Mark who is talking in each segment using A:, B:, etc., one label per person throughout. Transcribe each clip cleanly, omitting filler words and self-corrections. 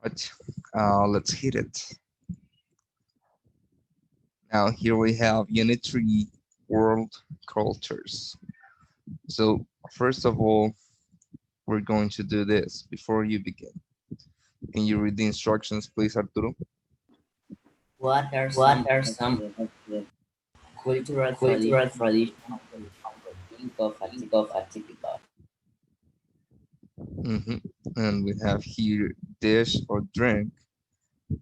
A: Right. Let's hit it. Now here we have unitary world cultures. So first of all, we're going to do this before you begin. Can you read the instructions, please, Arturo?
B: What are
C: What
B: some
C: are
B: of
C: some
B: the
C: of the
B: cultural
C: cultural
B: traditions
C: traditions
B: you think of a
C: think of a typical?
A: And we have here dish or drink,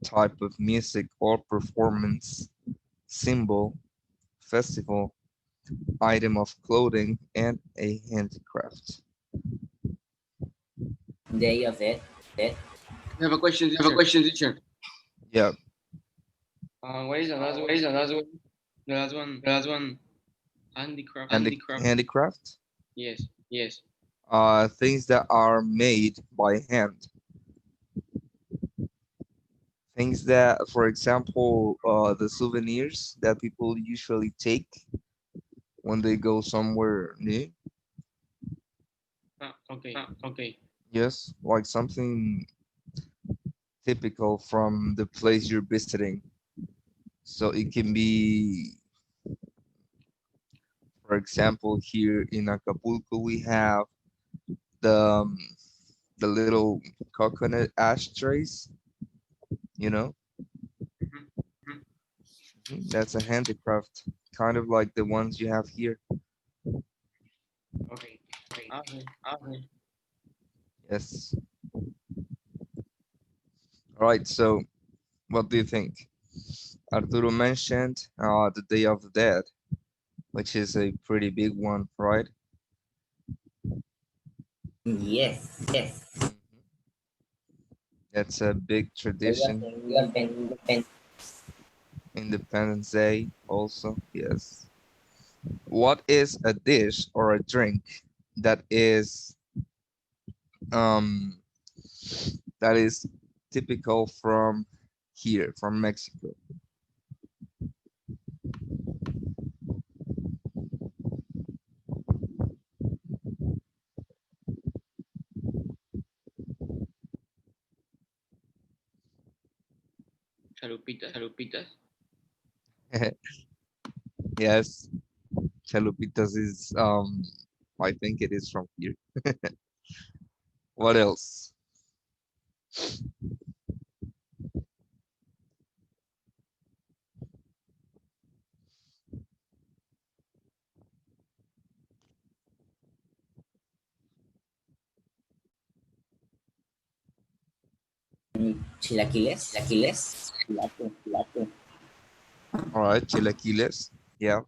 A: type of music or performance, symbol, festival, item of clothing, and a handicraft.
B: day of it?
C: That
D: I have a question,
C: I have a
D: teacher.
C: question, teacher.
A: Yeah,
D: What is the last
C: What is
D: one?
C: another one?
D: The last one.
C: The last one.
D: Handicraft.
A: handicraft.
D: Yes.
C: Yes.
A: Things that are made by hand. Things that, for example, the souvenirs that people usually take when they go somewhere new.
D: Okay.
C: Okay.
A: Yes, like something typical from the place you're visiting. So it can be, for example, here in Acapulco, we have the um, the little coconut ashtrays, you know.
C: Mhm.
A: That's a handicraft, kind of like the ones you have here.
C: Okay. Okay.
D: Okay.
C: Okay.
A: Yes. All right. So, what do you think? Arturo mentioned the Day of the Dead, which is a pretty big one, right?
B: Yes.
A: Mhm. That's a big
B: Day of
A: tradition.
B: the
C: Your
B: Independence.
C: pen.
A: Independence Day, also. Yes. What is a dish or a drink that is um that is typical from here, from Mexico?
D: Chalupitas.
A: Yes, chalupitas is I think it is from here. What else?
B: Chilaquiles.
C: Chilaquiles.
B: Chilate.
C: Latte.
A: All right, chilaquiles. Yeah,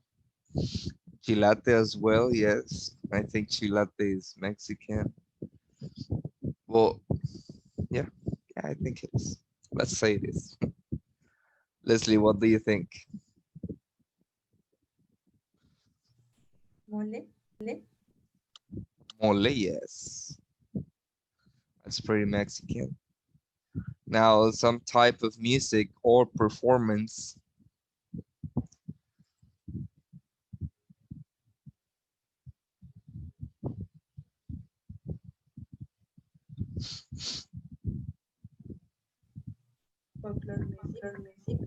A: chilate as well. Yes, I think chilate is Mexican. Well, yeah, yeah, I think it is. Let's say it is. Leslie, what do you think?
E: Mole.
A: Mole, yes. That's pretty Mexican. Now, some type of music or performance.
E: Folklore music.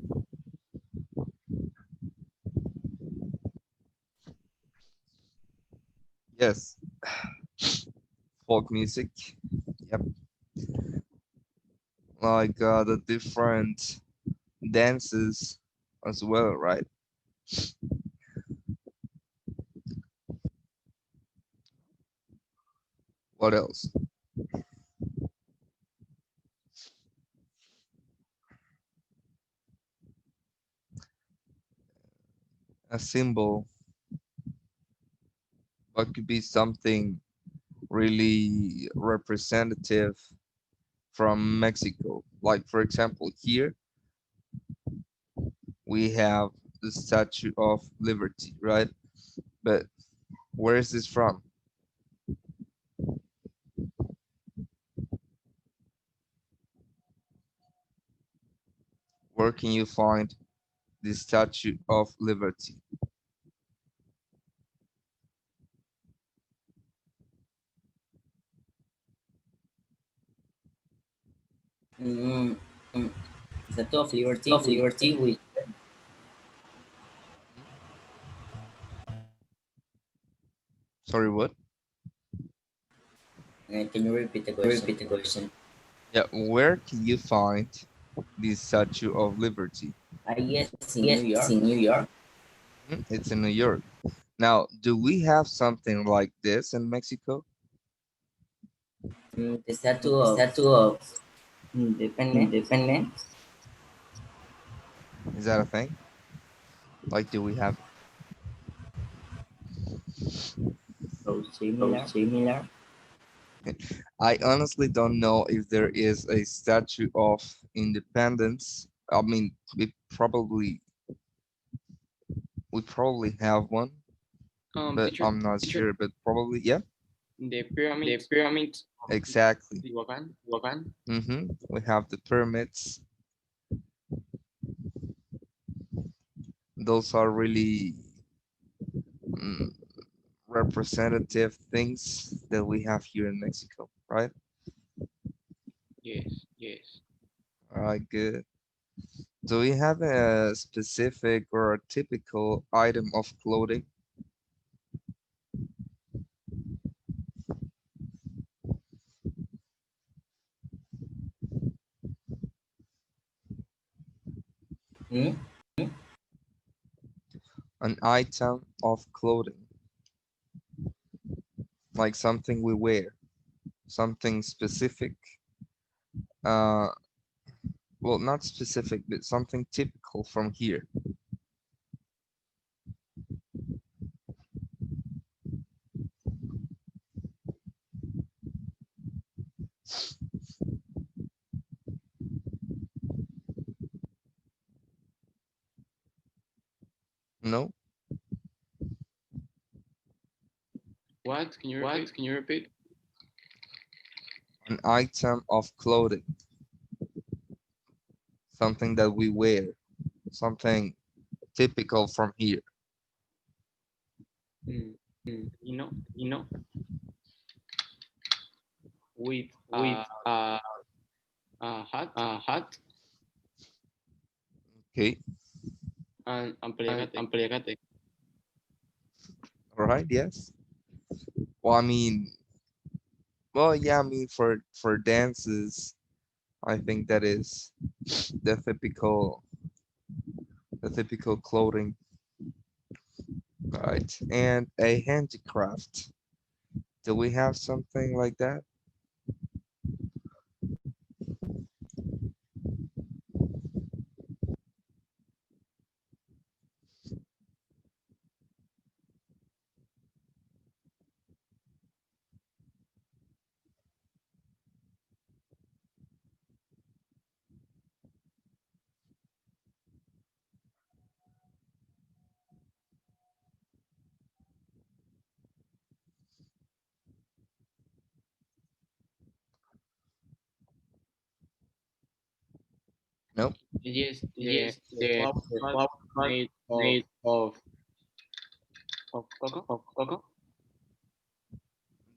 A: Yes, folk music. Yep, like the different dances as well, right? What else? A symbol, what could be something really representative from Mexico? Like, for example, here we have the Statue of Liberty, right? But where is this from? Where can you find the Statue of Liberty?
B: Mm, mm, Statue of Liberty with
A: Mhm. Sorry, what?
B: can you repeat the question?
C: Repeat the question.
A: Yeah, where can you find the Statue of Liberty?
B: I guess in New
C: Yes,
B: York.
C: in New York.
A: Mhm, it's in New York. Now, do we have something like this in Mexico?
B: The Statue
C: The
B: of
C: statue of
B: Independence.
C: independence.
A: Is that a thing? Like, do we have
B: So
C: So
B: similar.
C: similar.
A: it? I honestly don't know if there is a Statue of Independence. I mean, we probably have one, but
D: Teacher,
A: I'm not
D: teacher,
A: sure. But probably, yeah,
D: the
C: The
D: pyramids
C: pyramids
D: of
A: exactly.
D: Teotihuacan.
A: We have the pyramids. Those are really mm, representative things that we have here in Mexico, right?
D: Yes, yes.
A: All right, good. Do we have a specific or a typical item of clothing?
B: Hmm?
A: An item of clothing, like something we wear, something specific. Uh, well, not specific, but something typical from here. No,
D: What? Can you repeat?
C: Can you repeat?
A: an item of clothing, something that we wear, something typical from here.
D: Mm,
C: Mm,
D: you know,
C: You know,
D: with
C: with
D: a hat
C: a hat
A: Okay,
D: and paliacate.
C: and paliacate.
A: all right, yes. Well, I mean, well, yeah, I mean, for dances, I think that is the typical clothing, right? And a handicraft. Do we have something like that? Nope.
D: Yes,
C: Yes,
D: the
C: the
D: flower pot
C: flower pot
D: made
C: made
D: of cocoa.
C: of cocoa.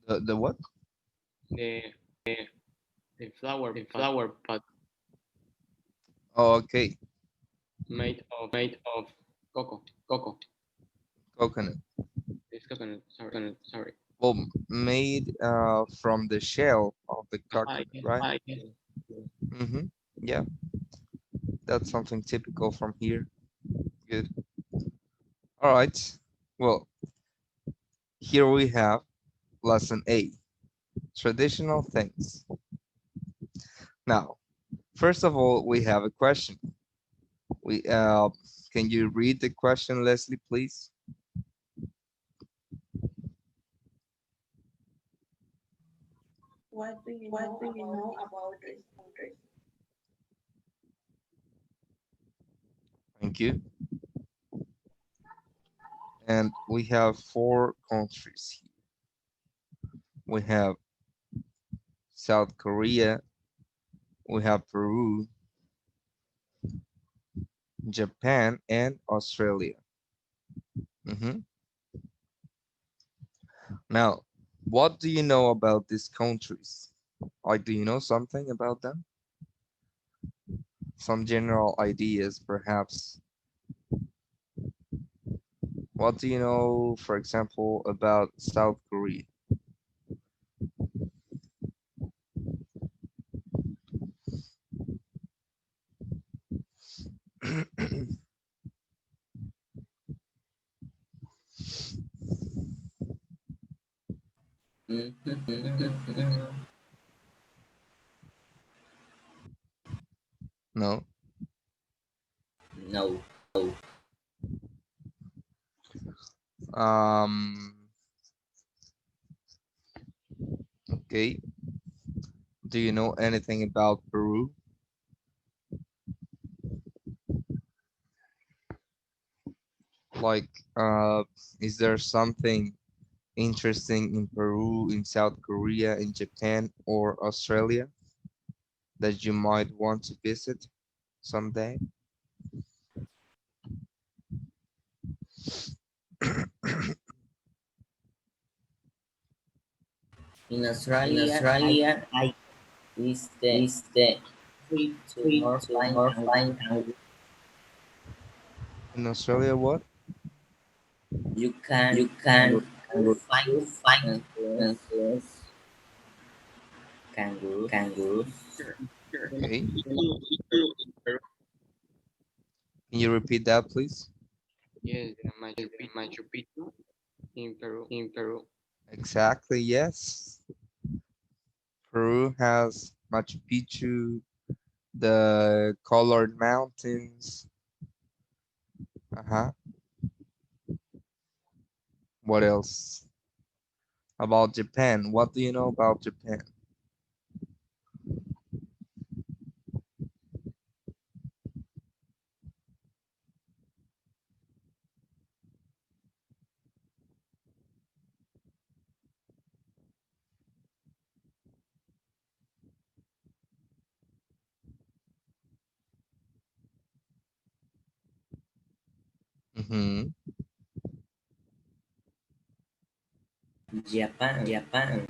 A: The what?
D: The
C: The,
D: the flower
C: the
D: pot
C: flower pot
A: Oh, okay,
C: made of
D: cocoa.
C: cocoa.
A: coconut.
D: It's coconut. Sorry.
C: Sorry.
A: Well, made from the shell of the coconut,
D: Yes.
A: right?
C: I guess.
A: Mm-hmm. Yeah, that's something typical from here. Good. All right. Well, here we have lesson A, traditional things. Now, first of all, we have a question. We can you read the question, Leslie, please?
E: What do you know about this country?
A: Thank you. And we have four countries here. We have South Korea, we have Peru, Japan, and Australia. Mhm. Now, what do you know about these countries? Like, do you know something about them? some general ideas, perhaps. What do you know, for example, about South Korea? No?
B: No.
A: Um, okay. Do you know anything about Peru? Like, is there something interesting in Peru, in South Korea, in Japan, or Australia that you might want to visit someday?
B: In
C: In
B: Australia,
C: Australia,
B: I is the
C: is the
B: trip to
C: trip
B: more
C: to
B: flying
C: more
B: kangaroo.
C: flying kangaroo.
A: In Australia, what?
B: You can
C: You can
B: find
C: find
B: kangaroos,
C: kangaroos.
B: kangaroos.
C: Kangaroos.
D: Sure.
A: Okay.
D: Peru.
A: Can you repeat that, please?
D: Yes, the Machu Picchu in Peru. In Peru.
A: Exactly, yes. Peru has Machu Picchu, the colored mountains. Uh-huh. What else? About Japan. What do you know about Japan? Mm-hmm.
B: Japan.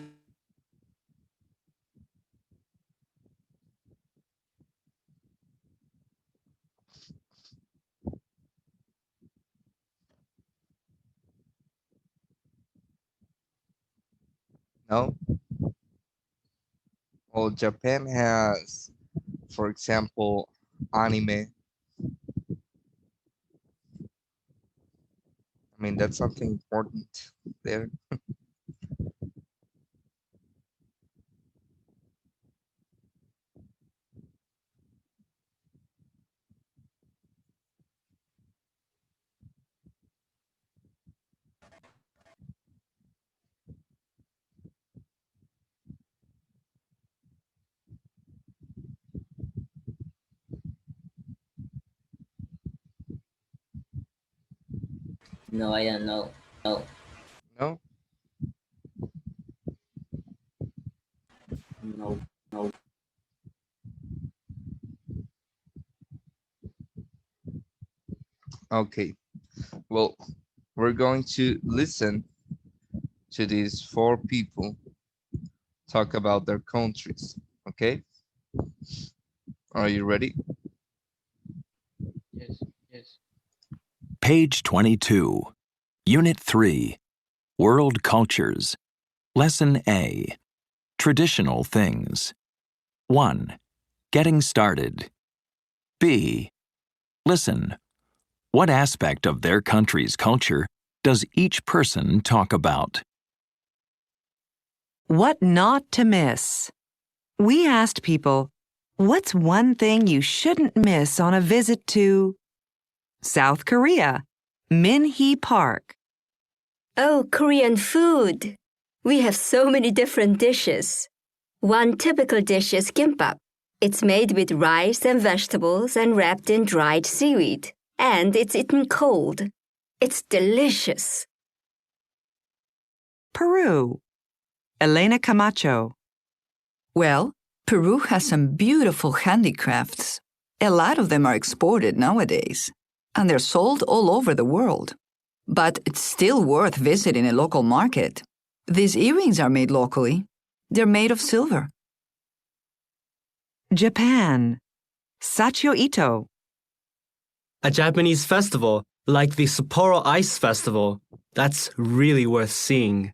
A: No? Well, Japan has, for example, anime. I mean, that's something important there.
B: No, I don't know. No,
A: No?
B: no, no.
A: Okay. Well, we're going to listen to these four people talk about their countries. Okay? Are you ready?
D: Yes.
F: Page 22, Unit 3, World Cultures, Lesson A, Traditional Things. 1. Getting started. B. Listen. What aspect of their country's culture does each person talk about?
G: What not to miss. We asked people, what's one thing you shouldn't miss on a visit to South Korea, Minhee Park?
H: Oh, Korean food! We have so many different dishes. One typical dish is kimbap. It's made with rice and vegetables and wrapped in dried seaweed. And it's eaten cold. It's delicious.
G: Peru, Elena Camacho.
I: Well, Peru has some beautiful handicrafts. A lot of them are exported nowadays, and they're sold all over the world. But it's still worth visiting a local market. These earrings are made locally. They're made of silver.
G: Japan, Sachio Ito.
C: A Japanese festival like the Sapporo Ice Festival. That's really worth seeing.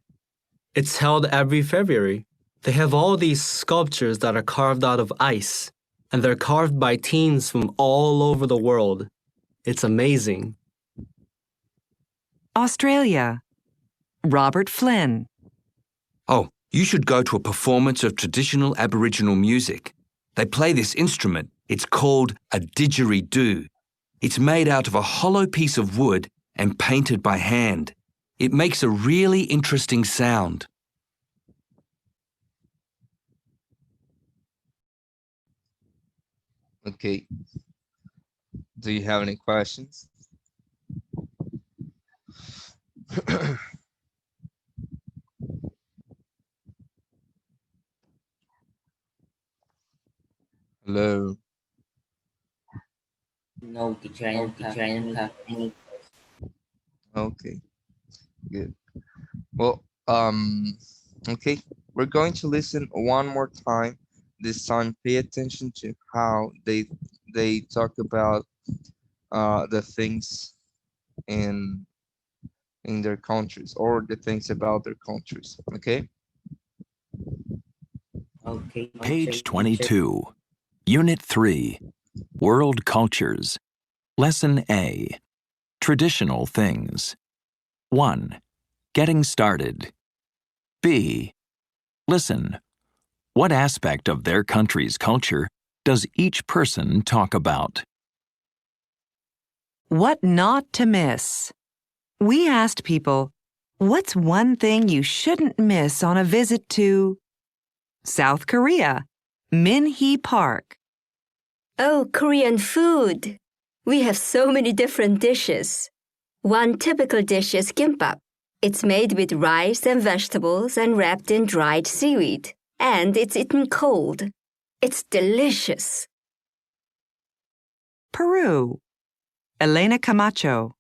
C: It's held every February. They have all these sculptures that are carved out of ice, and they're carved by teens from all over the world. It's amazing.
G: Australia. Robert Flynn.
J: Oh, you should go to a performance of traditional Aboriginal music. They play this instrument. It's called a didgeridoo. It's made out of a hollow piece of wood and painted by hand. It makes a really interesting sound.
A: Okay. Do you have any questions? Hello.
B: No, teacher, I don't have any.
A: Okay, good. Well, okay, we're going to listen one more time. This time, pay attention to how they talk about the things in their countries or the things about their countries. Okay.
B: Okay.
F: Page
B: Okay, teacher.
F: 22. Unit 3. World Cultures. Lesson A. Traditional Things. 1. Getting started. B. Listen. What aspect of their country's culture does each person talk about?
G: What not to miss. We asked people, what's one thing you shouldn't miss on a visit to South Korea, Min-hee Park?
H: Oh, Korean food! We have so many different dishes. One typical dish is kimbap. It's made with rice and vegetables and wrapped in dried seaweed. And it's eaten cold. It's delicious.
G: Peru. Elena Camacho.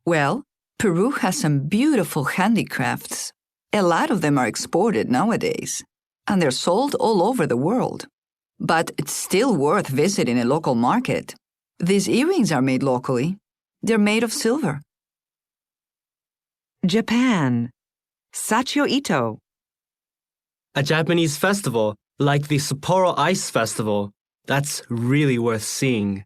I: Well, Peru has some beautiful handicrafts. A lot of them are exported nowadays, and they're sold all over the world. But it's still worth visiting a local market. These earrings are made locally. They're made of silver.
G: Japan. Sachio Ito.
C: A Japanese festival like the Sapporo Ice Festival. That's really worth seeing.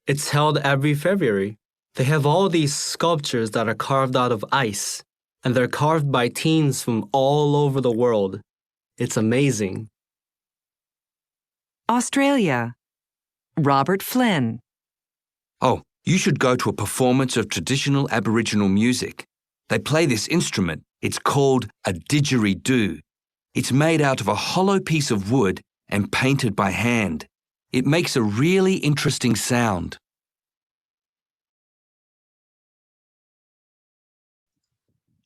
C: It's held every February. They have all these sculptures that are carved out of ice, and they're carved by teens from all over the world. It's amazing.
G: Australia. Robert Flynn.
J: Oh, you should go to a performance of traditional Aboriginal music. They play this instrument. It's called a didgeridoo. It's made out of a hollow piece of wood and painted by hand. It makes a really interesting sound.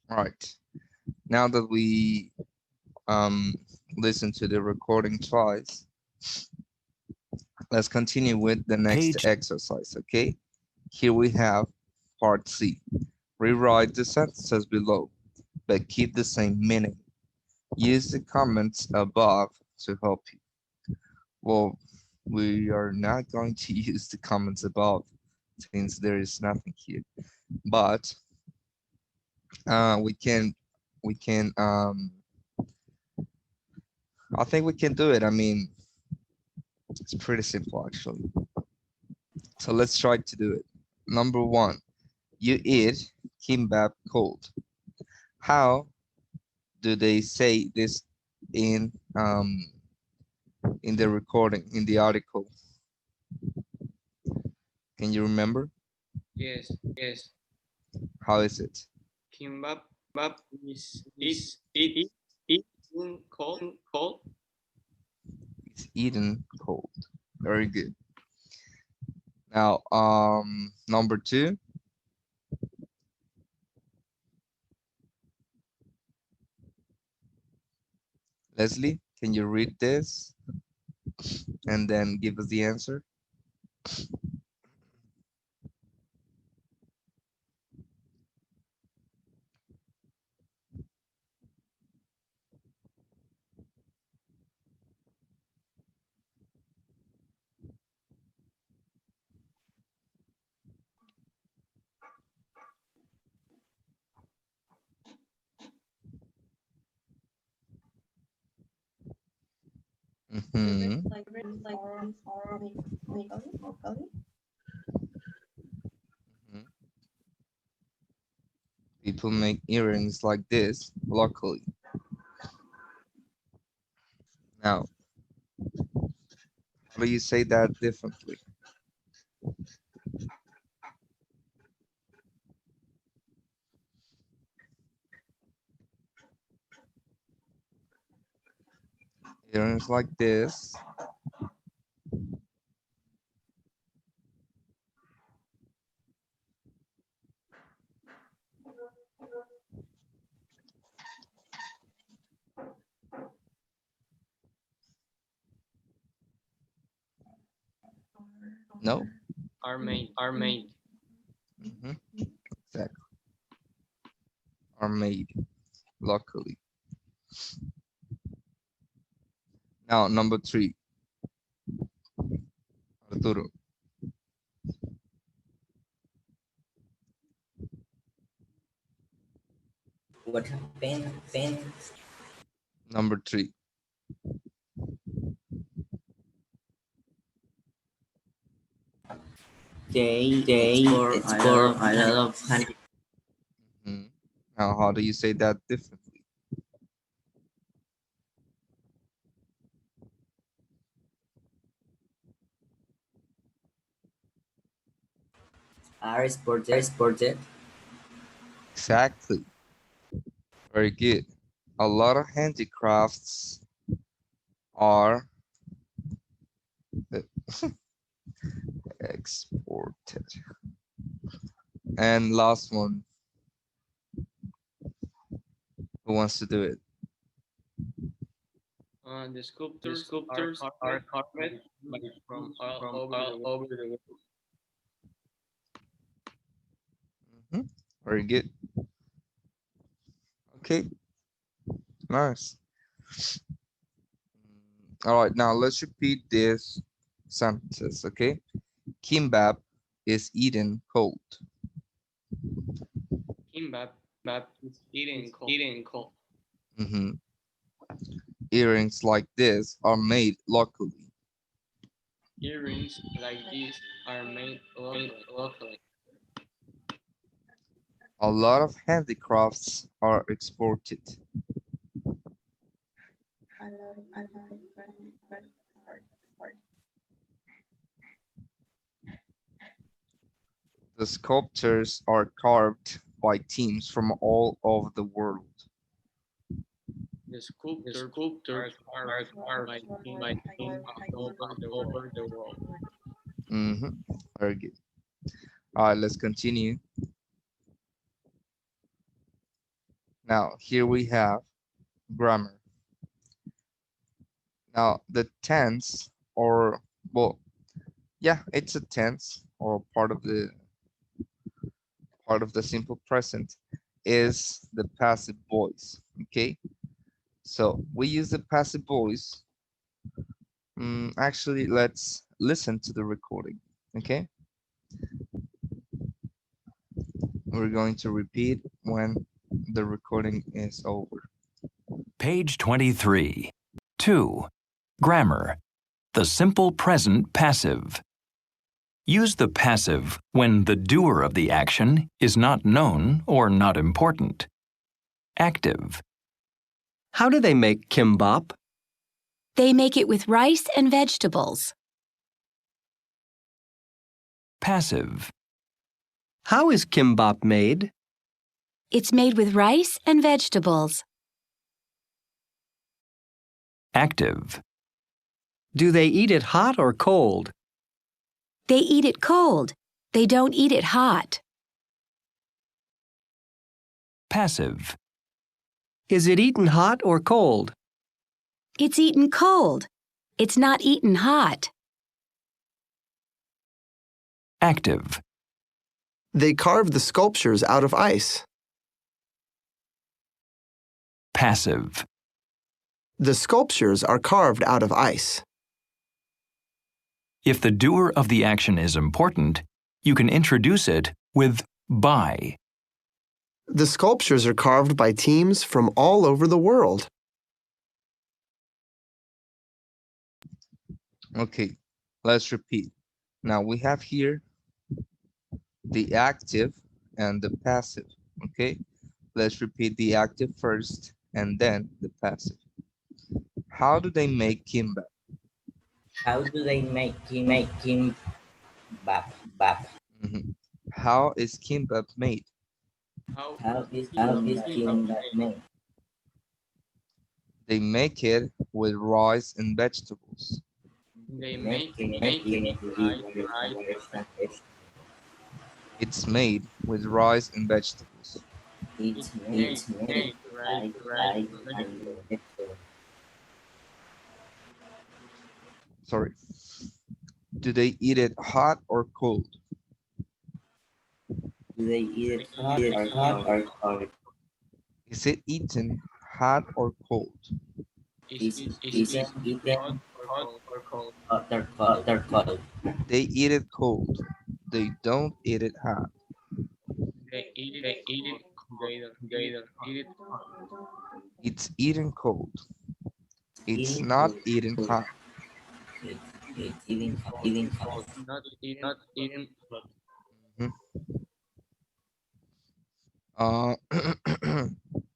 A: All right. Now that we listen to the recording twice, let's continue with the next
F: Page-
A: exercise. Okay. Here we have part C. Rewrite the sentences below, but keep the same meaning. Use the comments above to help you. Well, we are not going to use the comments above since there is nothing here, but we can I think we can do it. I mean, it's pretty simple actually. So let's try to do it. Number 1, you eat kimbap cold. How do they say this in the recording, in the article? Can you remember?
D: Yes, yes.
A: How is it?
D: Kimbap is eaten cold.
A: It's eaten cold. Very good. Now, number 2. Leslie, can you read this and then give us the answer? Mm-hmm.
E: or locally.
A: Mhm. People make earrings like this locally. Now, how do you say that differently? Earrings like this. No?
D: Are made.
A: Mm-hmm. Exactly. Are made locally. Now, number 3, Arturo.
B: What happened?
A: Number 3.
B: They export a lot of honey.
A: Mhm. Now, how do you say that differently?
B: Are exported.
A: Exactly. Very good. A lot of handicrafts are exported. And last one, who wants to do it?
D: The sculptures are carved by from all over the world.
A: Mhm. Very good. Okay, nice. All right, now let's repeat this sentences, okay? Kimbap is eaten cold.
D: Kimbap is eaten cold.
A: Mhm. Earrings like this are made locally.
D: Earrings like these are made locally.
A: A lot of handicrafts are exported.
E: A lot of
A: The sculptures are carved by teams from all over the world.
D: The sculptures are carved by teams over the world.
A: Very good. All right, let's continue. Now, here we have grammar. Now, the tense, or, well, yeah, it's a tense or part of the simple present is the passive voice, okay? So we use the passive voice. Actually, let's listen to the recording, okay? We're going to repeat when the recording is over.
F: Page 23. 2. Grammar. The simple present passive. Use the passive when the doer of the action is not known or not important. Active.
C: How do they make kimbap?
K: They make it with rice and vegetables.
F: Passive.
C: How is kimbap made?
K: It's made with rice and vegetables.
F: Active.
C: Do they eat it hot or cold?
K: They eat it cold. They don't eat it hot.
F: Passive.
C: Is it eaten hot or cold?
K: It's eaten cold. It's not eaten hot.
F: Active.
L: They carved the sculptures out of ice.
F: Passive.
L: The sculptures are carved out of ice.
F: If the doer of the action is important, you can introduce it with by.
L: The sculptures are carved by teams from all over the world.
A: Okay, let's repeat. Now we have here the active and the passive. Okay, let's repeat the active first and then the passive. How do they make kimbap?
B: How do they make kimbap?
A: Mhm. How is kimbap made?
B: How is kimbap made?
A: They make it with rice and vegetables.
D: They
B: Make
D: make
B: it
D: make it
B: with
D: right.
A: It's made with rice and vegetables.
D: It's
B: It's made
D: made right
B: like
D: right
B: and
D: vegetable.
B: vegetable.
A: Sorry. Do they eat it hot or cold?
B: Do they eat it
D: They eat it
B: hot or cold?
A: Is it eaten hot or cold?
D: is
B: Is
D: it
B: it eaten
D: hot or cold?
B: hot or cold?
A: They eat it cold. They don't eat it hot.
D: They eat it they don't eat it hot.
A: It's eaten cold. It's
B: Eating
A: not
B: cold.
A: eaten hot.
B: It, it's eating hot.
D: Not eating hot.
A: Mhm.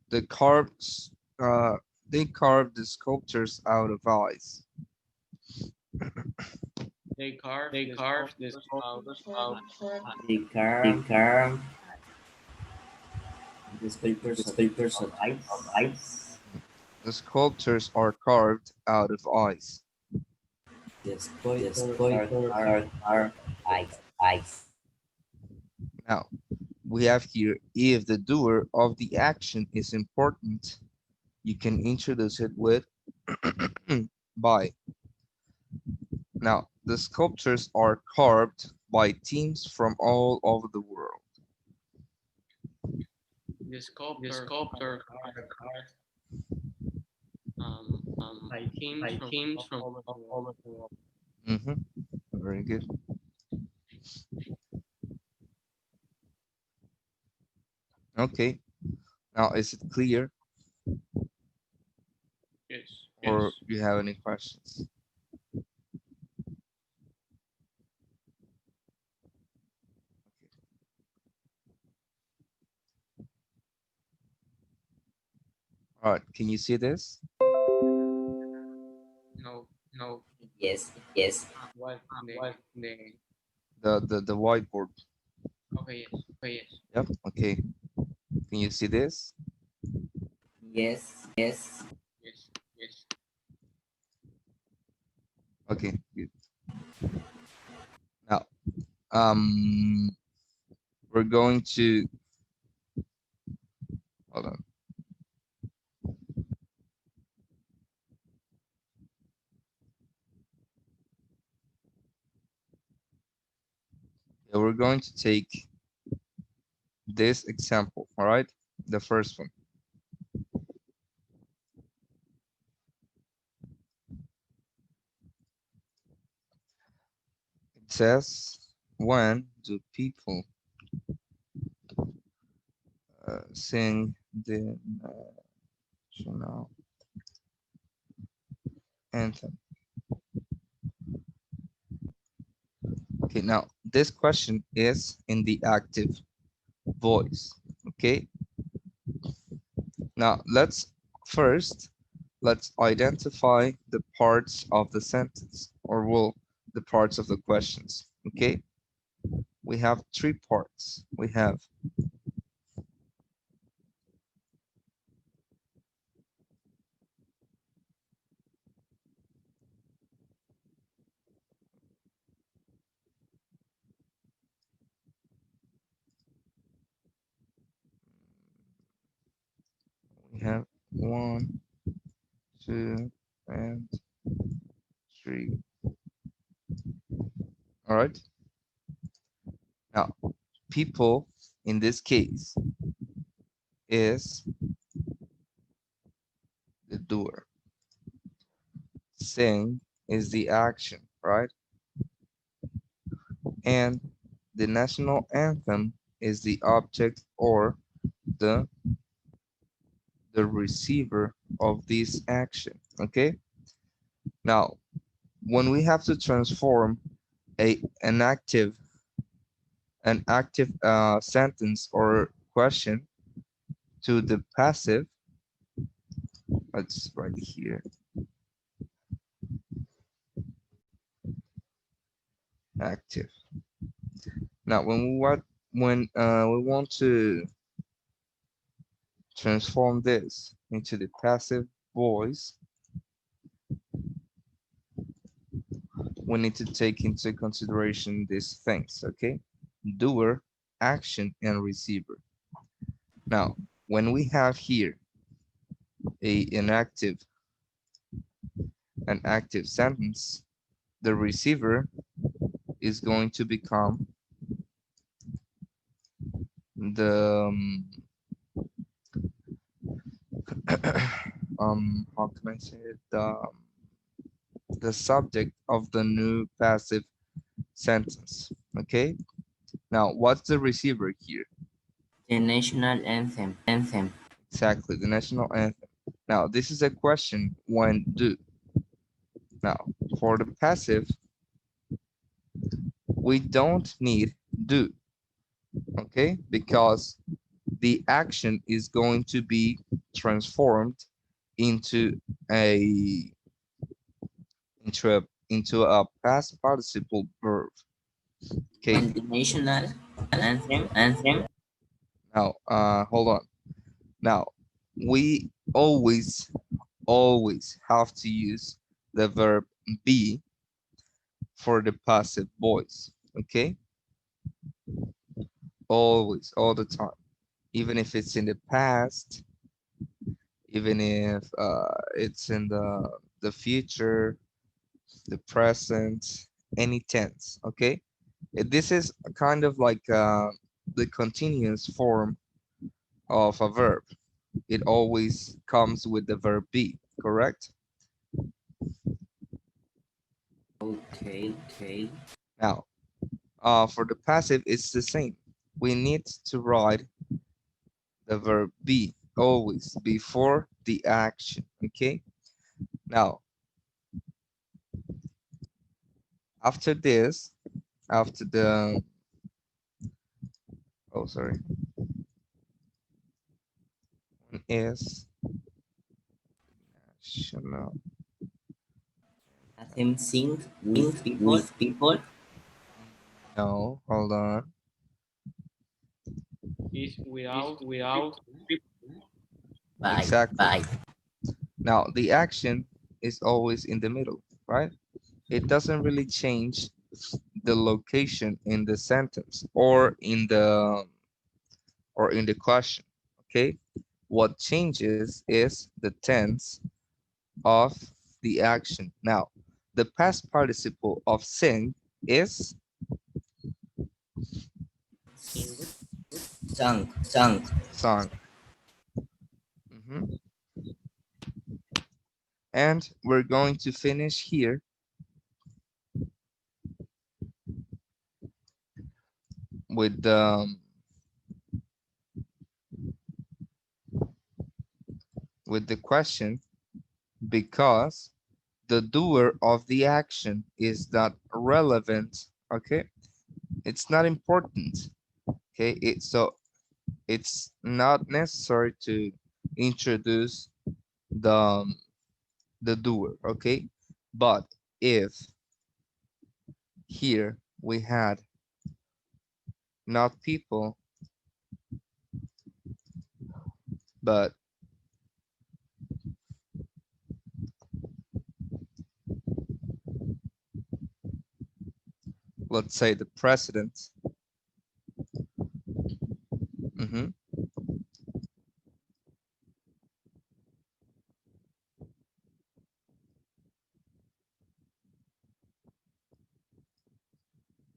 A: The carved, uh, they carved the sculptures out of ice.
D: They carve the sculptures out.
B: They carve the sculptures of ice.
A: The sculptures are carved out of ice.
B: The sculptures are ice.
A: Now, we have here, if the doer of the action is important, you can introduce it with by. Now, the sculptures are carved by teams from all over the world.
D: The sculptors are carved by teams from all over the world.
A: Mhm. Very good. Okay, now is it clear
D: Yes,
A: or
D: yes.
A: do you have any questions? All right, can you see this?
D: No,
B: Yes.
D: what the
A: The whiteboard.
D: okay, yes.
A: Yep, okay. Can you see this?
B: Yes.
D: Yes, yes.
A: Okay, good. Now, um, we're going to, hold on. Yeah, we're going to take this example, all right? The first one. It says, when do people sing the national anthem? Okay, now this question is in the active voice, okay? Now let's identify the parts of the sentence, or well, the parts of the questions, okay? We have three parts. We have one, two, and three. All right. Now, people in this case is the doer. Sing is the action, right? And the national anthem is the object or the the receiver of this action. Okay. Now, when we have to transform an active sentence or question to the passive, let's write here, active. Now, we want to transform this into the passive voice, we need to take into consideration these things, okay? Doer, action, and receiver. Now, when we have here an active sentence, the receiver is going to become the how can I say it, the subject of the new passive sentence. Okay, now what's the receiver here?
B: The national anthem.
A: Exactly, the national anthem. Now this is a question when do. Now for the passive, we don't need do, okay, because the action is going to be transformed into a into a past participle verb. Okay.
B: When the national anthem.
A: Now, hold on. Now, we always have to use the verb be for the passive voice. Okay. Always, all the time. Even if it's in the past, even if it's in the future, the present, any tense. Okay. This is kind of like the continuous form of a verb. It always comes with the verb be, correct?
B: Okay.
A: Now, for the passive, it's the same. We need to write the verb be always before the action, okay? Now, after this, after the, oh, sorry, is national.
B: Anthem sing with people.
A: No, hold on.
D: Is without
A: Exactly.
B: Bye.
A: Now, the action is always in the middle, right? It doesn't really change the location in the sentence or in the question, okay? What changes is the tense of the action. Now, the past participle of sing is
B: Sung.
A: sung. Mhm. And we're going to finish here with the question, because the doer of the action is not relevant, okay? It's not important, okay? It's not necessary to introduce the doer, okay? But if here we had not people, but let's say the president, mhm,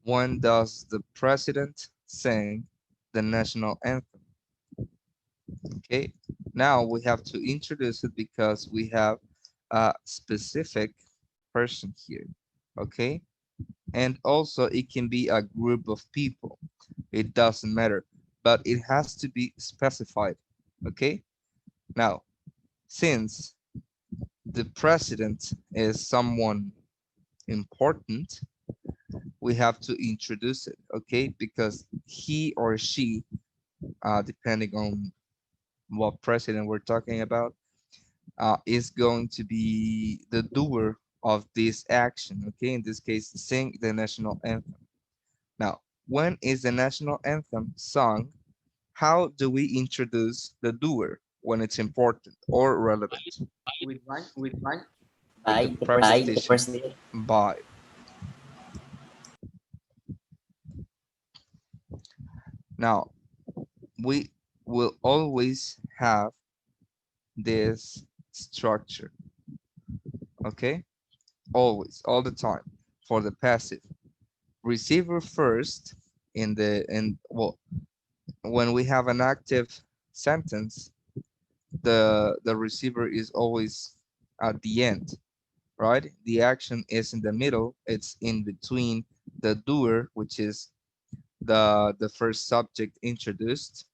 A: when does the president sing the national anthem? Okay, now we have to introduce it because we have a specific person here, okay? And also it can be a group of people. It doesn't matter, but it has to be specified, okay? Now, since the president is someone important, we have to introduce it, okay? Because he or she, depending on what president we're talking about, is going to be the doer of this action, okay? In this case, sing the national anthem. Now, when is the national anthem sung? How do we introduce the doer when it's important or relevant?
D: With by.
A: With
B: By
A: the
B: the
A: preposition
B: president.
A: by. Now, we will always have this structure, okay? Always, all the time. For the passive, receiver first well, when we have an active sentence, the receiver is always at the end, right? The action is in the middle. It's in between the doer, which is the first subject introduced.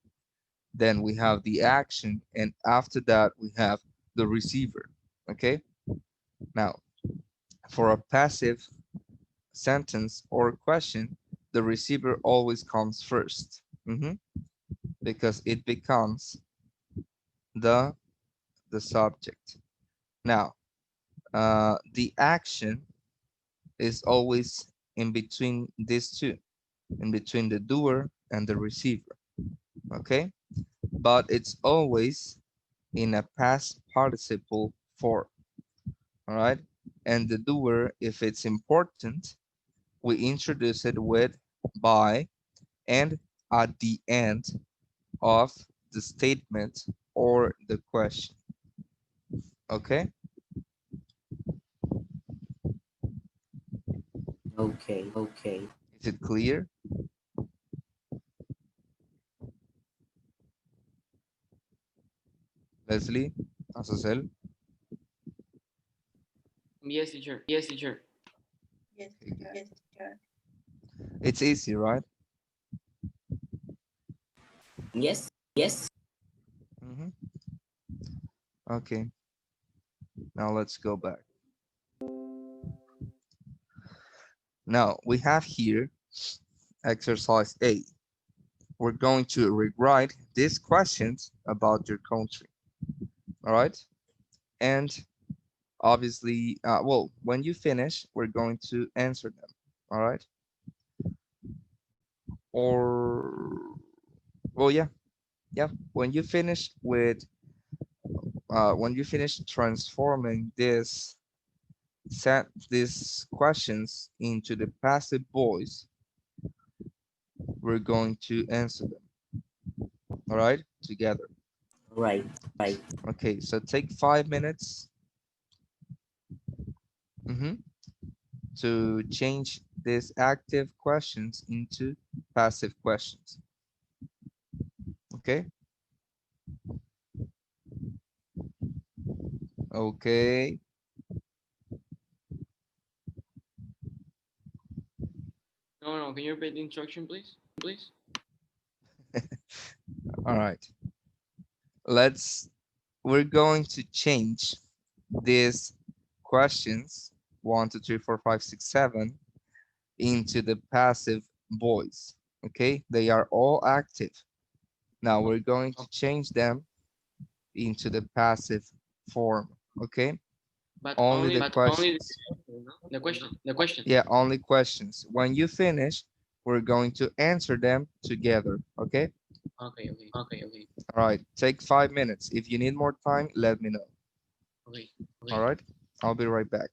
A: Then we have the action, and after that we have the receiver. Okay. Now, for a passive sentence or question, the receiver always comes first, because it becomes the the subject. Now, the action is always in between these two, in between the doer and the receiver. Okay, but it's always in a past participle form. All right, and the doer, if it's important, we introduce it with by and at the end of the statement or the question. Okay,
B: Okay.
A: is it clear? Leslie, Azazel?
D: Yes, teacher. Yes, teacher.
E: Yes,
A: Okay, good.
E: yes, teacher.
A: It's easy, right?
B: Yes.
A: Mm-hmm. Okay, now let's go back. Now we have here exercise A. We're going to rewrite these questions about your country. All right, and obviously, well, when you finish, we're going to answer them. All right, or well, yeah. When you finish transforming these questions into the passive voice, we're going to answer them. All right, together.
B: Right.
A: Okay, so take 5 minutes mhm, to change these active questions into passive questions. Okay, okay,
D: No. Can you repeat the instruction, please?
A: all right. Let's, we're going to change these questions, 1, 2, 3, 4, 5, 6, 7, into the passive voice. Okay, they are all active. Now we're going to change them into the passive form. Okay,
D: But
A: only
D: only
A: the questions.
D: the question. The question.
A: Yeah, only questions. When you finish, we're going to answer them together. Okay,
D: Okay.
A: all right, take 5 minutes. If you need more time, let me know.
D: Okay.
A: All right, I'll be right back.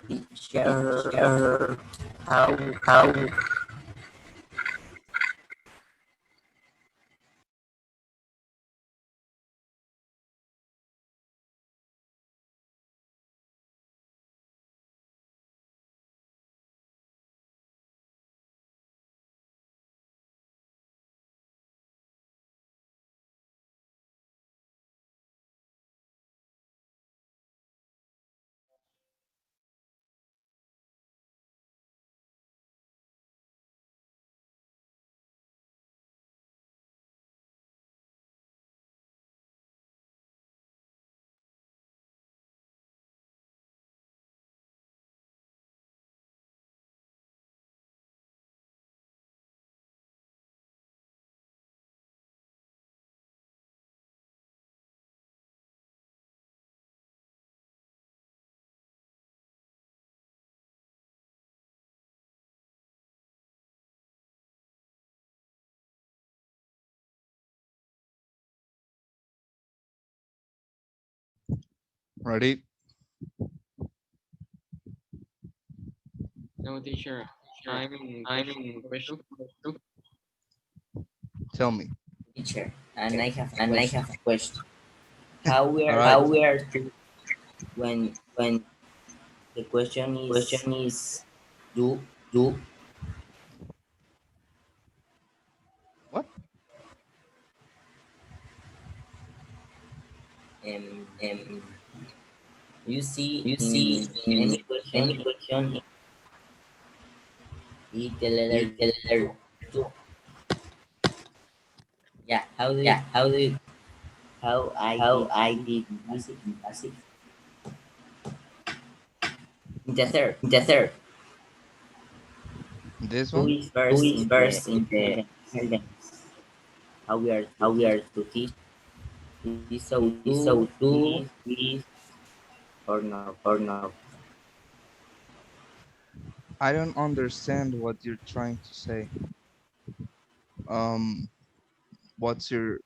B: Teacher, how
A: Ready?
D: No, teacher. I'm in question number two.
A: Tell me.
B: teacher, and I have a question. How we
A: All
B: are
A: right.
B: to when the question is do
A: What?
B: um you see
I: You see
B: in
I: in
B: any question
I: any question
B: it the letter
I: the letter
B: two. Yeah,
I: yeah,
B: how I
I: how
B: did
I: I
B: it
I: did
B: in
I: it
B: basic
I: in basic
B: in the third.
I: the third.
A: This
B: Who
A: one?
B: is
I: Who
B: first
I: is
B: in
I: first
B: the
I: in the
B: sentence?
I: sentence?
B: How we are to
I: How we
B: teach
I: are to teach
B: is so
I: so
B: do
I: do
B: is
I: is
B: or no.
I: or no.
A: I don't understand what you're trying to say. Um, what's your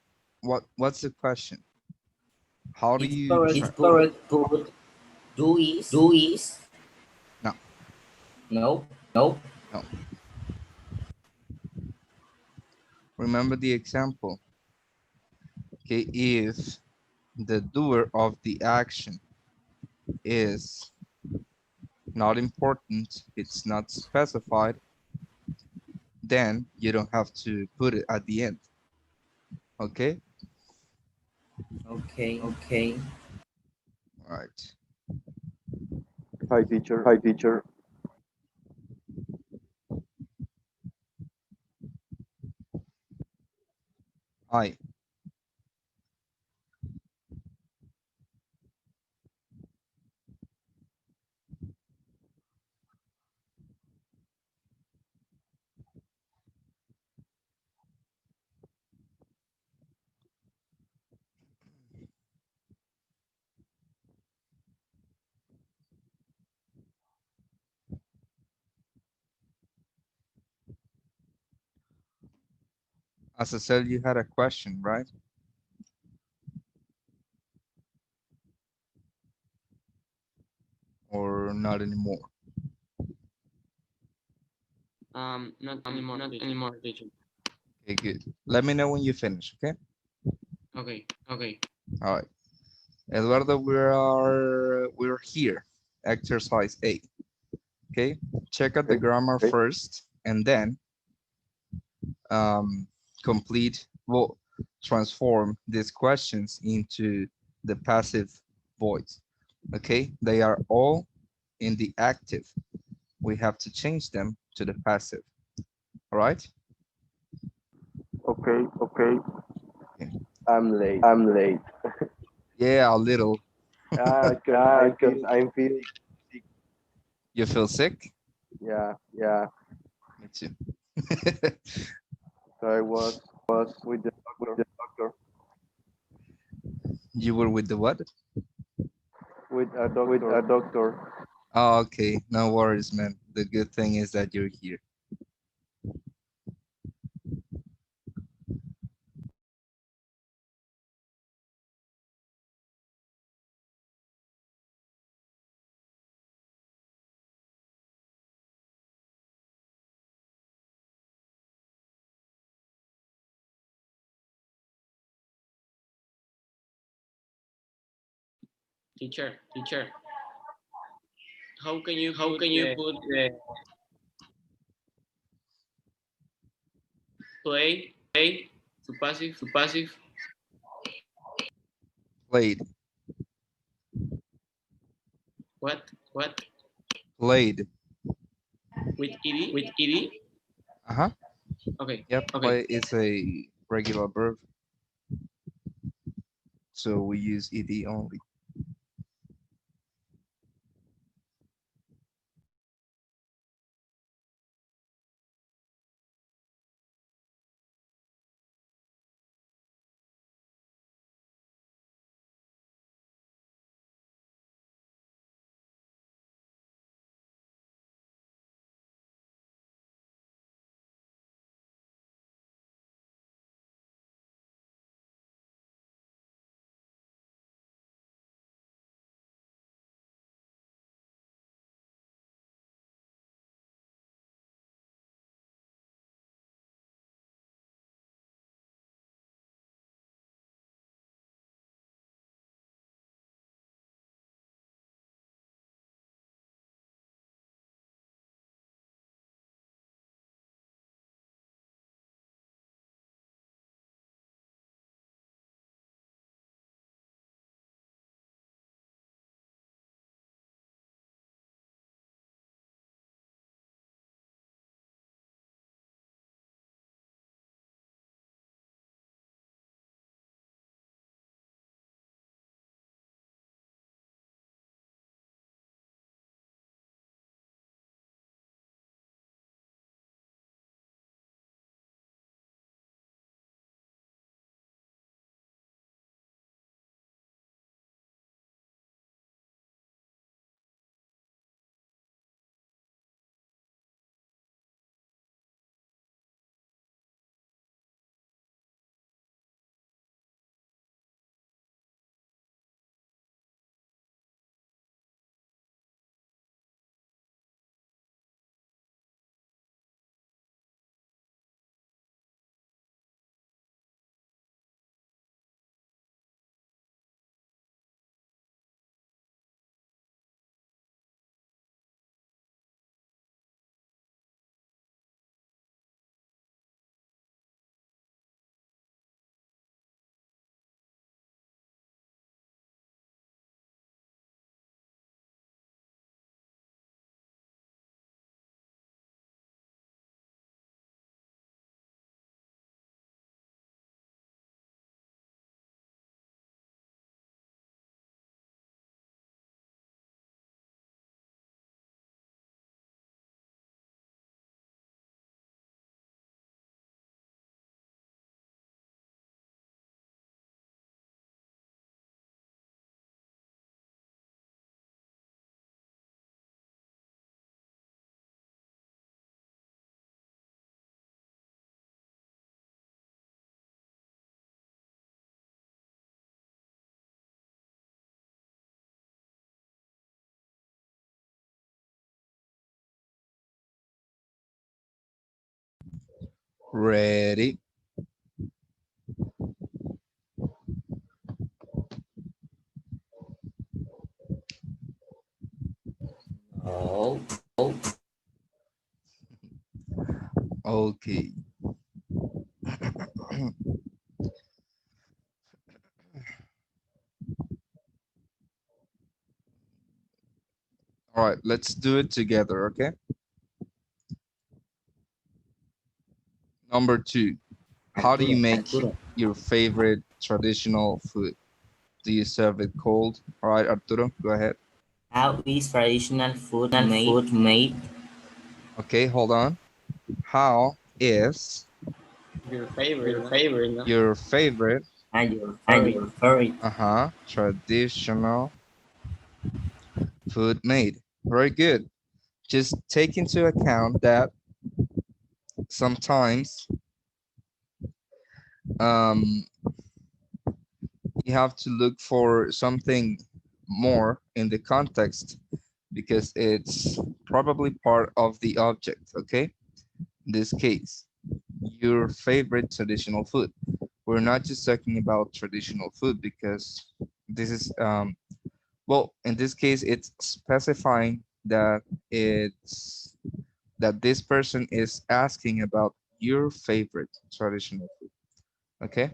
A: what's the question? How do
B: It's
A: you
B: correct.
A: try?
B: It's
I: Correct
B: correct.
I: put
B: Do
I: do
B: is
I: is
A: No,
B: no.
I: no.
A: no. Remember the example. Okay, if the doer of the action is not important, it's not specified, then you don't have to put it at the end. Okay?
B: Okay.
I: Okay.
A: All right.
M: Hi, teacher. Hi, teacher.
A: Hi. As I said, you had a question, right? Or not anymore?
D: Not anymore, teacher.
A: Okay, good. Let me know when you finish, okay?
D: Okay.
I: Okay.
A: All right. Eduardo, we're here. Exercise 8. Okay? Check out the
M: Okay.
A: grammar first and then um, complete, well, transform these questions into the passive voice. Okay? They are all in the active. We have to change them to the passive. All right?
M: Okay. Okay.
A: Okay.
M: I'm late. I'm late.
A: Yeah, a little.
M: Because
A: Ah,
M: I'm
A: because
M: feeling
A: I'm feeling
M: sick.
A: sick. You feel sick?
M: Yeah. Yeah.
A: Me too.
M: So I was with the
A: With
M: doctor.
A: the doctor. You were with the what?
M: With a
A: With a
M: doctor.
A: doctor. Oh, okay. No worries, man. The good thing is that you're here.
D: Teacher, how can you
B: How
D: put
B: can you put the
D: play to passive?
A: Played.
D: What?
A: Played.
D: With ed?
B: with ed?
A: Uh-huh.
D: Okay.
A: Yep, play is a regular verb. So we use ed only. Ready.
B: Oh,
A: Okay. All right, let's do it together, okay? Number 2. How do you make
B: Arturo.
A: your favorite traditional food? Do you serve it cold? All right, Arturo, go ahead.
B: How is traditional food made?
A: Okay, hold on. How is
D: Your favorite,
B: Your
D: no?
B: favorite, no?
A: your favorite,
B: And your favorite.
A: traditional food made? Very good. Just take into account that sometimes um, you have to look for something more in the context because it's probably part of the object, okay? In this case, your favorite traditional food. We're not just talking about traditional food because this is Well, in this case, it's specifying that this person is asking about your favorite traditional food. Okay.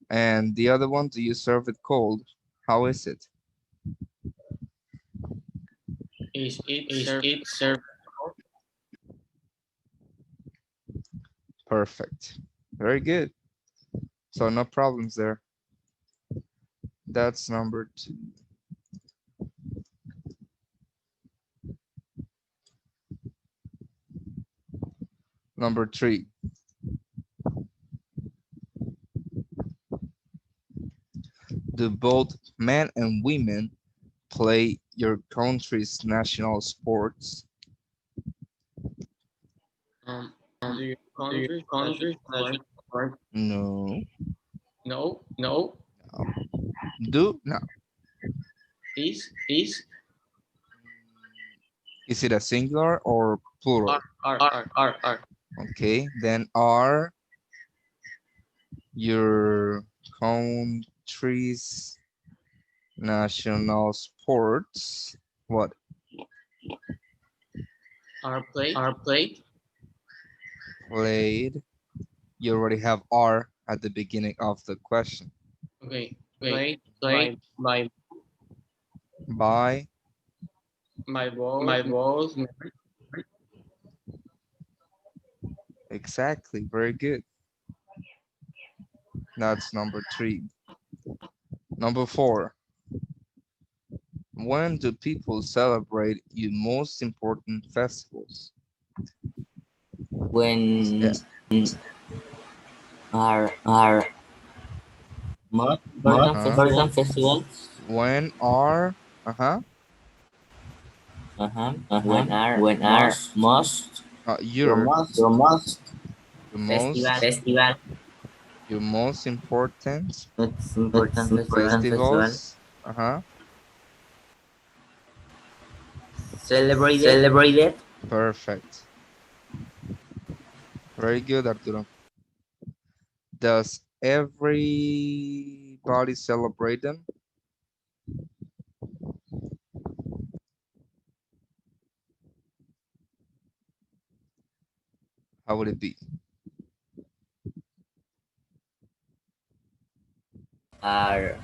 A: And the other one, do you serve it cold? How is it?
D: Is it served?
A: Perfect. Very good. So no problems there. That's number 2. Number 3. Do both men and women play your country's national sports?
D: Do your country national sport?
A: No.
D: No.
A: No. Do no.
D: Is
A: Is it a singular or plural?
D: are.
A: Okay, then are your country's national sports what?
D: Are played.
A: Played. You already have are at the beginning of the question.
D: Okay.
A: Okay.
D: Played by
A: By
D: both.
A: exactly. Very good. That's number 3. Number 4. When do people celebrate your most important festivals?
B: When
A: Yeah.
B: are most important festivals.
A: When are
B: When are most
A: your
B: your most
A: your most
B: festival
A: your most important
B: most important festival
A: festivals
B: celebrated.
A: perfect. Very good, Arturo. Does everybody celebrate them? How would it be?
B: Are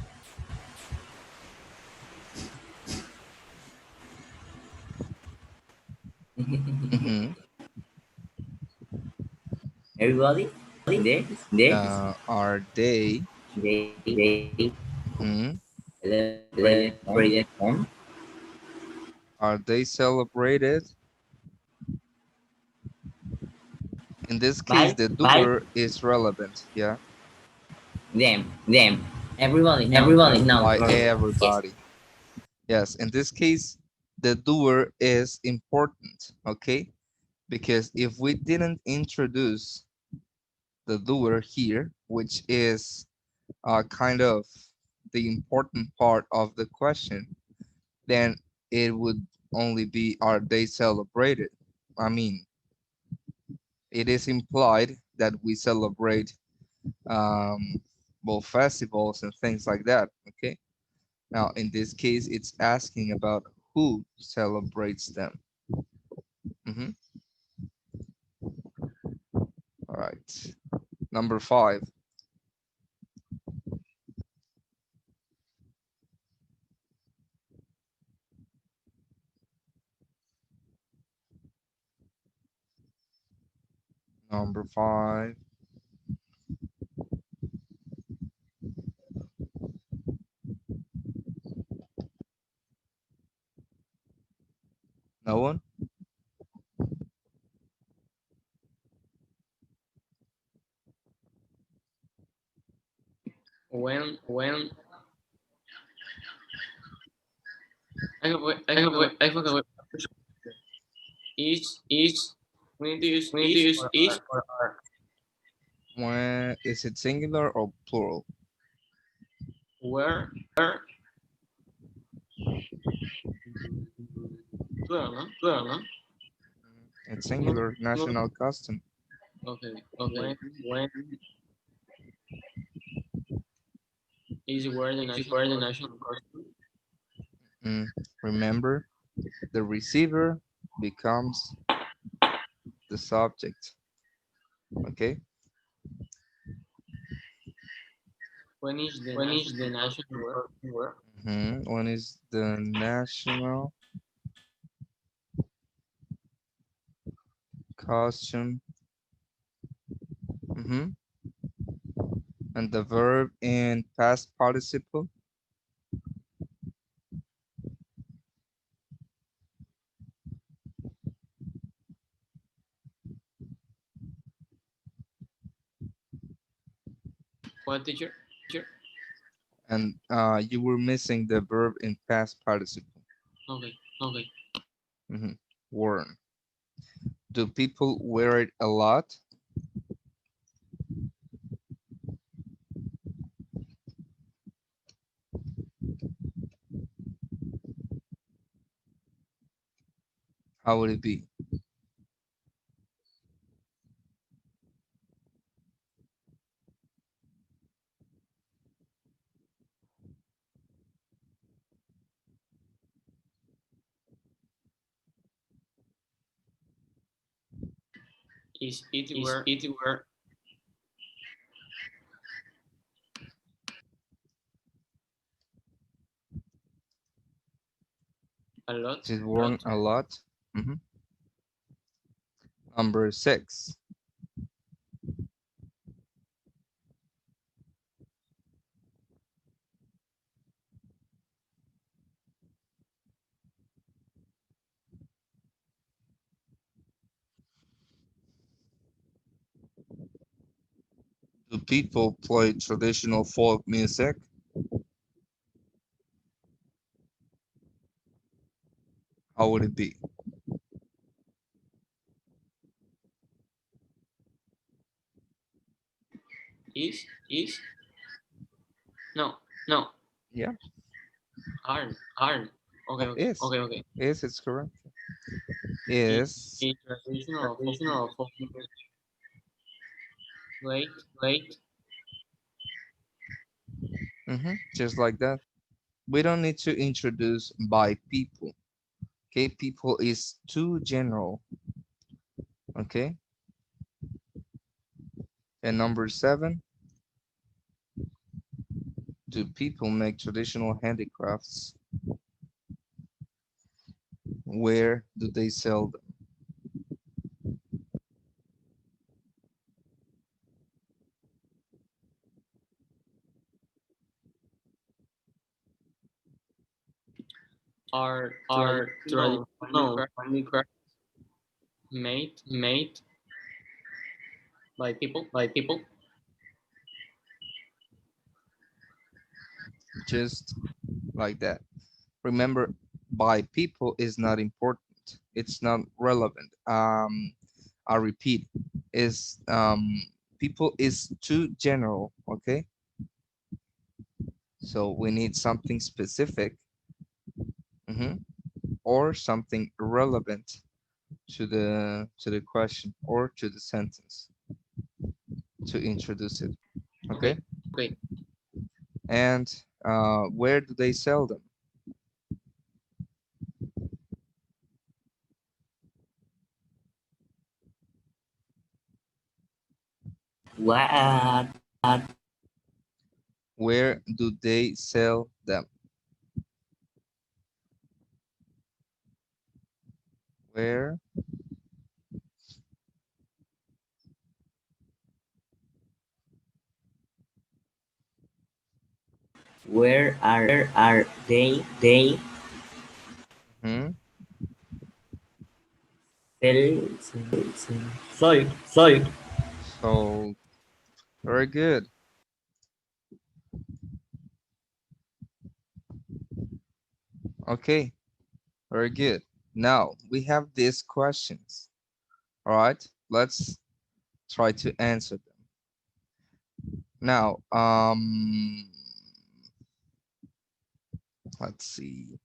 A: Mm-hmm.
B: everybody there
A: Are they
B: they
A: mhm,
B: celebrated them.
A: are they celebrated? In this case, the
B: By
A: doer is relevant. Yeah.
B: them. Everybody knows,
A: No,
B: right?
A: by
B: Yes.
A: everybody. Yes. In this case, the doer is important. Okay. Because if we didn't introduce the doer here, which is kind of the important part of the question, then it would only be are they celebrated? I mean, it is implied that we celebrate um, both festivals and things like that. Okay. Now, in this case, it's asking about who celebrates them. Mhm. All right. Number 5. Number 5. No one?
D: When I have a is we need to use or are.
A: When is it singular or plural?
D: Where plural, no?
A: It's
D: No,
A: singular,
D: no.
A: national custom.
D: Okay. When is where the national costume?
A: Remember, the receiver becomes the subject. Okay.
D: When is the national person wear?
A: One is the national costume. And the verb in past participle.
D: What teacher?
A: And you were missing the verb in past participle.
D: Okay.
A: Worn. Do people wear it a lot? How would it be?
D: Is it wear a lot?
A: Is it worn a lot? Number 6. Do people play traditional folk music? How would it be?
D: Is no.
A: Yeah.
D: Are.
A: Oh,
D: Okay.
A: is. Is, it's correct.
D: Is
A: Is.
D: a traditional folk music. Wait.
A: Just like that. We don't need to introduce by people. Okay, people is too general. Okay. And number 7, do people make traditional handicrafts? Where do they sell them?
D: Are
A: Traditional
D: traditional handicraft made by people?
A: Just like that. Remember, by people is not important. It's not relevant. I repeat, is people is too general. Okay, so we need something specific, or something relevant to the question or to the sentence to introduce it. Okay,
D: Okay.
A: and where do they sell them?
B: What?
A: Where do they sell them? Where
B: Where are they
A: hmm?
B: sold?
A: So very good. Okay, very good. Now we have these questions. All right, let's try to answer them. Now, let's see.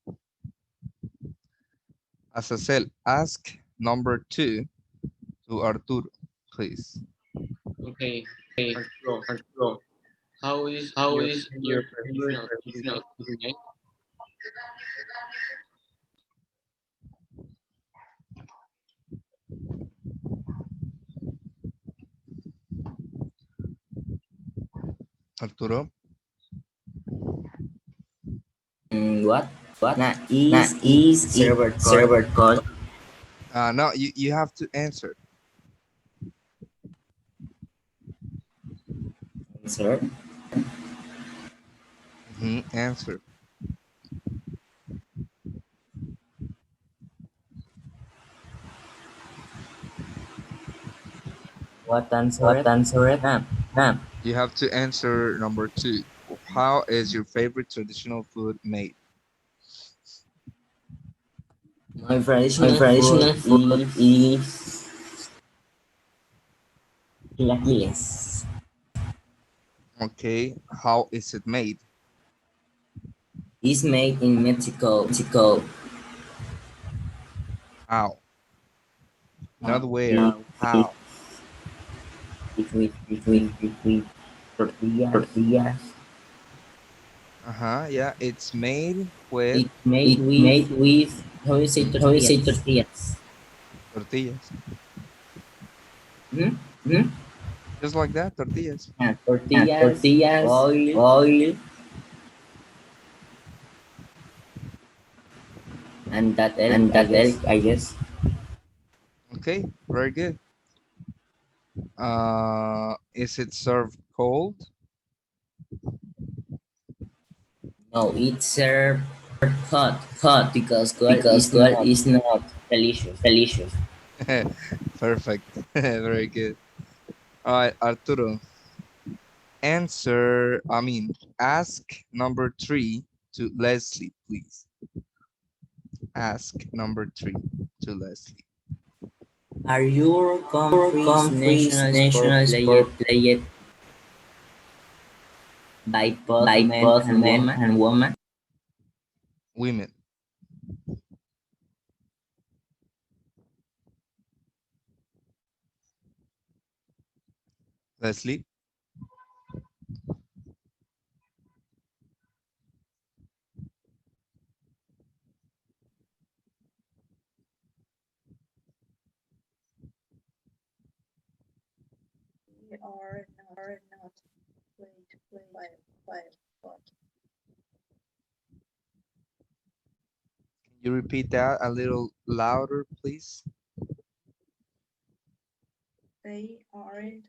A: Asacel, ask number 2 to Arturo, please.
D: Okay. Arturo. How is your favorite traditional food made?
A: Arturo.
B: What? Is server code
A: No, you have to answer.
B: answer?
A: Answer.
B: What answer it?
A: You have to answer number 2. How is your favorite traditional food made?
B: My traditional food is chilaquiles.
A: Okay, how is it made?
B: It's made in Mexico.
A: How? Not where.
B: With
A: How?
B: with tortillas.
A: Yeah, it's made with
B: It's made with how you say tortillas?
A: tortillas.
B: Hmm?
A: Just like that, tortillas.
B: Tortillas, oil, and that elk, I guess.
A: Okay, very good. Is it served cold?
B: No, it's served hot because God is not delicious.
A: Perfect. Very good. All right, Arturo. Ask number 3 to Leslie, please. Ask number 3 to Leslie.
B: Are your country's national sport played by both men and women?
A: Women. Leslie.
E: We are not played by but
A: Can you repeat that a little louder, please?
E: they aren't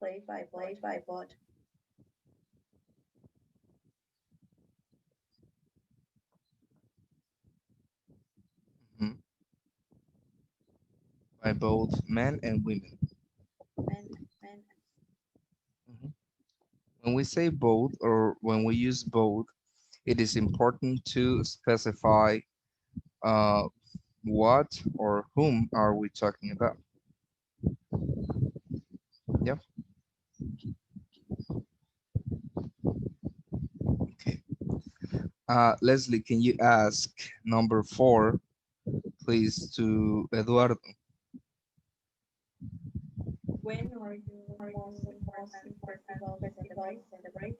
E: played by bot.
A: Mhm. By both men and women.
E: Men.
A: Mhm. When we say both or when we use both, it is important to specify uh, what or whom are we talking about. Yep. Okay. Leslie, can you ask number 4, please, to Eduardo?
E: When are your most important festivals celebrate?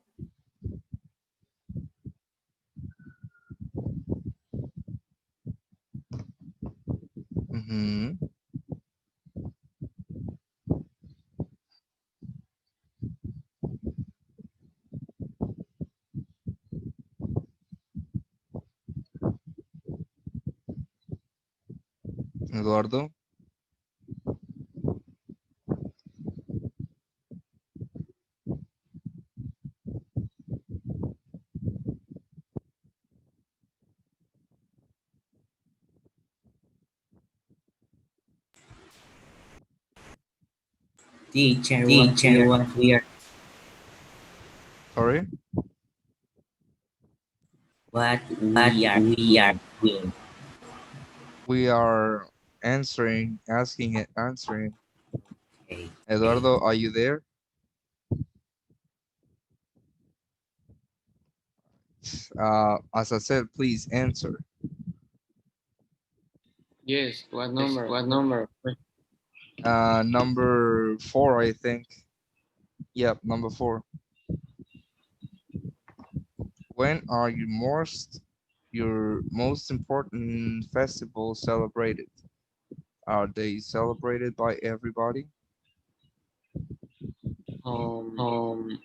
A: Ujú. Eduardo.
B: Teacher, what
A: Sorry.
B: we are doing.
A: We are asking and answering.
B: Okay.
A: Eduardo, are you there? As I said, please answer.
D: Yes. What number?
A: Number 4, I think. Yep, number 4. When are your most important festivals celebrated? Are they celebrated by everybody?
D: um,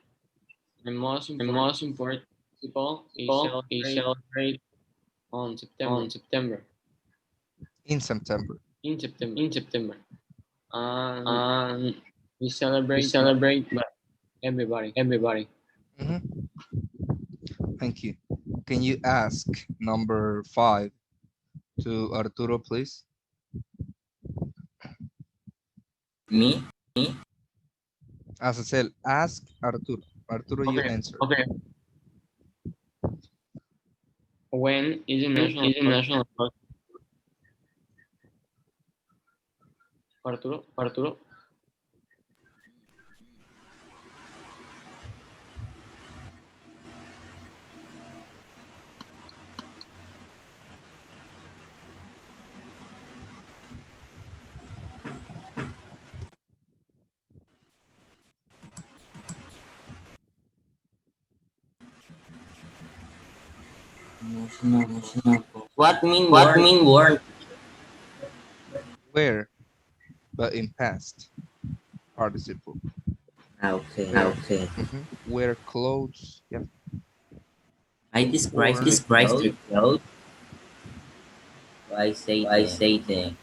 D: the most important festival is celebrate on September.
A: In September.
D: In September. And
A: Um,
D: we
A: we
D: celebrate
A: celebrate
D: everybody.
A: Thank you. Can you ask number 5 to Arturo, please?
B: Me?
A: As I said, ask Arturo. Arturo, you
D: Okay.
A: answer.
D: Okay. When is the national
A: Is the national
D: Arturo?
B: What mean
A: What
B: word?
A: mean word? Where, but in past participle.
B: Okay.
A: Where? Wear clothes. Yeah.
B: I describe
A: Or
B: the
A: describe the
B: clothes.
A: clothes.
B: I say
A: I
B: them.
A: say them.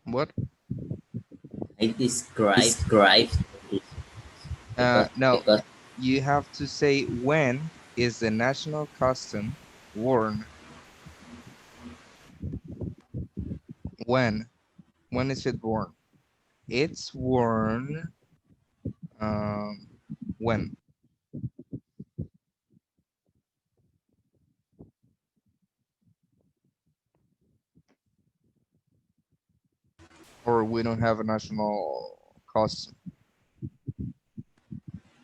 A: What?
B: I describe
A: Describe.
B: because
A: No. You have to say when is the national costume worn. When? When is it worn? It's worn um, when? Or we don't have a national costume.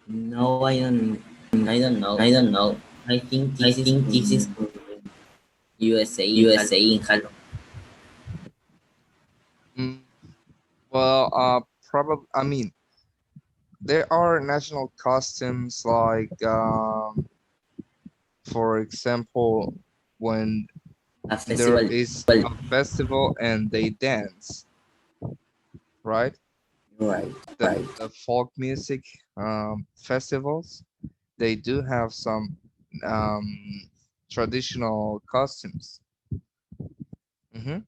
B: no, I don't. I don't know.
A: I don't know.
B: I think
A: I
B: this is
A: think this is
B: USA in
A: USA in Halloween. Mm, well, probably. I mean, there are national costumes like, for example, when
B: a
A: there
B: festival.
A: is a festival and they dance, right?
B: Right.
A: The folk music festivals, they do have some um, traditional costumes. hmm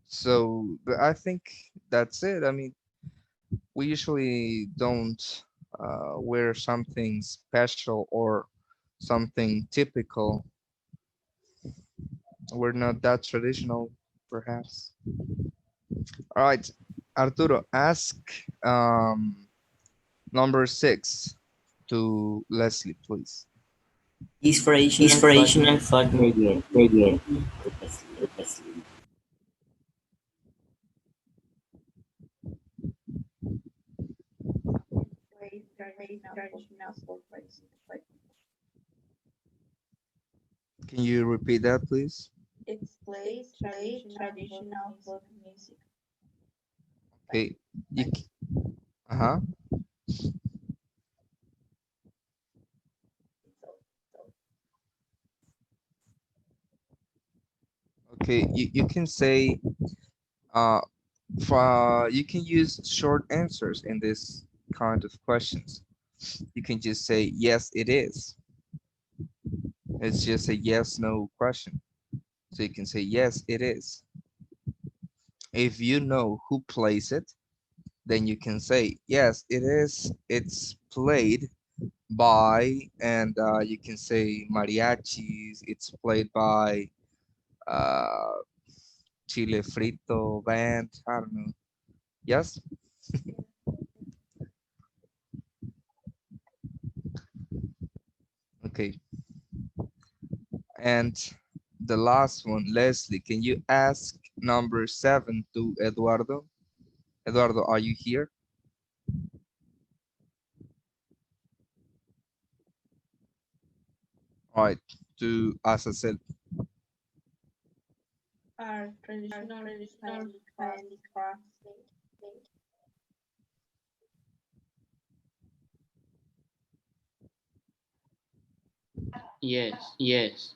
A: So I think that's it. I mean, we usually don't wear something special or something typical. We're not that traditional, perhaps. All right, Arturo, ask number 6 to Leslie, please.
B: Inspirational thought
A: Inspirational thought
B: period.
A: period. Leslie.
E: Wait, traditional food places.
A: Can you repeat that, please?
E: It's played traditional folk music.
A: Okay. Uh-huh. Okay, you can say uh you can use short answers in this kind of questions. You can just say yes, it is. It's just a yes no question. So you can say yes, it is. If you know who plays it, then you can say yes, it is. It's played by, and you can say mariachis. It's played by uh, Chile Frito band. I don't know. Yes. Okay. And the last one, Leslie, can you ask number 7 to Eduardo? Eduardo, are you here? All right. To as I said,
E: Are traditional handicrafts.
D: Yes.
A: yes.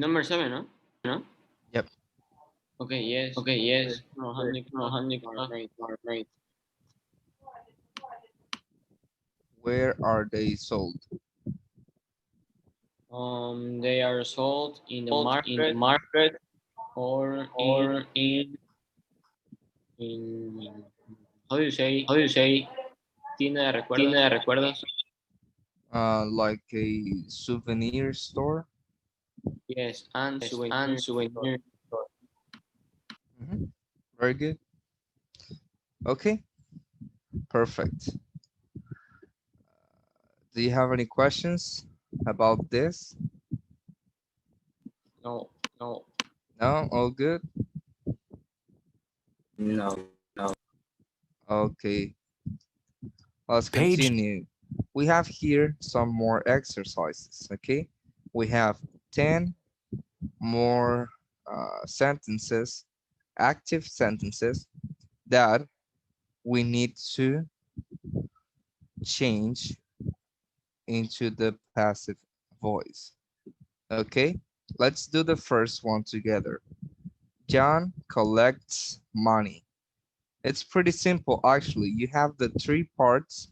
D: Number seven, no? No?
A: Yep.
D: Okay, yes. Okay, yes. No, right.
A: Where are they sold?
D: They are sold in the market or in how do you say? Tienda de recuerdos.
A: Like a souvenir store?
D: Yes, and souvenir.
A: Mhm. Very good. Okay, perfect. Do you have any questions about this?
D: No, no.
A: No, all good?
B: No.
A: Okay, let's
F: Page
A: continue. We have here some more exercises, okay? We have 10 more sentences, active sentences that we need to change into the passive voice. Okay, let's do the first one together. John collects money. It's pretty simple, actually. You have the three parts,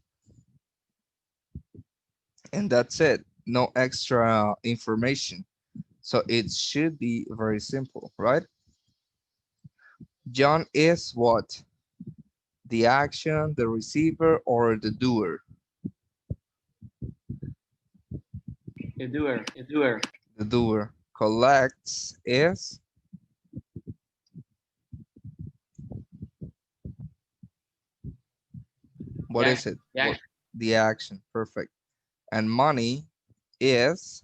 A: and that's it. No extra information. So it should be very simple, right? John is what? The action, the receiver, or the doer?
D: The doer.
A: The doer. Collects is what
D: Yeah,
A: is it?
D: yeah.
A: The action. Perfect. And money is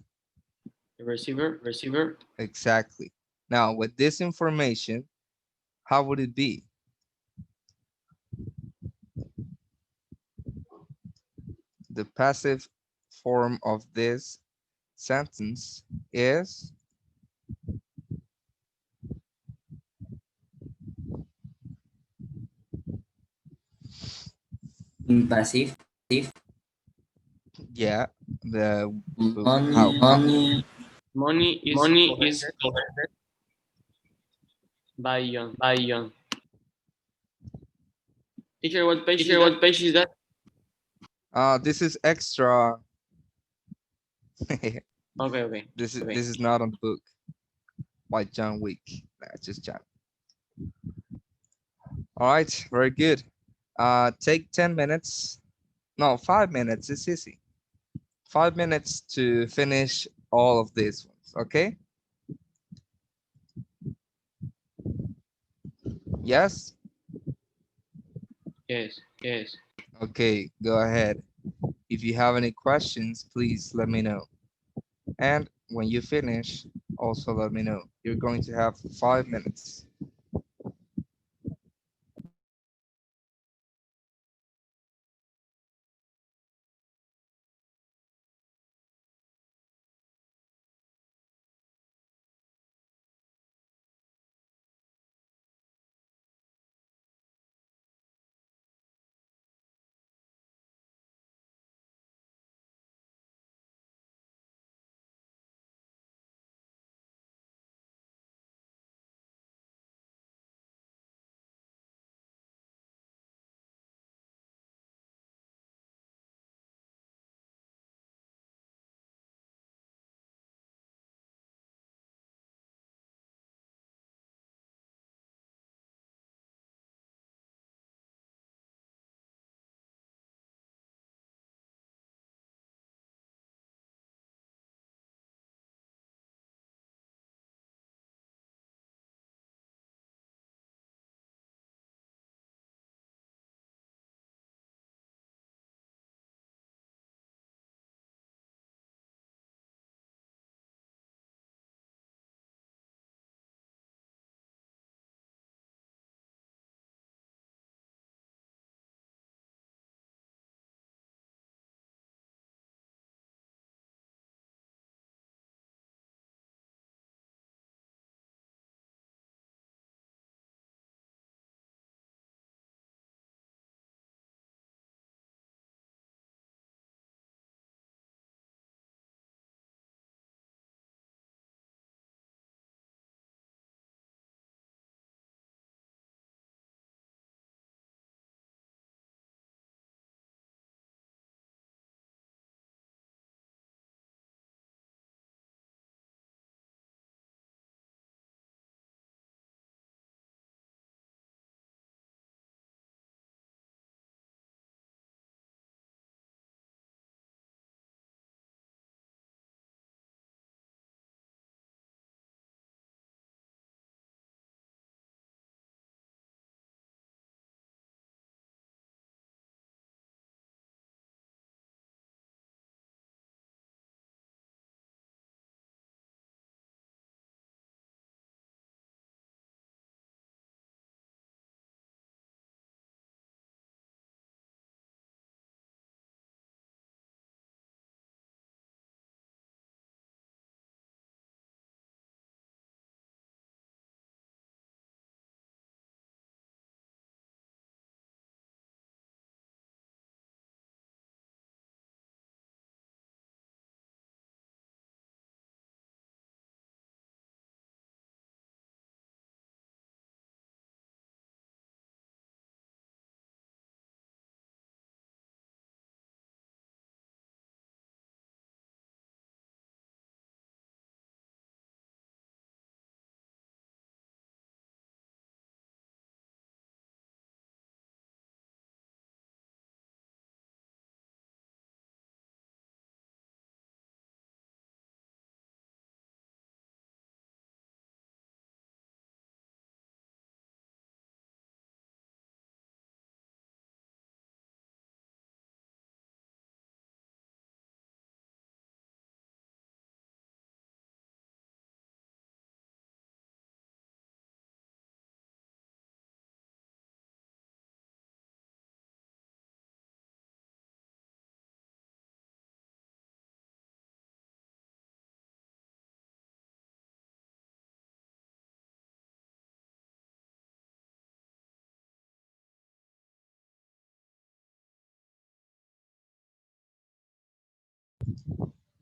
D: The receiver.
A: exactly. Now, with this information, how would it be? The passive form of this sentence is
B: Impassive.
A: yeah, the
B: Money.
D: Money is collected by John. Teacher, what page is that?
A: this is extra.
D: Okay.
A: This is not on the book by John Wick. That's just John. All right, very good. Take 10 minutes. No, 5 minutes. It's easy. 5 minutes to finish all of these ones. Okay. Yes.
D: Yes.
A: Okay. Go ahead. If you have any questions, please let me know. And when you finish, also let me know. You're going to have 5 minutes.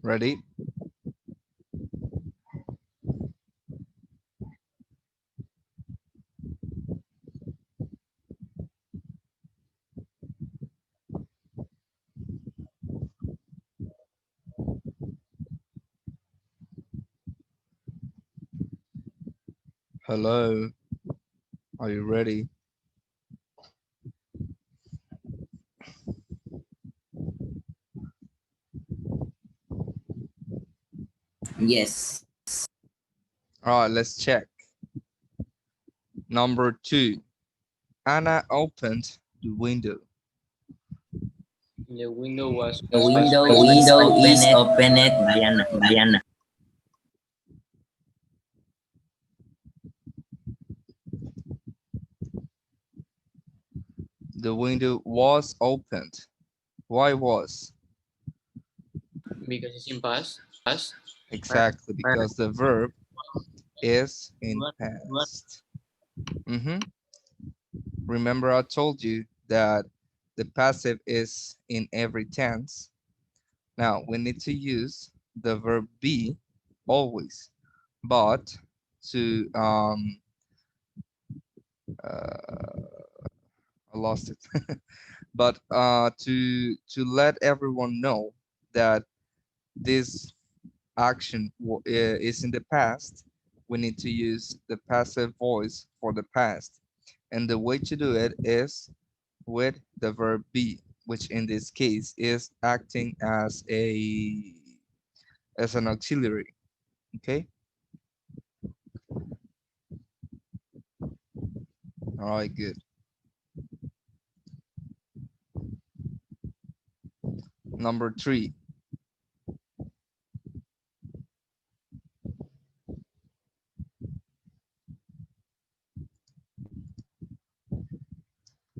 A: Ready? Hello, are you ready?
B: Yes.
A: All right, let's check. Number 2. Anna opened the window.
D: The window was
B: The window is opened by Anna.
A: The window was opened. Why was?
D: because it's in past. Past.
A: Exactly, because the verb is in past. Remember I told you that the passive is in every tense. Now we need to use the verb be always, but to I lost it. But to let everyone know that this action is in the past, we need to use the passive voice for the past. And the way to do it is with the verb be, which in this case is acting as an auxiliary. Okay. All right, good. Number 3.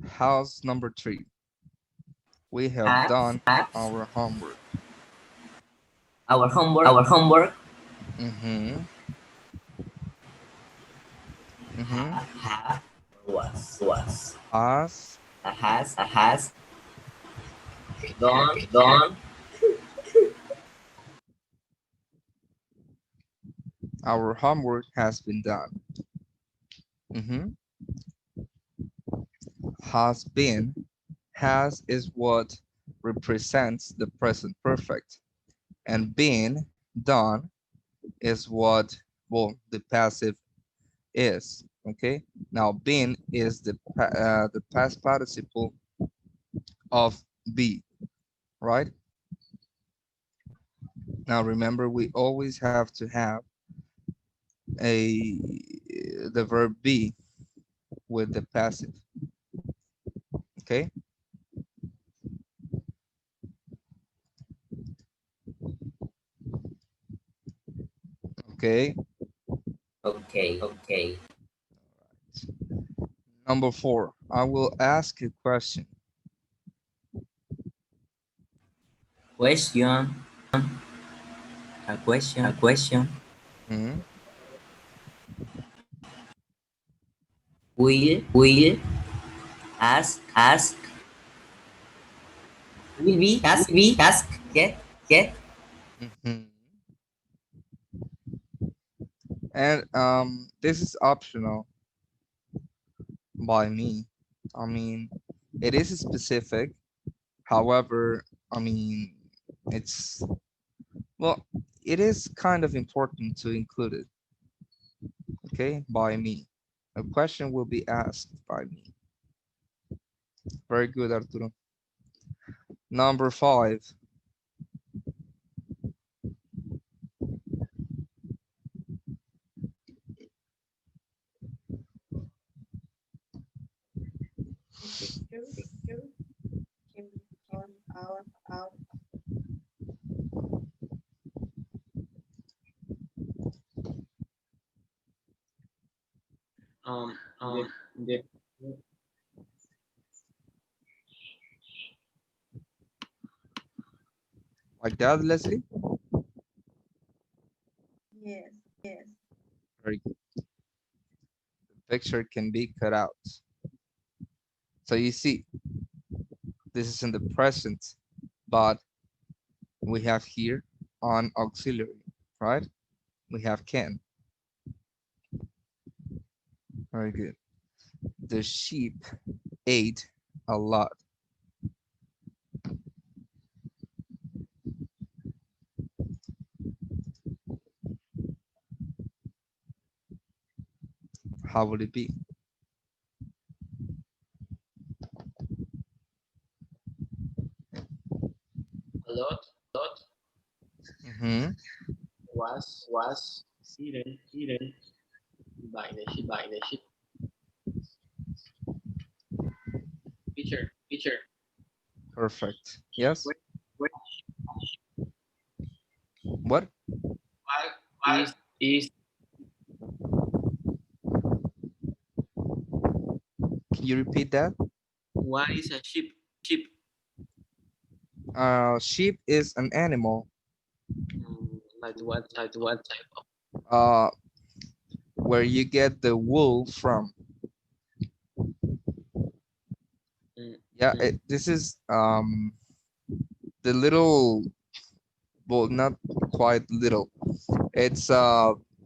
A: How's number 3? We have done our homework.
B: Our homework
A: Mm-hmm. Mm-hmm.
B: was
A: Has
B: done.
A: our homework has been done. Mm-hmm. Has been. Has is what represents the present perfect. And been done is what, well, the passive is. Okay. Now been is the past participle of be, right? Now remember, we always have to have a the verb be with the passive. Okay. Okay.
B: Okay.
A: Number 4, I will ask a question.
B: Question. A question.
A: Hmm?
B: Will ask will be ask get
A: Hmm. And this is optional by me. I mean, it is specific. However, I mean, it's, well, it is kind of important to include it. Okay, by me. A question will be asked by me. Very good, Arturo. Number 5.
E: Picture can be called out.
D: The, the
A: Like that, Leslie?
E: Yes.
A: Very good. The picture can be cut out. So you see, this is in the present, but We have here an auxiliary, right? We have can. Very good. The sheep ate a lot. How would it be?
D: A lot
A: Mm-hmm.
D: was eaten by the sheep. Teacher.
A: Perfect. Yes.
D: What what
A: What?
D: is
A: Can you repeat that?
D: what is a sheep?
A: Sheep is an animal.
D: Like what type of?
A: Uh, where you get the wool from. Yeah, this is the little, well, not quite little. It's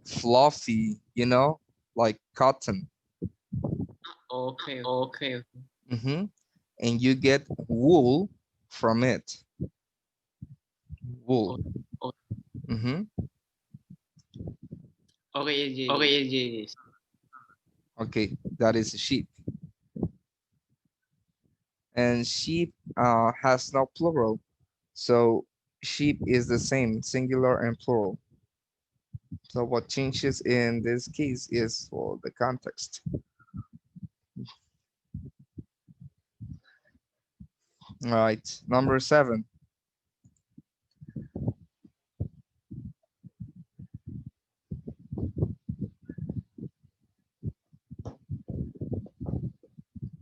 A: fluffy, like cotton.
D: Okay.
A: Mm-hmm. And you get wool from it. Wool.
D: Oh,
A: Mm-hmm.
D: okay. Yes.
A: Okay, that is a sheep. And sheep has no plural. So sheep is the same, singular and plural. So what changes in this case is, well, the context. All right, number 7.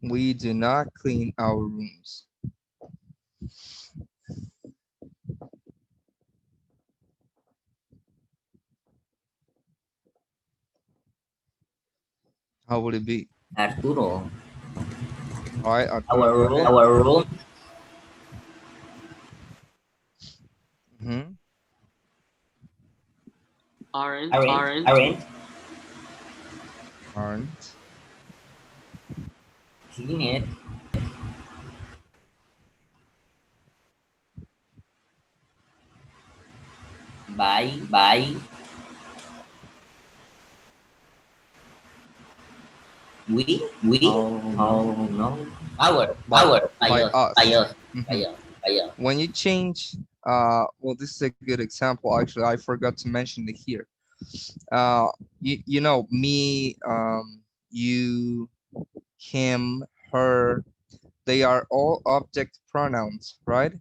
A: We do not clean our rooms. How would it be?
B: Arturo,
A: All right, Arturo, go ahead.
B: our room
A: Mm-hmm.
D: Aren't
B: aren't
A: Aren't.
B: clean it by we
A: No,
B: oh no
A: by
B: by
A: by
B: us
A: us. Mhm.
B: by us.
A: When you change, well, this is a good example. Actually, I forgot to mention it here. Uh, me, you, him, her, they are all object pronouns, right?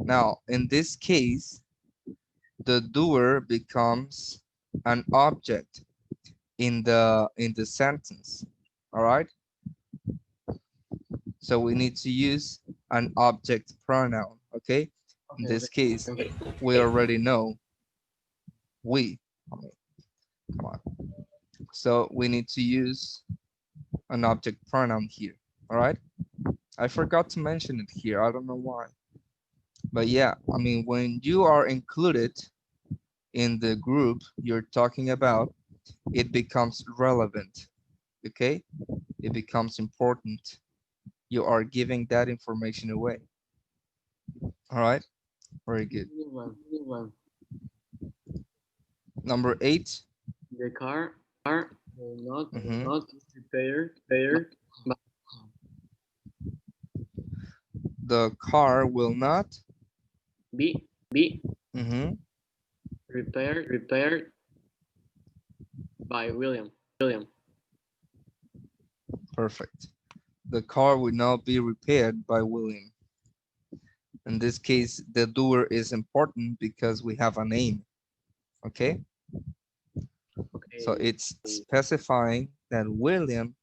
A: Now, in this case, the doer becomes an object in the sentence. All right. So we need to use an object pronoun. Okay. In this case, we already know we. I mean, come on. So we need to use an object pronoun here. All right. I forgot to mention it here. I don't know why. But yeah, I mean, when you are included in the group you're talking about, it becomes relevant. Okay. It becomes important. You are giving that information away. All right. Very good.
D: one.
A: Number 8.
D: The car will not
A: Mhm.
D: repaired by
A: The car will not
D: be
A: mhm,
D: repaired by William.
A: perfect. The car will not be repaired by William. In this case, the doer is important because we have a name. Okay. So
D: Okay.
A: it's specifying that William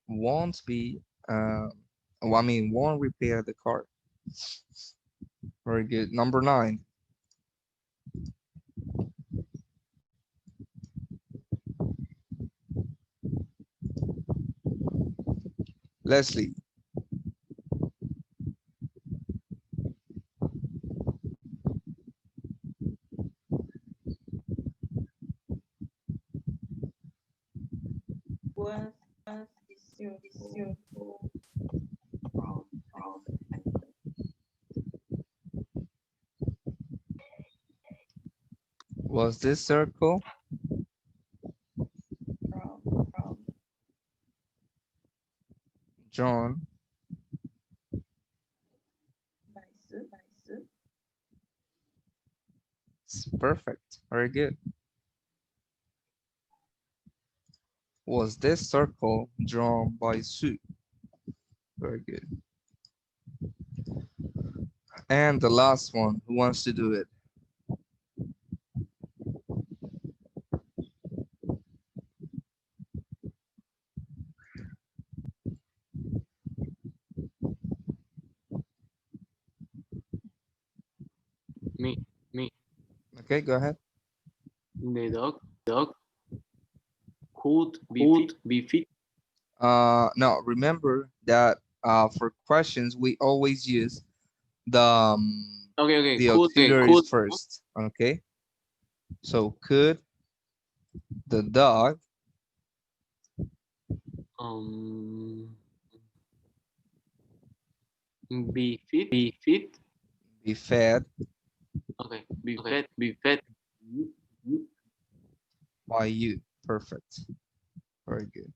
A: won't be, won't repair the car. Very good. Number 9. Leslie. Was this circle? John. It's perfect. Very good. Was this circle drawn by Sue? Very good. And the last one, who wants to do it?
D: Me.
A: Okay, go ahead.
D: The dog could be fit.
A: No, remember that for questions, we always use the
D: Okay.
A: the
D: Could
A: auxiliaries first. Okay. So could the dog
D: be fit.
A: be fed
D: Okay. Be fed.
A: by you? Perfect. Very good.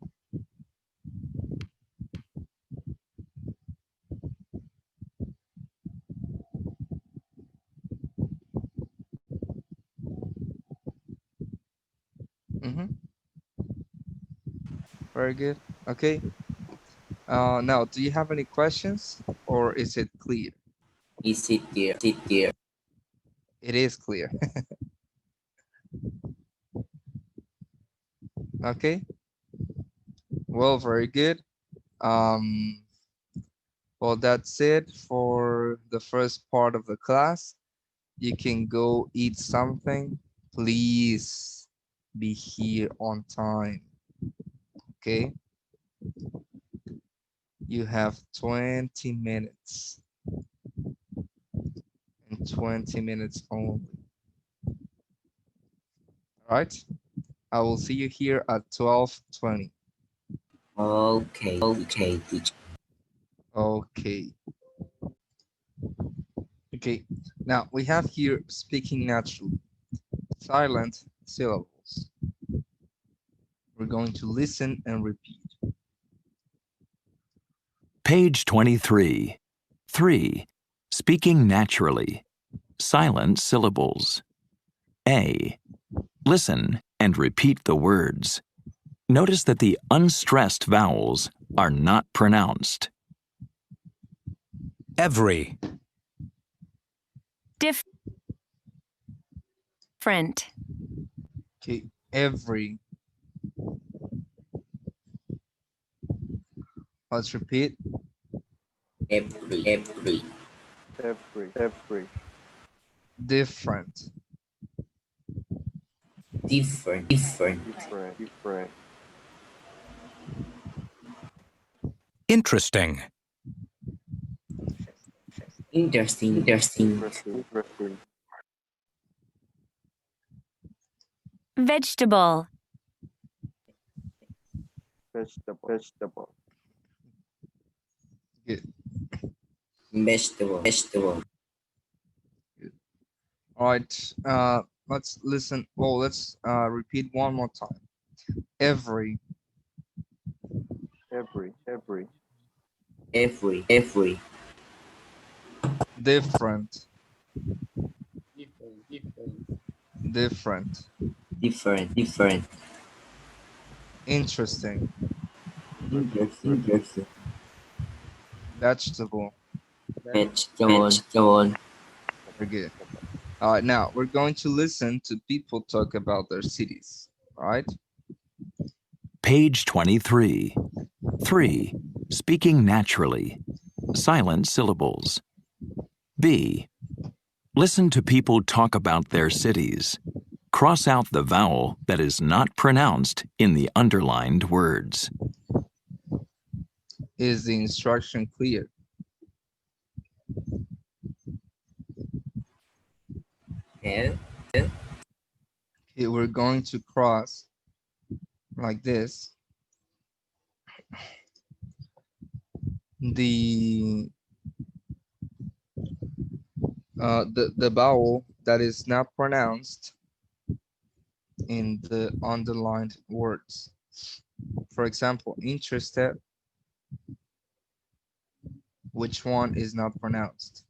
A: Very good. Okay. Now, do you have any questions or is it clear?
B: Is it clear?
A: It is clear. Okay. Well, very good. Well, that's it for the first part of the class. You can go eat something. Please be here on time. Okay. You have 20 minutes. And 20 minutes only. All right. I will see you here at 12:20.
B: Okay, teacher.
A: Okay. Okay. Now we have here speaking naturally. Silent syllables. We're going to listen and repeat.
F: Page 23. 3. Speaking naturally. Silent syllables. A. Listen and repeat the words. Notice that the unstressed vowels are not pronounced.
N: Every.
K: Different.
A: Okay. Every. Let's repeat.
B: Every.
A: Different.
B: Different.
N: Interesting.
B: Interesting.
K: Vegetable.
M: Vegetable.
A: Good.
B: Vegetable.
A: Good. All right. Let's listen. Oh, let's repeat one more time. Every.
B: Every.
A: Different.
D: Different.
A: Different. Interesting.
B: Interesting.
A: Vegetable.
B: Vegetable.
A: Very good. All right. Now we're going to listen to people talk about their cities. All right.
F: Page 23. 3. Speaking naturally. Silent syllables. B. Listen to people talk about their cities. Cross out the vowel that is not pronounced in the underlined words.
A: Is the instruction clear?
B: Yeah.
A: Okay, we're going to cross like this. the the vowel that is not pronounced in the underlined words. For example, interested, which one is not pronounced?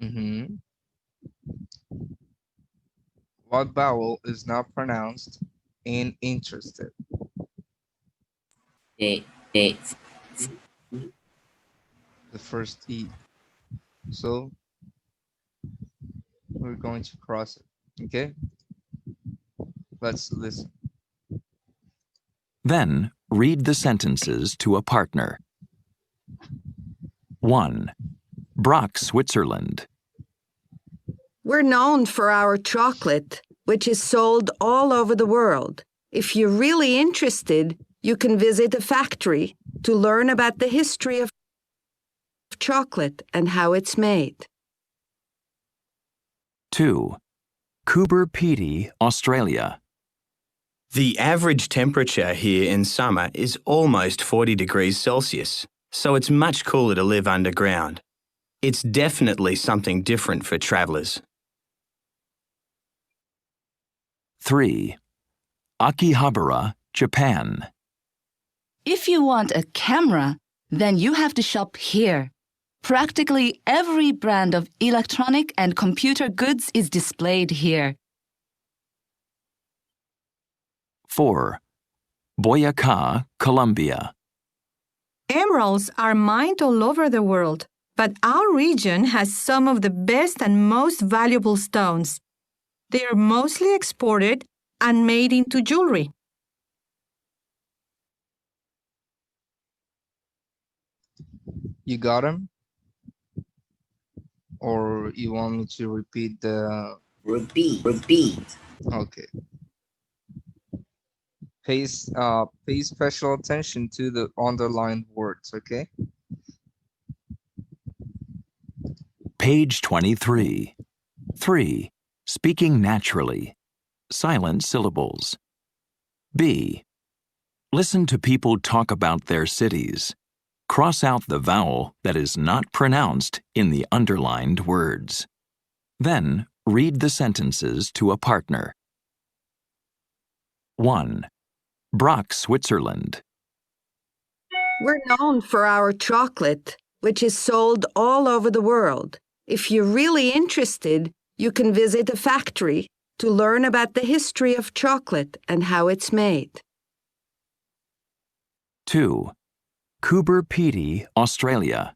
A: Mm-hmm. What vowel is not pronounced in interested?
B: The
A: The first E. So we're going to cross it. Okay? Let's listen.
F: Then read the sentences to a partner. 1. Brock, Switzerland.
O: We're known for our chocolate, which is sold all over the world. If you're really interested, you can visit a factory to learn about the history of chocolate and how it's made.
F: 2. Coober Pedy, Australia.
C: The average temperature here in summer is almost 40 degrees Celsius, so it's much cooler to live underground. It's definitely something different for travelers.
F: 3. Akihabara, Japan.
K: If you want a camera, then you have to shop here. Practically every brand of electronic and computer goods is displayed here.
F: 4. Boyaca, Colombia.
P: Emeralds are mined all over the world, but our region has some of the best and most valuable stones. They are mostly exported and made into jewelry.
A: You got him? Or you want me to repeat the...
B: Repeat.
A: Okay. Pay special attention to the underlined words, okay?
F: Page 23. 3. Speaking naturally. Silent syllables. B. Listen to people talk about their cities. Cross out the vowel that is not pronounced in the underlined words. Then read the sentences to a partner. 1. Brock, Switzerland.
O: We're known for our chocolate, which is sold all over the world. If you're really interested, you can visit a factory to learn about the history of chocolate and how it's made.
F: 2. Coober Pedy, Australia.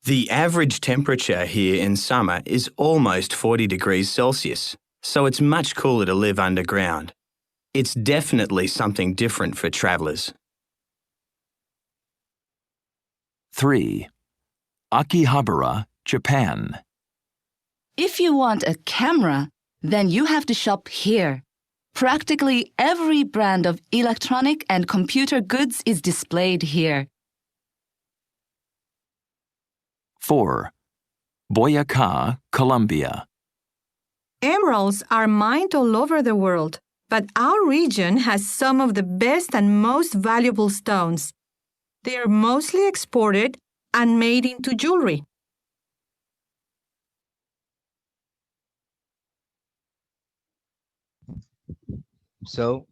C: The average temperature here in summer is almost 40 degrees Celsius, so it's much cooler to live underground. It's definitely something different for travelers.
F: 3. Akihabara, Japan.
K: If you want a camera, then you have to shop here. Practically every brand of electronic and computer goods is displayed here.
F: 4. Boyaca, Colombia.
P: Emeralds are mined all over the world, but our region has some of the best and most valuable stones. They are mostly exported and made into jewelry.
A: So,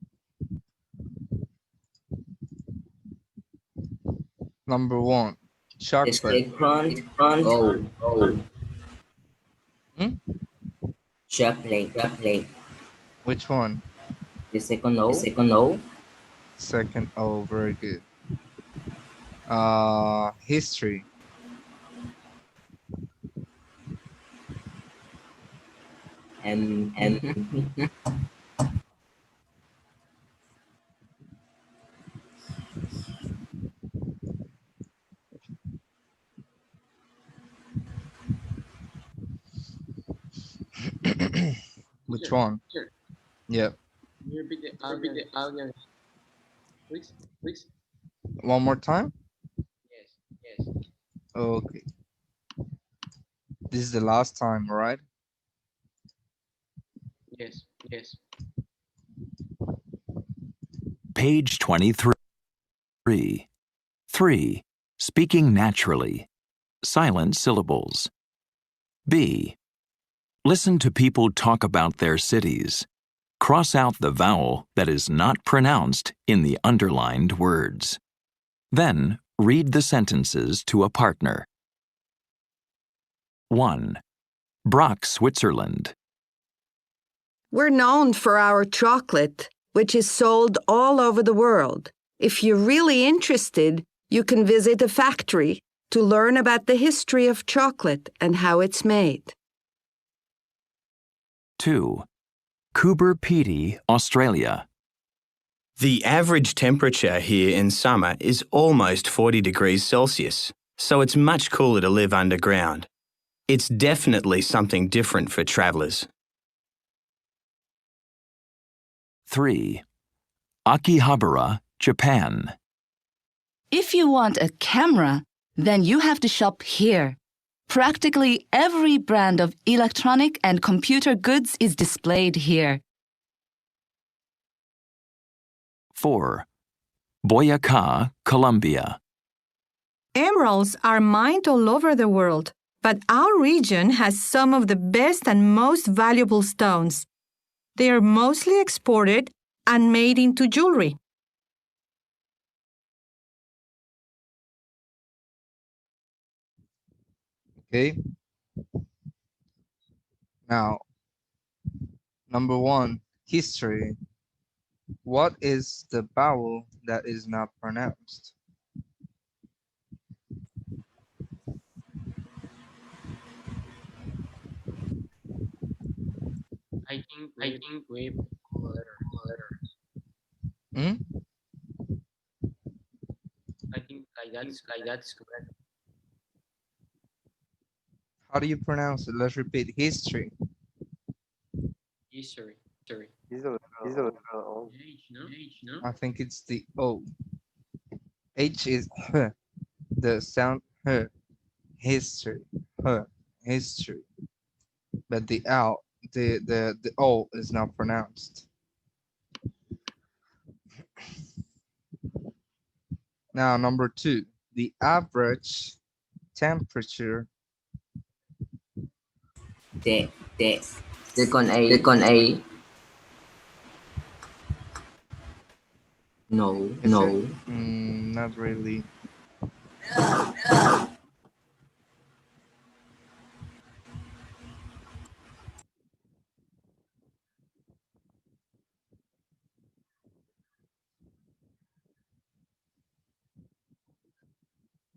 A: number 1,
B: The
A: chocolate.
B: second O.
A: Hmm?
B: Chocolate.
A: Which one?
B: The second O.
A: Second O, very good. History.
B: And
A: Which one?
D: Sure.
A: Yeah.
D: Can you repeat the audience, please?
A: One more time?
D: Yes.
A: Okay. This is the last time, right?
D: Yes. Yes.
F: Page 23. 3. Speaking naturally. Silent syllables. B. Listen to people talk about their cities. Cross out the vowel that is not pronounced in the underlined words. Then read the sentences to a partner. 1. Brock, Switzerland.
O: We're known for our chocolate, which is sold all over the world. If you're really interested, you can visit a factory to learn about the history of chocolate and how it's made.
F: 2. Coober Pedy, Australia.
Q: The average temperature here in summer is almost 40 degrees Celsius, so it's much cooler to live underground. It's definitely something different for travellers.
F: 3. Akihabara, Japan.
K: If you want a camera, then you have to shop here. Practically every brand of electronic and computer goods is displayed here.
F: 4. Boyaca, Colombia.
P: Emeralds are mined all over the world, but our region has some of the best and most valuable stones. They are mostly exported and made into jewelry.
A: Okay. Now, number 1, history. What is the vowel that is not pronounced?
D: I think we letter.
A: Hmm?
D: I think like that's correct.
A: How do you pronounce it? Let's repeat. History.
D: History.
M: He's a little
D: H, no?
A: I think it's the O. H is H. The sound H. History. H. History. But the L, the O is not pronounced. Now, number 2, the average temperature.
B: The second A. No.
A: Is it? Not really.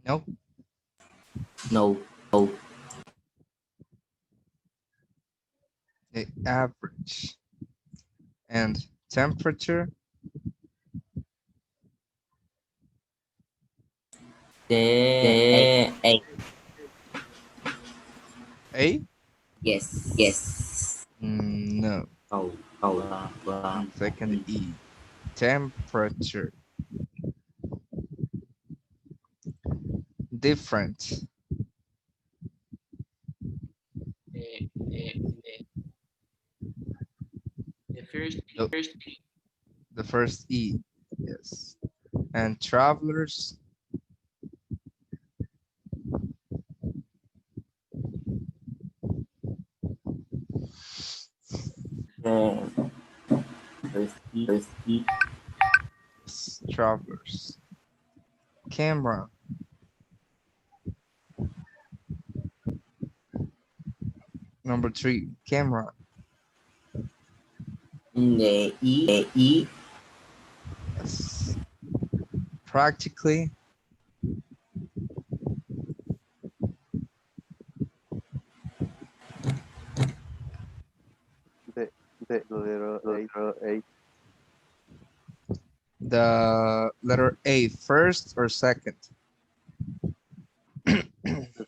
A: Nope.
B: No.
A: The average. And temperature.
B: The A.
A: A?
B: Yes.
A: No.
B: Oh.
A: Second E. Temperature. Different.
D: The first
A: The first E. Yes. And travelers.
B: The first E.
A: Yes, travelers. Camera. Number 3, camera.
B: The E.
A: Yes. Practically.
M: the little A.
A: The letter A, first or second?
M: The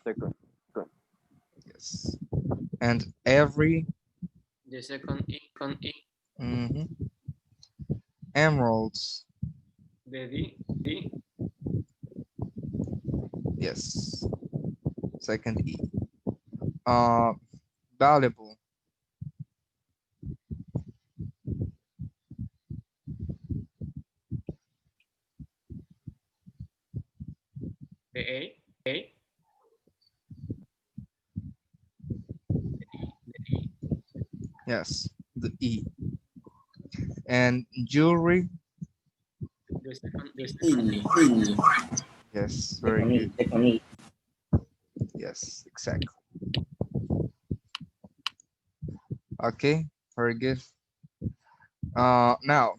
M: second.
A: Yes. And every.
D: The second E.
A: Emeralds.
D: The D.
A: Yes. Second E. Valuable.
D: The A.
A: Yes, the E. And jewelry.
D: The second E.
A: Yes, very good.
B: Second E.
A: Yes, exactly. Okay, very good. Now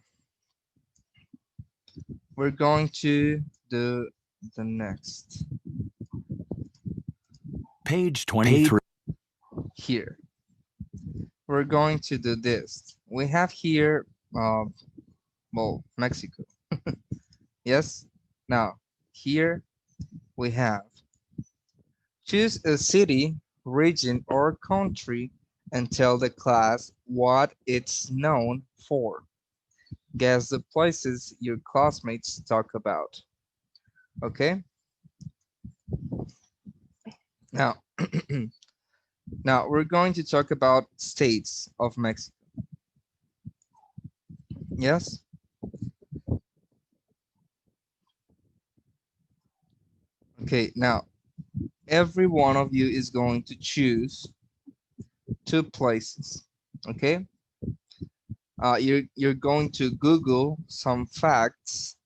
A: we're going to do the next.
F: Page 23.
A: Here. We're going to do this. We have here, well, Mexico. Yes. Now, here we have choose a city, region, or country and tell the class what it's known for. Guess the places your classmates talk about. Okay. Now, now we're going to talk about states of Mexico. Yes. Okay. Now, every one of you is going to choose 2 places. Okay. You're going to Google some facts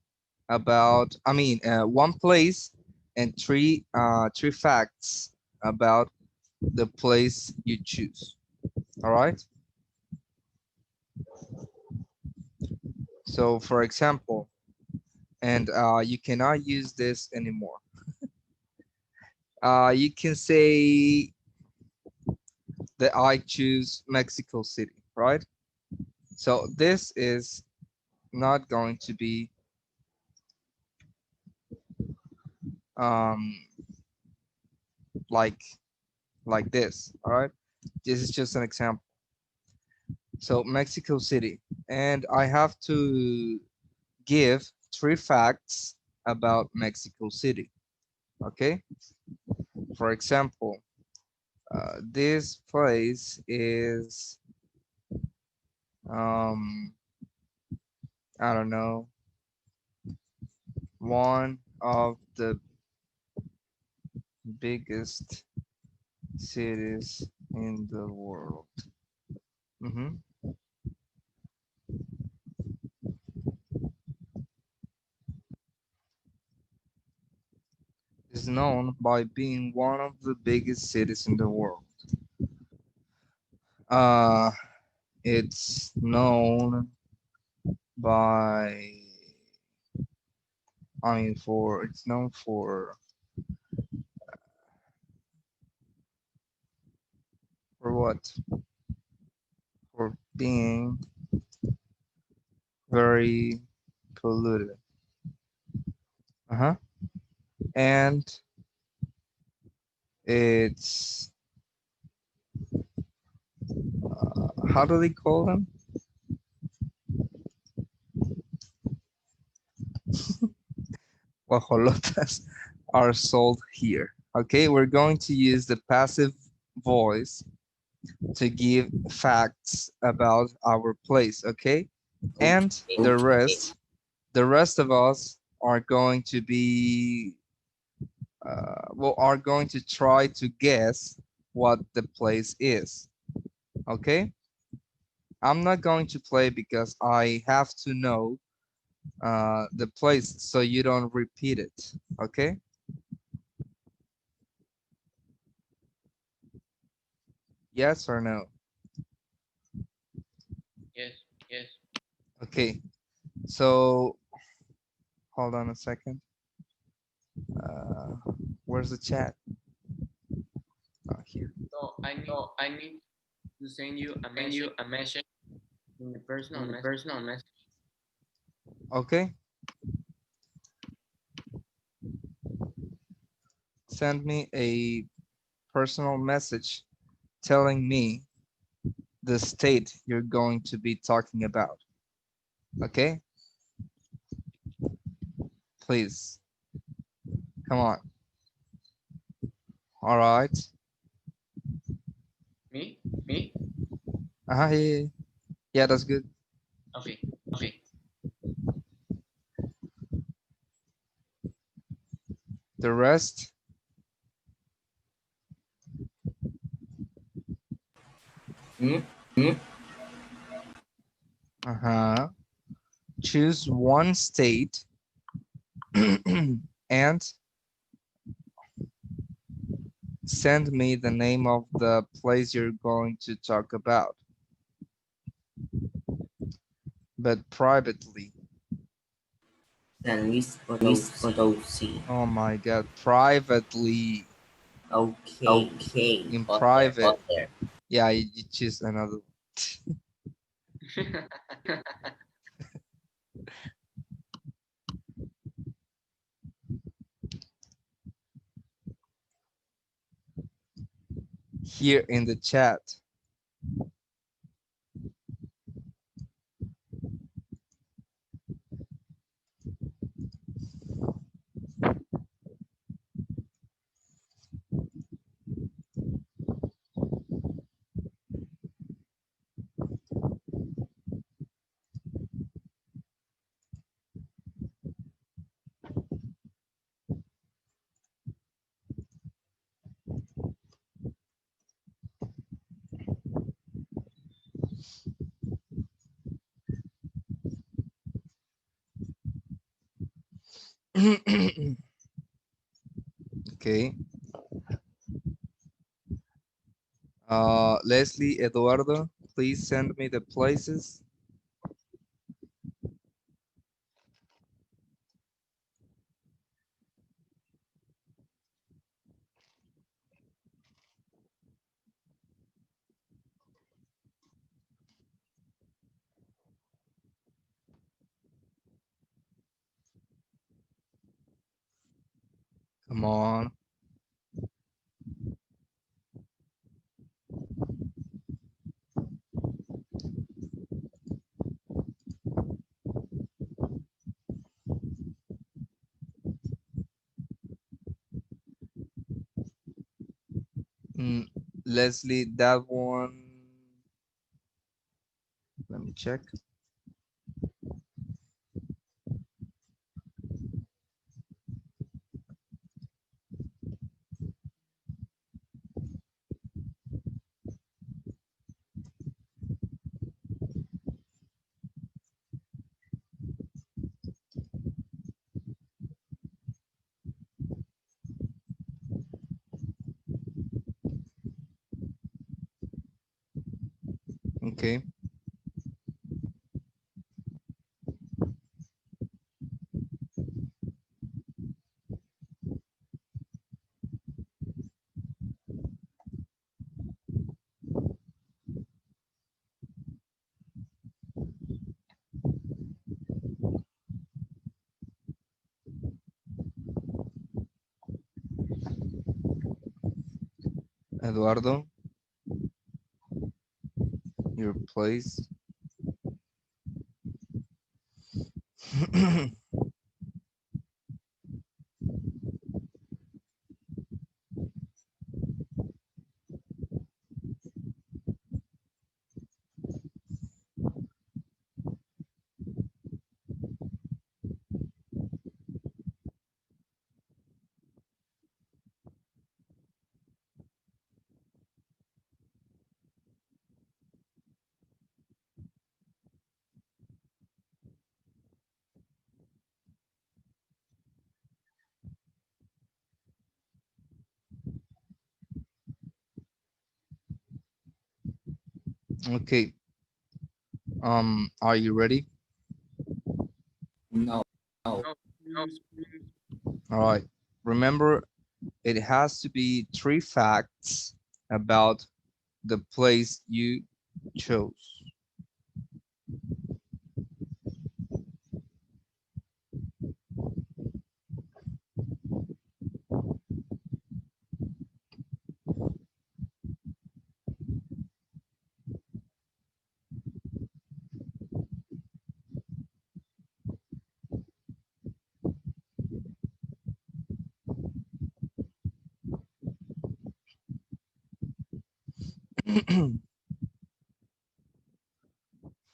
A: about, I mean, 1 place and 3 facts about the place you choose. All right. So, for example, and you cannot use this anymore. You can say that I choose Mexico City, right? So this is not going to be um, like this, all right? This is just an example. So Mexico City, and I have to give 3 facts about Mexico City, okay? For example, this place is, I don't know, one of the biggest cities in the world. Mhm. Is known by being one of the biggest cities in the world. Uh, it's known by, I mean, it's known for what? For being very polluted. Uh-huh. And it's, how do they call them? Guajolotas are sold here. Okay, we're going to use the passive voice to give facts about our place, okay? And the rest of us are going to be, well, are going to try to guess what the place is, okay? I'm not going to play because I have to know the place so you don't repeat it, okay? Yes or no?
D: Yes.
A: Okay, so hold on a second. Where's the chat? Oh, here.
D: So I need to send you a message in the personal message.
A: Okay. Send me a personal message telling me the state you're going to be talking about. Okay? Please. Come on. All right.
D: Me?
A: Yeah. Yeah, that's good.
D: Okay.
A: The rest. Uh-huh. Choose one state and send me the name of the place you're going to talk about, but privately.
B: San Luis Potosí.
A: Oh my God, privately.
B: Okay.
A: In
B: Got
A: private.
B: there.
A: Yeah, you choose another one. Here in the chat. Okay. Leslie, Eduardo, please send me the places. Come on. Leslie, that one. Let me check. Okay. Eduardo, your place. Okay. Are you ready?
B: No.
D: No.
A: All right. Remember, it has to be 3 facts about the place you chose.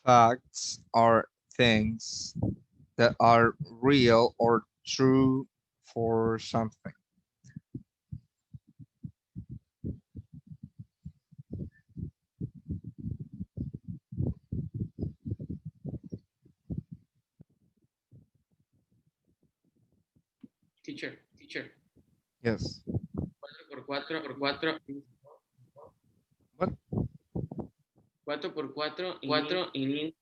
A: Facts are things that are real or true for something.
D: Teacher.
A: Yes.
D: 4 por 4
A: What?
D: 4 por 4 in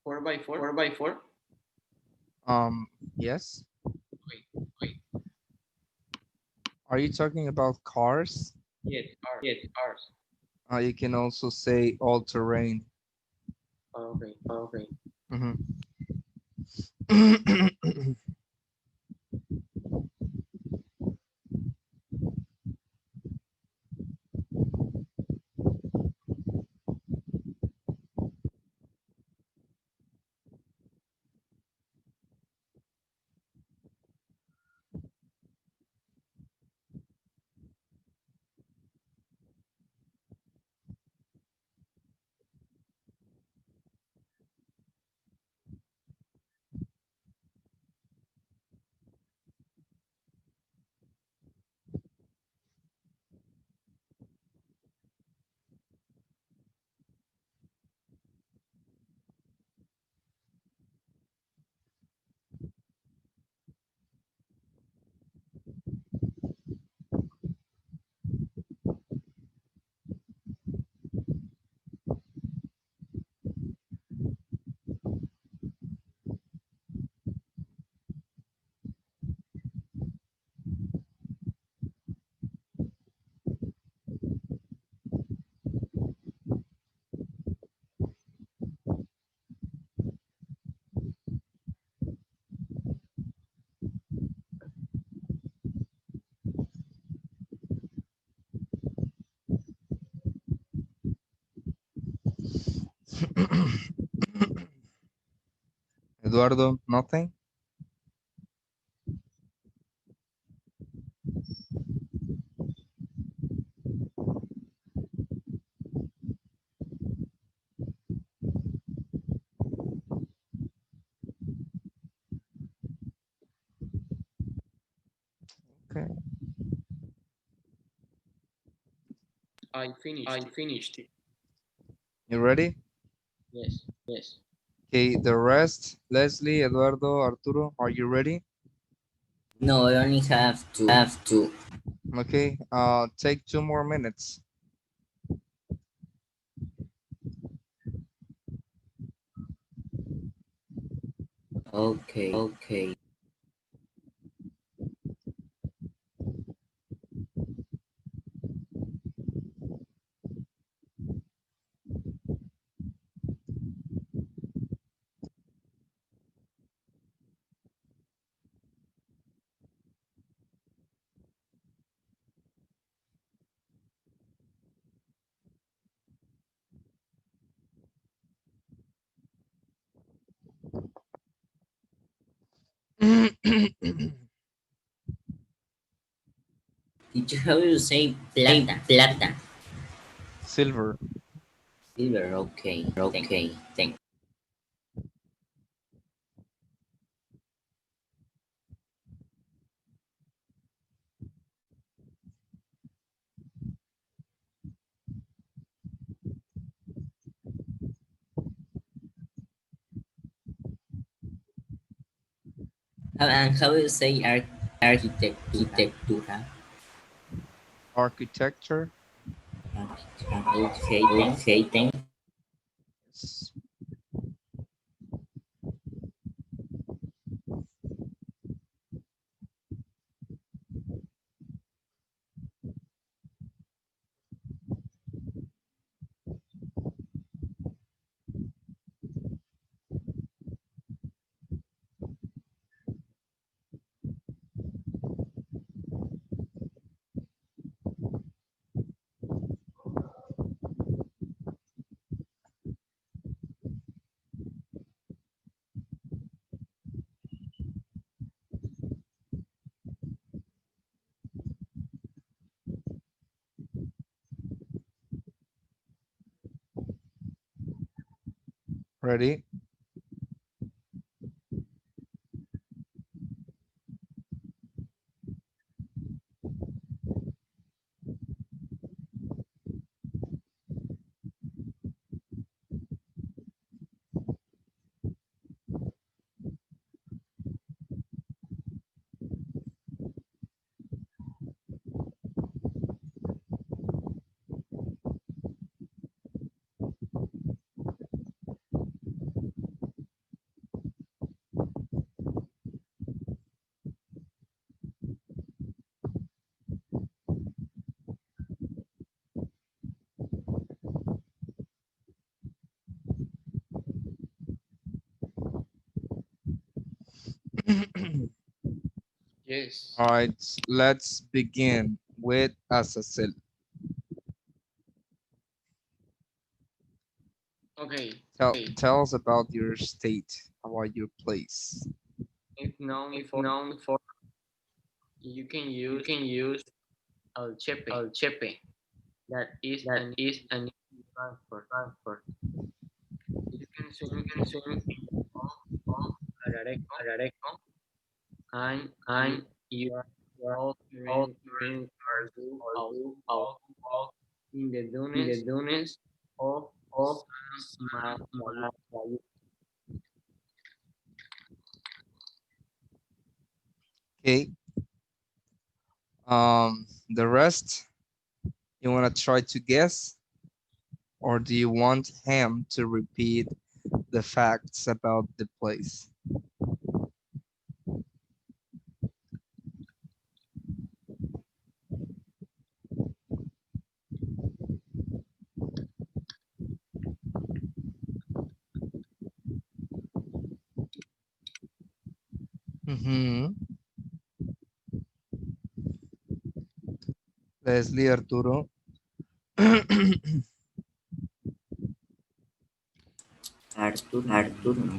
D: 4 by 4.
A: Yes.
D: Wait.
A: Are you talking about cars?
D: Yes, ours.
A: You can also say all terrain.
D: Okay.
A: Mhm. Eduardo, nothing? Okay.
D: I finished.
A: You ready?
D: Yes.
A: Okay, the rest, Leslie, Eduardo, Arturo, are you ready?
B: No, I only have two.
A: Okay, take 2 more minutes.
B: Okay. Teacher, how do you say plata?
A: Silver.
B: Silver, okay. Thank. And how do you say arquitectura?
A: Architecture.
B: Okay, thank.
A: Yes. Ready?
D: Yes.
A: All right, let's begin with Asacel.
D: Okay.
A: Tell us about your state, about your place.
D: It's known
A: It's
D: for
A: known for
D: you can use el chepe. That is an
A: an
D: transport.
A: transfer.
D: You can
A: You
D: swim
A: can swim
D: in the
A: from
D: Arareco
A: Arareco
D: and
A: and
D: you
A: you
D: are
A: are
D: all
A: all
D: terrain
A: terrain
D: or do
A: or
D: out
A: do
D: walk
A: walk
D: in the
A: in the
D: dunes
A: dunes
D: of
A: of
D: San Mayu.
A: Mayu. Okay. The rest, you want to try to guess, or do you want him to repeat the facts about the place? Mm-hmm. Leslie, Arturo.
B: Arturo.
A: Arturo.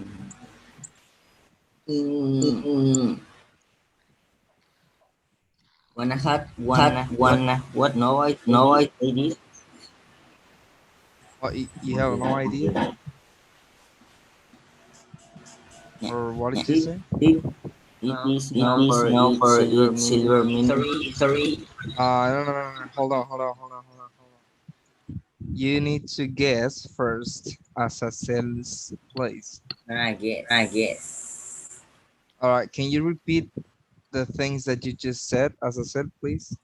B: Mm, wanna have
A: What?
B: what? No, I say
A: No,
B: this.
A: I. What? You have no idea,
B: Yeah,
A: or what
B: yeah.
A: did you say?
B: It
D: Um,
B: is
A: It
B: known
A: is
B: for
A: known
B: its
A: for
B: silver
A: its silver
B: military.
A: military. No. Hold on, hold on, hold on, hold on, hold on. You need to guess first Azazel's place.
B: I
A: I
B: guess.
A: guess. All right, can you repeat the things that you just said, Azazel, please?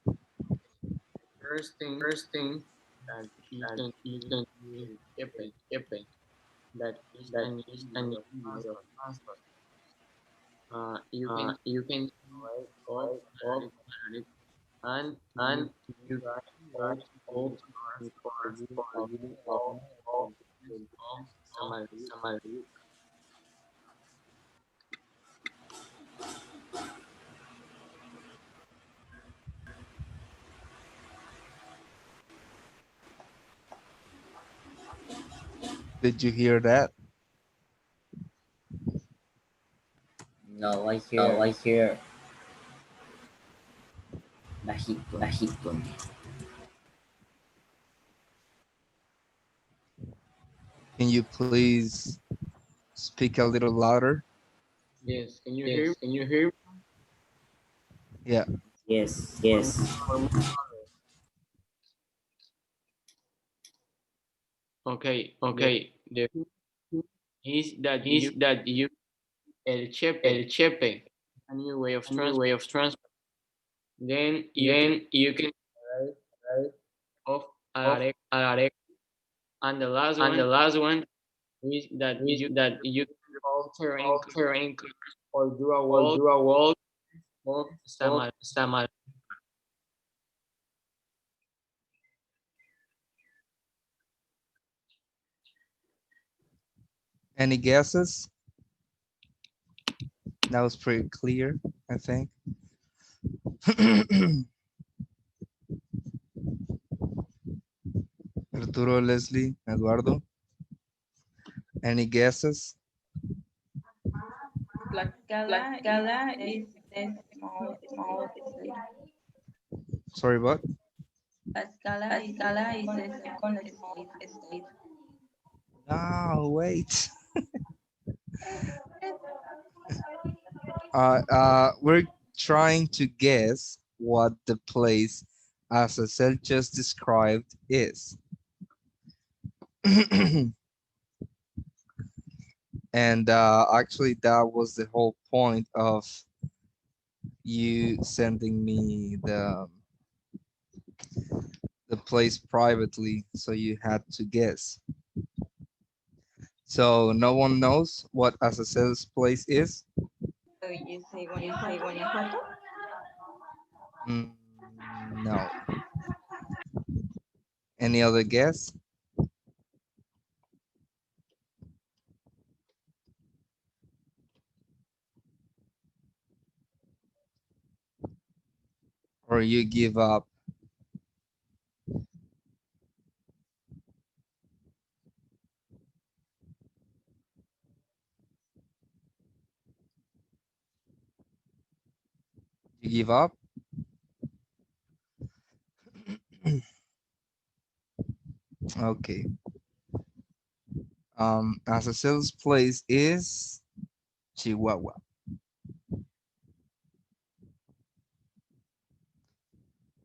D: first
A: First thing
D: that you
A: that
D: can
A: you
D: use
A: can
D: el
A: use
D: chepe.
A: is shipping.
D: That is
A: That
D: an
A: is
D: easy
A: an
D: way of
A: easy way of
D: transport.
A: transport.
D: You can
A: You can
D: right of
A: right off
D: and
A: and
D: you
A: you
D: drive
A: drive
D: both
A: both
D: cars for
A: cars
D: you
A: for
D: of
A: you
D: all
A: all
D: the
A: of
D: Samaria.
A: Samaria. Did you hear that?
B: No, I
A: Oh,
B: hear
A: I hear
B: bajito.
A: bajito. Can you please speak a little louder?
D: Yes, can you hear me?
A: Yes, can you hear me? Yeah.
B: Yes.
D: For
A: Yes.
D: okay,
A: Okay.
D: the is that
A: Is
D: you
A: that you
D: el
A: el
D: chepe
A: chepe,
D: a new way of
A: a new
D: transport.
A: way of transport.
D: Then you can
A: Then you can
D: drive
A: drive
D: of
A: off
D: Ararek,
A: Arare,
D: and the last
A: and the
D: one
A: last one
D: is that
A: is
D: you
A: that you
D: all terrain
A: all terrain
D: or do a
A: or
D: wall
A: do a wall
D: of
A: of
D: Samal.
A: Samal. Any guesses? That was pretty clear, I think. Arturo, Leslie, Eduardo, any guesses?
E: Tlaxcala is the smallest state.
A: Sorry, what?
E: Tlaxcala is the second smallest state.
A: No, wait. We're trying to guess what the place as Acel just described is. And actually that was the whole point of you sending me the place privately, so you had to guess. So no one knows what Azazel's place is?
E: So you say Guanajuato?
A: Mm, no. Any other guess? Or you give up? You give up? Okay. Azazel's place is Chihuahua.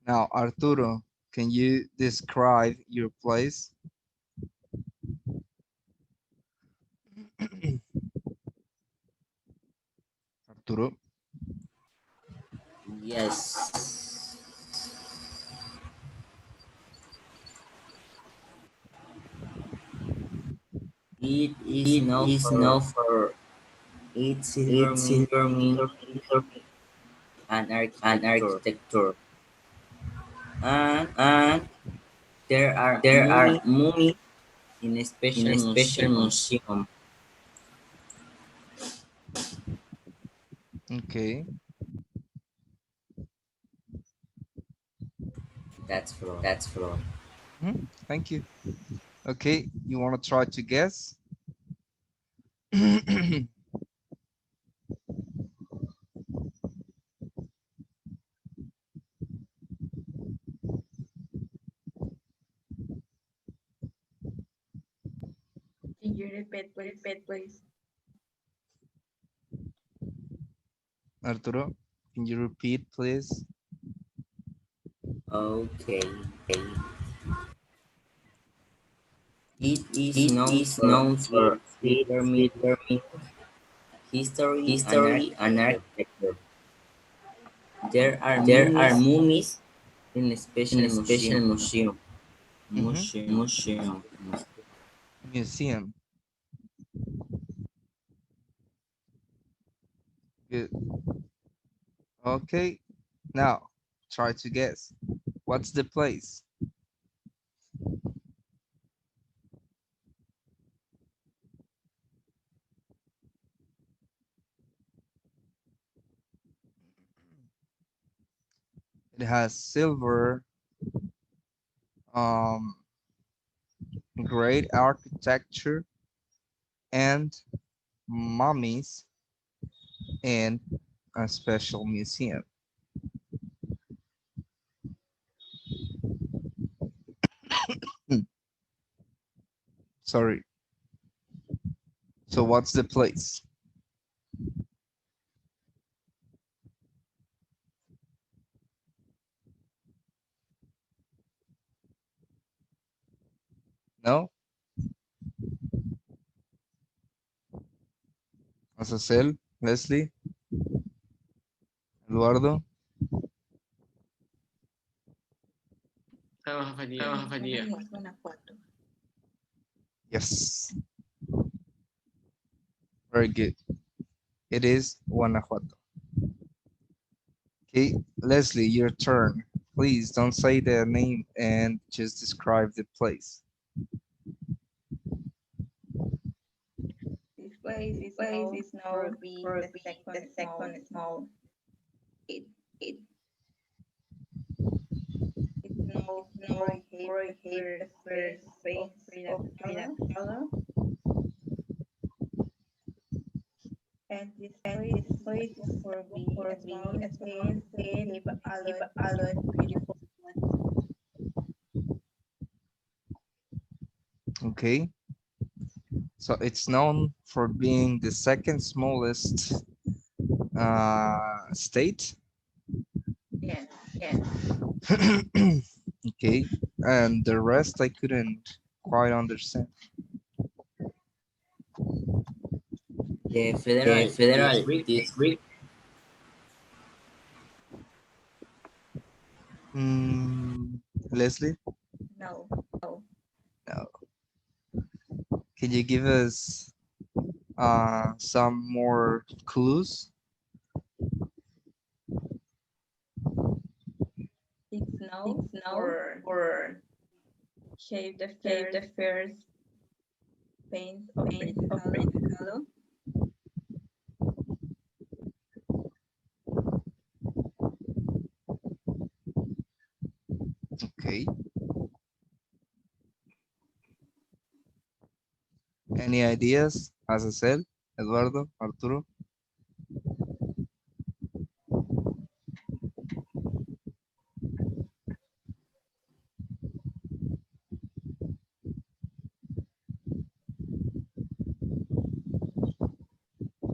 A: Now, Arturo, can you describe your place? Arturo?
B: Yes. It is
E: It
B: known
E: is known
B: for
E: for
B: its silver
E: its
B: mint
E: silver mint
B: and
E: and
B: architecture.
E: architecture.
B: And
E: And
B: there are
E: there are
B: mummies
E: mummies
B: in a
E: in
B: special
E: a special
B: museum.
E: museum.
A: Okay.
B: That's for
E: That's for
A: Thank you. Okay, you want to try to guess? Can
E: you repeat, please?
A: Arturo, can you repeat, please?
B: okay. It is
E: It
B: known
E: is
B: for
E: known
B: its
E: for its
B: silver mint
E: silver mint
B: history and
E: history and
B: architecture.
E: architecture.
B: There are
E: There are
B: mummies
E: mummies
B: in a
E: in
B: special
E: a special
B: museum.
E: museum.
B: Museum.
E: Museum.
A: Museum. Good. Okay, now try to guess. What's the place? It has silver, um, great architecture, and mummies in a special museum. Sorry. So what's the place? No? Azazel, Leslie, Eduardo?
D: I don't have idea. I don't have idea.
E: Guanajuato.
A: Yes. Very good. It is Guanajuato. Okay, Leslie, your turn. Please don't say the name and just describe the place.
E: This place This is place known is for known being for the being the second second smallest. small. It
A: It
E: it's known it's for known its for its first first space of space of Frida Frida Kahlo, Kahlo. And this And place this is place known is for known being for small being small and and give a give lot a lot beautiful beautiful.
A: okay. So it's known for being the second smallest State.
E: Yes.
A: Okay, and the rest I couldn't quite understand.
B: The
A: The
B: federal
A: federal
B: district.
A: Leslie,
E: No.
A: no. Can you give us some more clues?
E: It's no for shape the first paint of Principado.
A: Okay. Any ideas? Azazel, Eduardo, Arturo?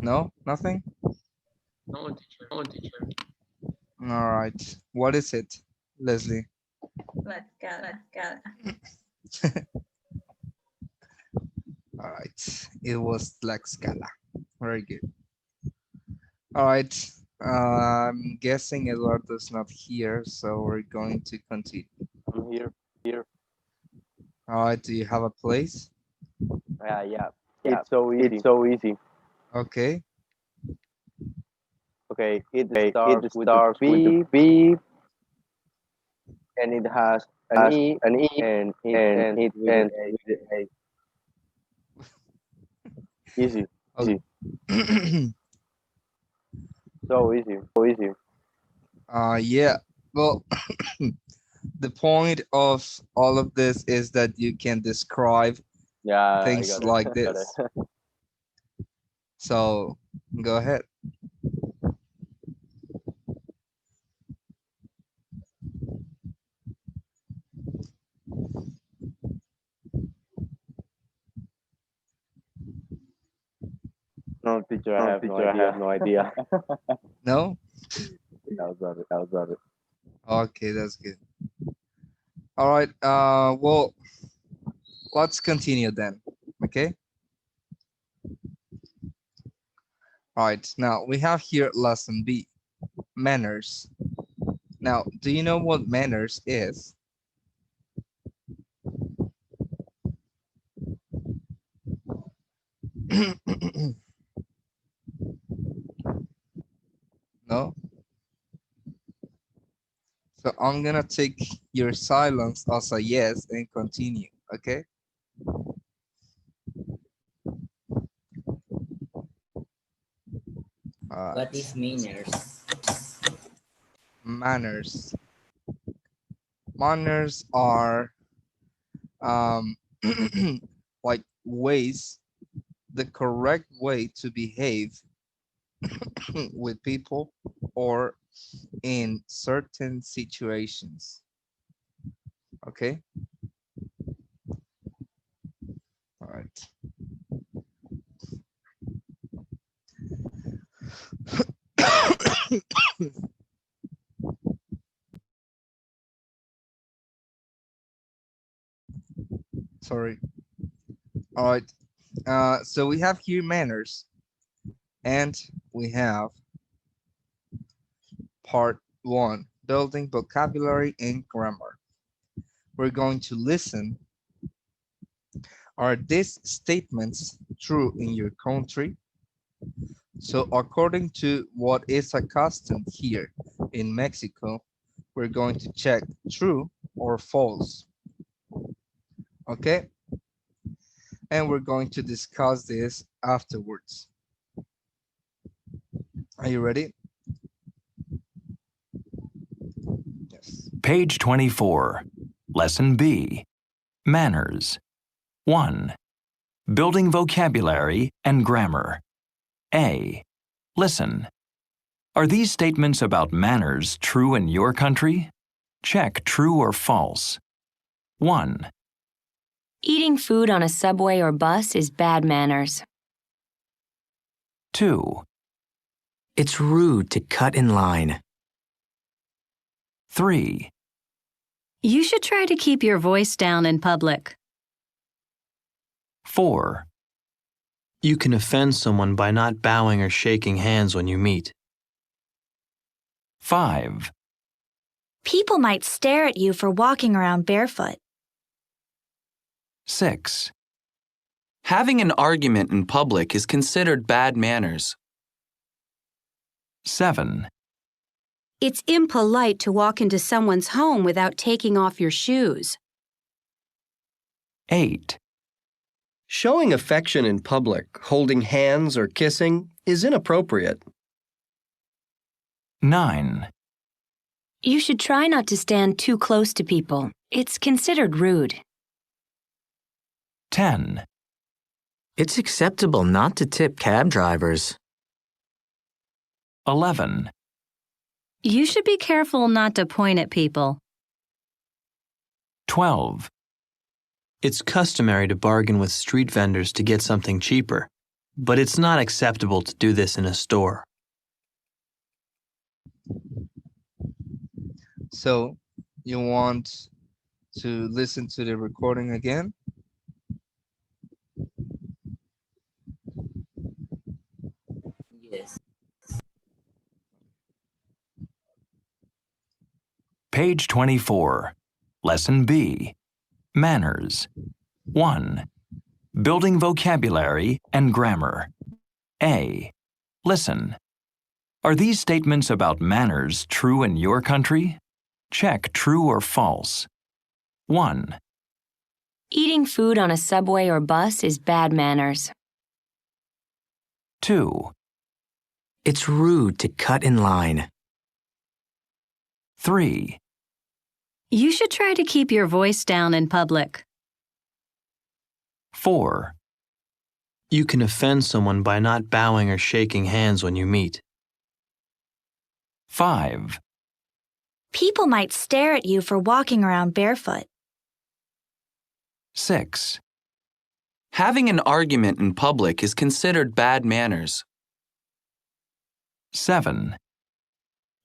A: No, nothing?
D: No, teacher.
A: All right. What is it, Leslie?
E: Tlaxcala.
A: All right. It was Tlaxcala. Very good. All right. I'm guessing Eduardo's not here, so we're going to continue.
M: I'm here.
A: All right. Do you have a place?
M: Yeah. It's so easy.
A: Okay.
M: Okay, it
A: It
M: starts with the
A: starts with the
M: B,
A: B
M: and it has an
A: has
M: E,
A: an E
M: and it
A: and
M: ends
A: it
M: with
A: ends
M: A.
A: with A.
M: Easy.
A: Okay.
M: So easy.
A: Yeah. Well, the point of all of this is that you can describe
M: Yeah, I
A: things
M: got it.
A: like
M: Got
A: this.
M: it.
A: So go ahead.
M: No, teacher, I
A: No,
M: have no
A: teacher, I have
M: idea.
A: no idea. No?
M: That was it.
A: Okay, that's good. All right. Well, let's continue then. Okay. All right. Now we have here lesson B, manners. Now, do you know what manners is? No? So I'm gonna take your silence as a yes and continue, okay? All
B: What
A: right.
B: is manners?
A: Manners. Manners are like ways, the correct way to behave with people or in certain situations. Okay. All right. Sorry. All right. So we have here manners and we have part 1, building vocabulary and grammar. We're going to listen. Are these statements true in your country? So according to what is accustomed here in Mexico, we're going to check true or false. Okay? And we're going to discuss this afterwards. Are you ready? Yes.
F: Page 24. Lesson B. Manners. 1. Building vocabulary and grammar. A. Listen. Are these statements about manners true in your country? Check true or false. 1.
R: Eating food on a subway or bus is bad manners.
F: 2.
Q: It's rude to cut in line.
F: 3,
R: You should try to keep your voice down in public.
F: 4,
C: You can offend someone by not bowing or shaking hands when you meet.
F: 5,
S: People might stare at you for walking around barefoot.
F: 6,
T: Having an argument in public is considered bad manners.
F: 7,
S: It's impolite to walk into someone's home without taking off your shoes.
F: 8,
L: Showing affection in public, holding hands or kissing, is inappropriate.
F: 9,
R: You should try not to stand too close to people. It's considered rude.
F: 10,
Q: It's acceptable not to tip cab drivers.
F: 11,
R: You should be careful not to point at people.
F: 12,
C: It's customary to bargain with street vendors to get something cheaper, but it's not acceptable to do this in a store.
A: So, you want to listen to the recording again?
B: Yes.
F: Page 24. Lesson B. Manners. 1. Building vocabulary and grammar. A. Listen. Are these statements about manners true in your country? Check true or false. 1,
R: Eating food on a subway or bus is bad manners.
F: 2,
Q: It's rude to cut in line.
F: 3,
R: You should try to keep your voice down in public.
F: 4,
C: You can offend someone by not bowing or shaking hands when you meet.
F: 5,
S: People might stare at you for walking around barefoot.
F: 6,
T: Having an argument in public is considered bad manners.
F: 7,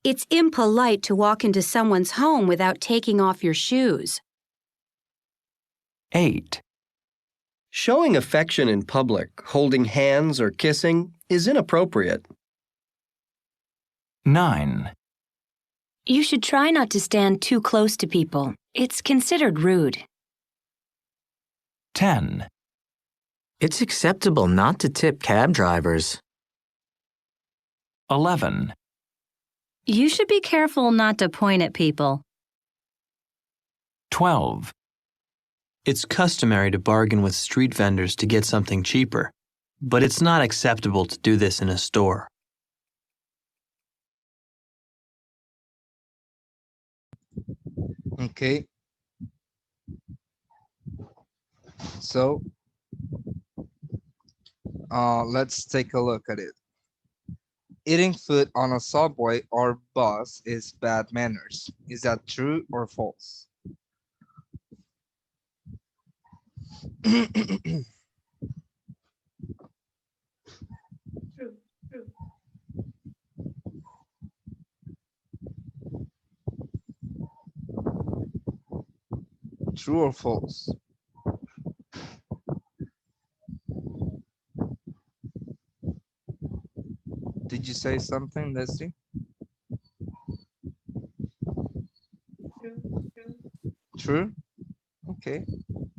S: It's impolite to walk into someone's home without taking off your shoes.
F: 8,
L: Showing affection in public, holding hands or kissing, is inappropriate.
F: 9,
R: You should try not to stand too close to people. It's considered rude.
F: 10,
Q: It's acceptable not to tip cab drivers.
F: 11,
R: You should be careful not to point at people.
F: 12,
C: It's customary to bargain with street vendors to get something cheaper, but it's not acceptable to do this in a store.
A: Okay. So, let's take a look at it. Eating food on a subway or bus is bad manners. Is that true or false?
E: True. True.
A: True or false? Did you say something, Leslie?
E: True. True.
A: True? Okay.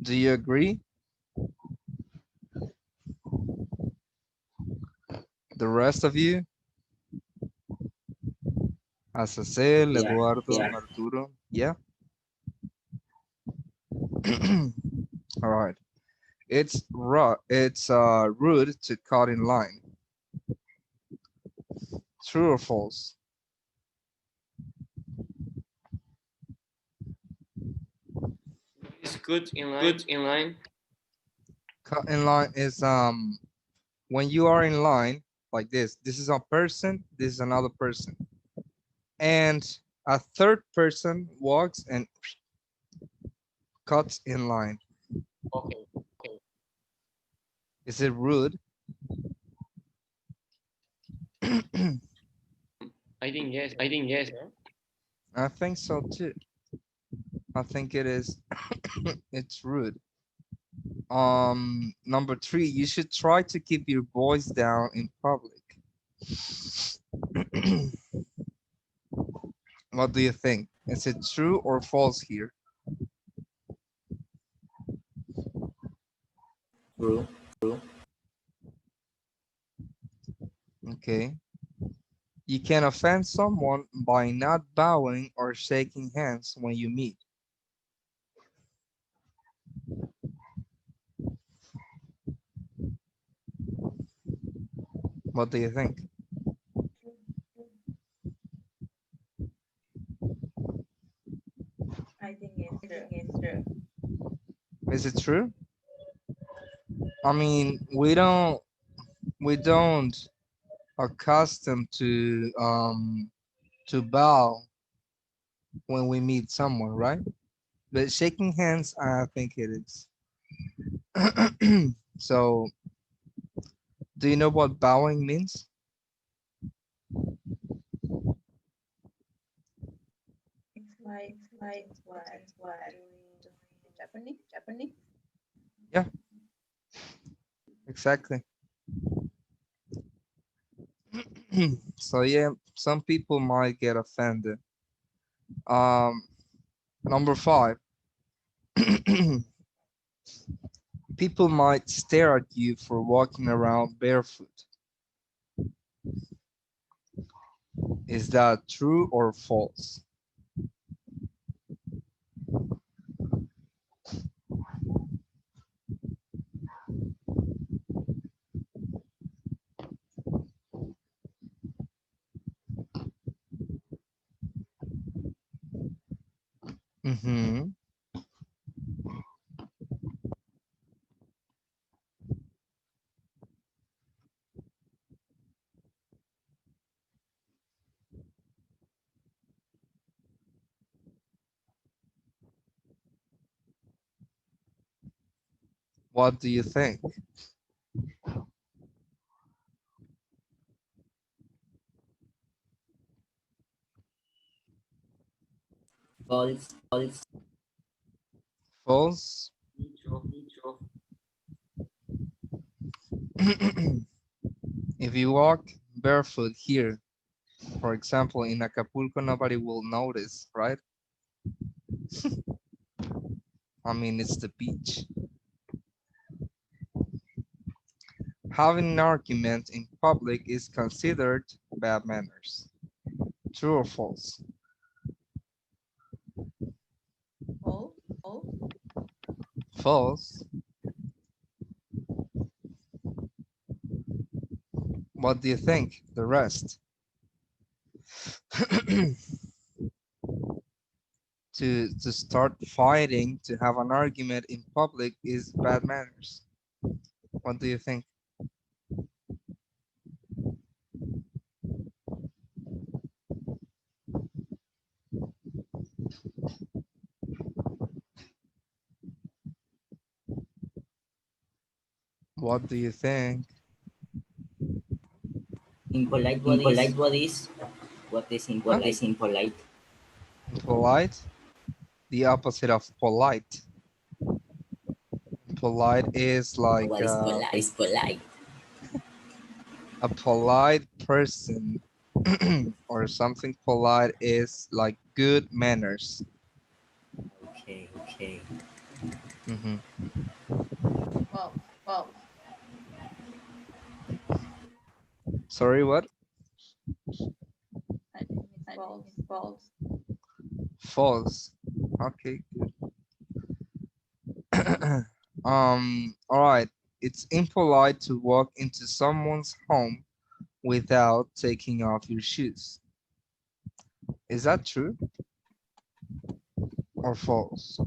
A: Do you agree? The rest of you? Azazel,
B: Yeah.
A: Eduardo,
B: Yeah.
A: Arturo. Yeah? All right. It's rude to cut in line. True or false?
D: It's good in line. Good in line.
A: Cut in line is when you are in line like this. This is a person, this is another person. And a third person walks and cuts in line.
D: Okay. Okay.
A: Is it rude?
D: I think yes.
A: I think so too. I think it is. It's rude. Number three, you should try to keep your voice down in public. What do you think? Is it true or false here?
B: True.
A: Okay. You can offend someone by not bowing or shaking hands when you meet. What do you think?
E: I think it's true.
A: Is it true? I mean, we don't accustomed to bow when we meet someone, right? But shaking hands, I think it is. So, do you know what bowing means?
E: It's like what during Japanese.
A: Yeah, exactly. So yeah, some people might get offended. Um, Number five, people might stare at you for walking around barefoot. Is that true or false? Mm-hmm. What do you think?
B: False.
A: False? If you walk barefoot here, for example, in Acapulco, nobody will notice, right? I mean, it's the beach. Having an argument in public is considered bad manners. True or false?
E: False.
A: False. What do you think? The rest? To start fighting, to have an argument in public is bad manners. What do you think? What do you think?
B: Impolite. What is
A: Huh?
B: impolite?
A: Polite? The opposite of polite. Polite is like
B: What is polite?
A: a polite person or something polite is like good manners.
B: Okay.
A: Hmm.
E: False.
A: Sorry, what?
E: I think it's false.
A: False. Okay, good. All right. It's impolite to walk into someone's home without taking off your shoes. Is that true or false?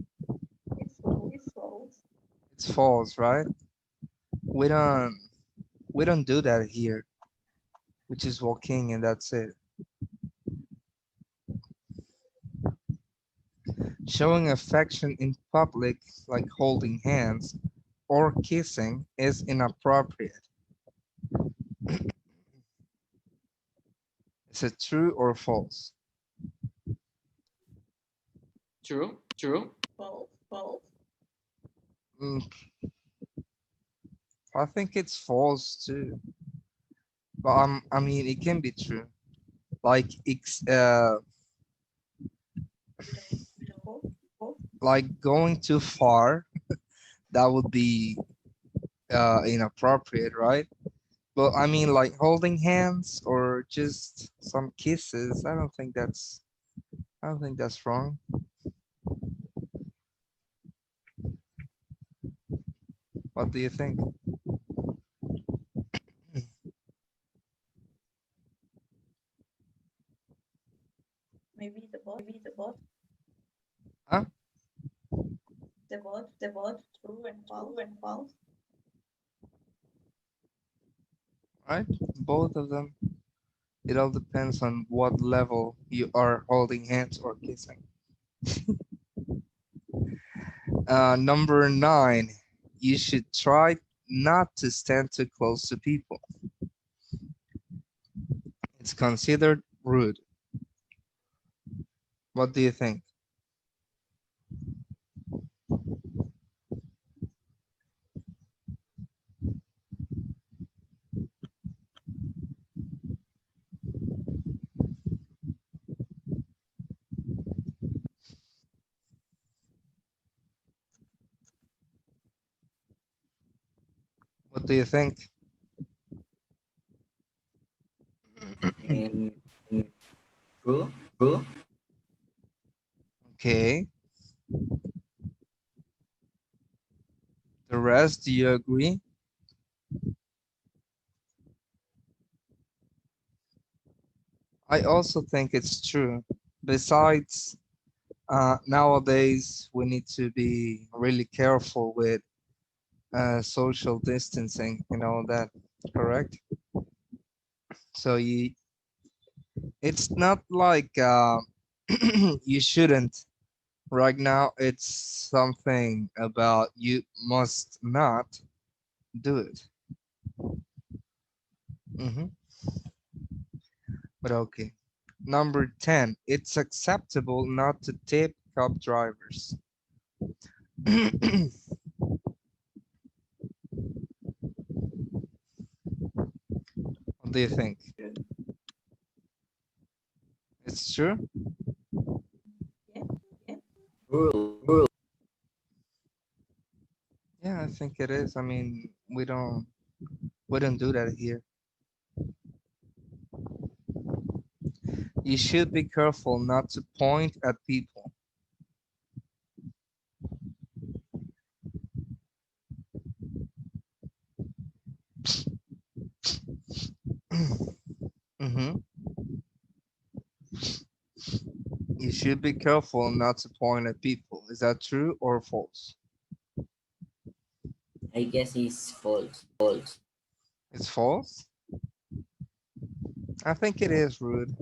E: It's false.
A: It's false, right? We don't we don't do that here. We just walk in and that's it. Showing affection in public, like holding hands or kissing, is inappropriate. It's a true or false?
D: True.
E: False.
A: Mm, I think it's false too. But I mean, it can be true. Like like going too far, that would be inappropriate, right? But I mean, like holding hands or just some kisses, I don't think that's wrong. What do you think?
E: Maybe the both.
A: Huh?
E: The both. True and false.
A: Right? Both of them. It all depends on what level you are holding hands or kissing. Number 9, you should try not to stand too close to people. It's considered rude. What do you think? What do you think?
B: Um, true.
A: Okay. The rest, do you agree? I also think it's true. Besides, nowadays we need to be really careful with social distancing and all that, correct? So it's not like you shouldn't. Right now, it's something about you must not do it. hmm But okay. Number 10, it's acceptable not to tip cab drivers. What do you think? It's true?
B: Rule.
A: Yeah, I think it is. I mean, we don't do that here. You should be careful not to point at people. hmm You should be careful not to point at people. Is that true or false?
B: I guess it's false.
A: It's false? I think it is rude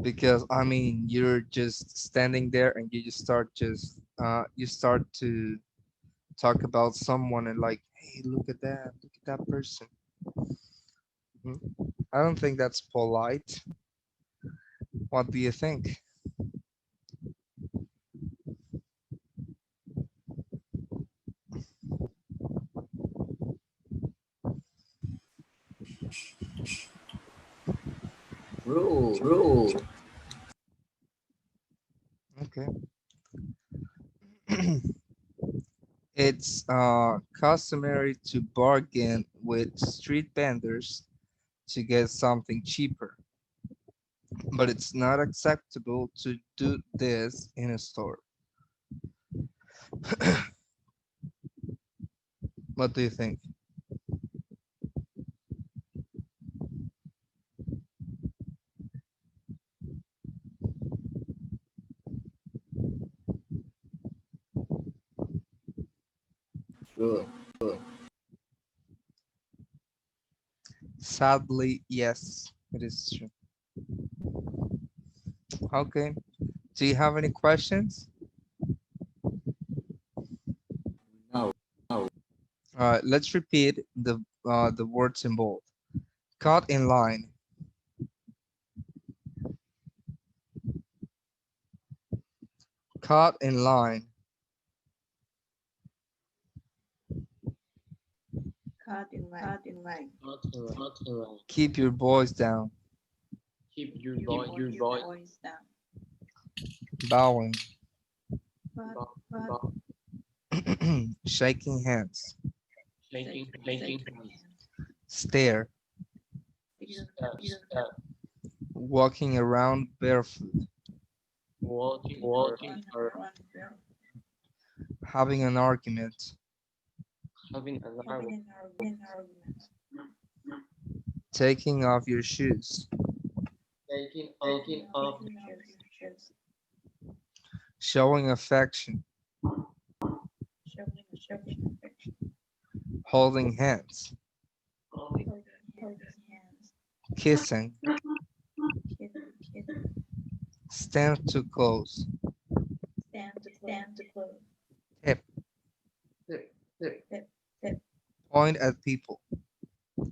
A: because I mean you're just standing there and you just you start to talk about someone and like, hey, look at that person. Mhm. I don't think that's polite. What do you think?
B: Rule.
A: Okay. It's customary to bargain with street vendors to get something cheaper, but it's not acceptable to do this in a store. What do you think?
B: True.
A: Sadly, yes, it is true. Okay. Do you have any questions?
B: No.
A: All right, let's repeat the words in bold. Cut in line. Cut in line.
E: Cut in line. Cut in line.
A: Keep your voice down.
D: Keep your
E: Voice down.
A: Bowing.
E: But
A: Shaking hands.
D: shaking
A: Stare. Walking around barefoot.
D: walking or
A: Having an argument.
D: having an
E: having
D: argument.
E: an argument.
A: Taking off your shoes.
D: Taking off
E: Your shoes.
A: Showing affection.
E: Showing affection.
A: Holding hands.
E: Holding hands.
A: Kissing.
E: Kissing.
A: Stand too close.
E: Stand to close.
A: Tip.
E: Tip.
A: Point at people.
E: Point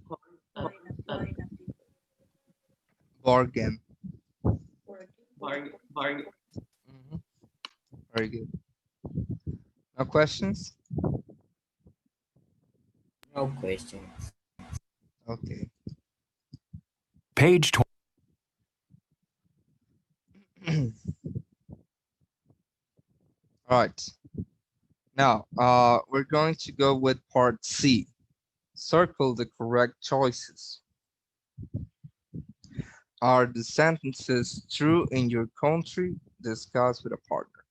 E: at people.
A: Bargain.
D: bargain.
A: Very good. No questions?
B: No questions.
A: Okay.
F: Page 20.
A: All right. Now, we're going to go with part C. Circle the correct choices. Are the sentences true in your country? Discuss with a partner.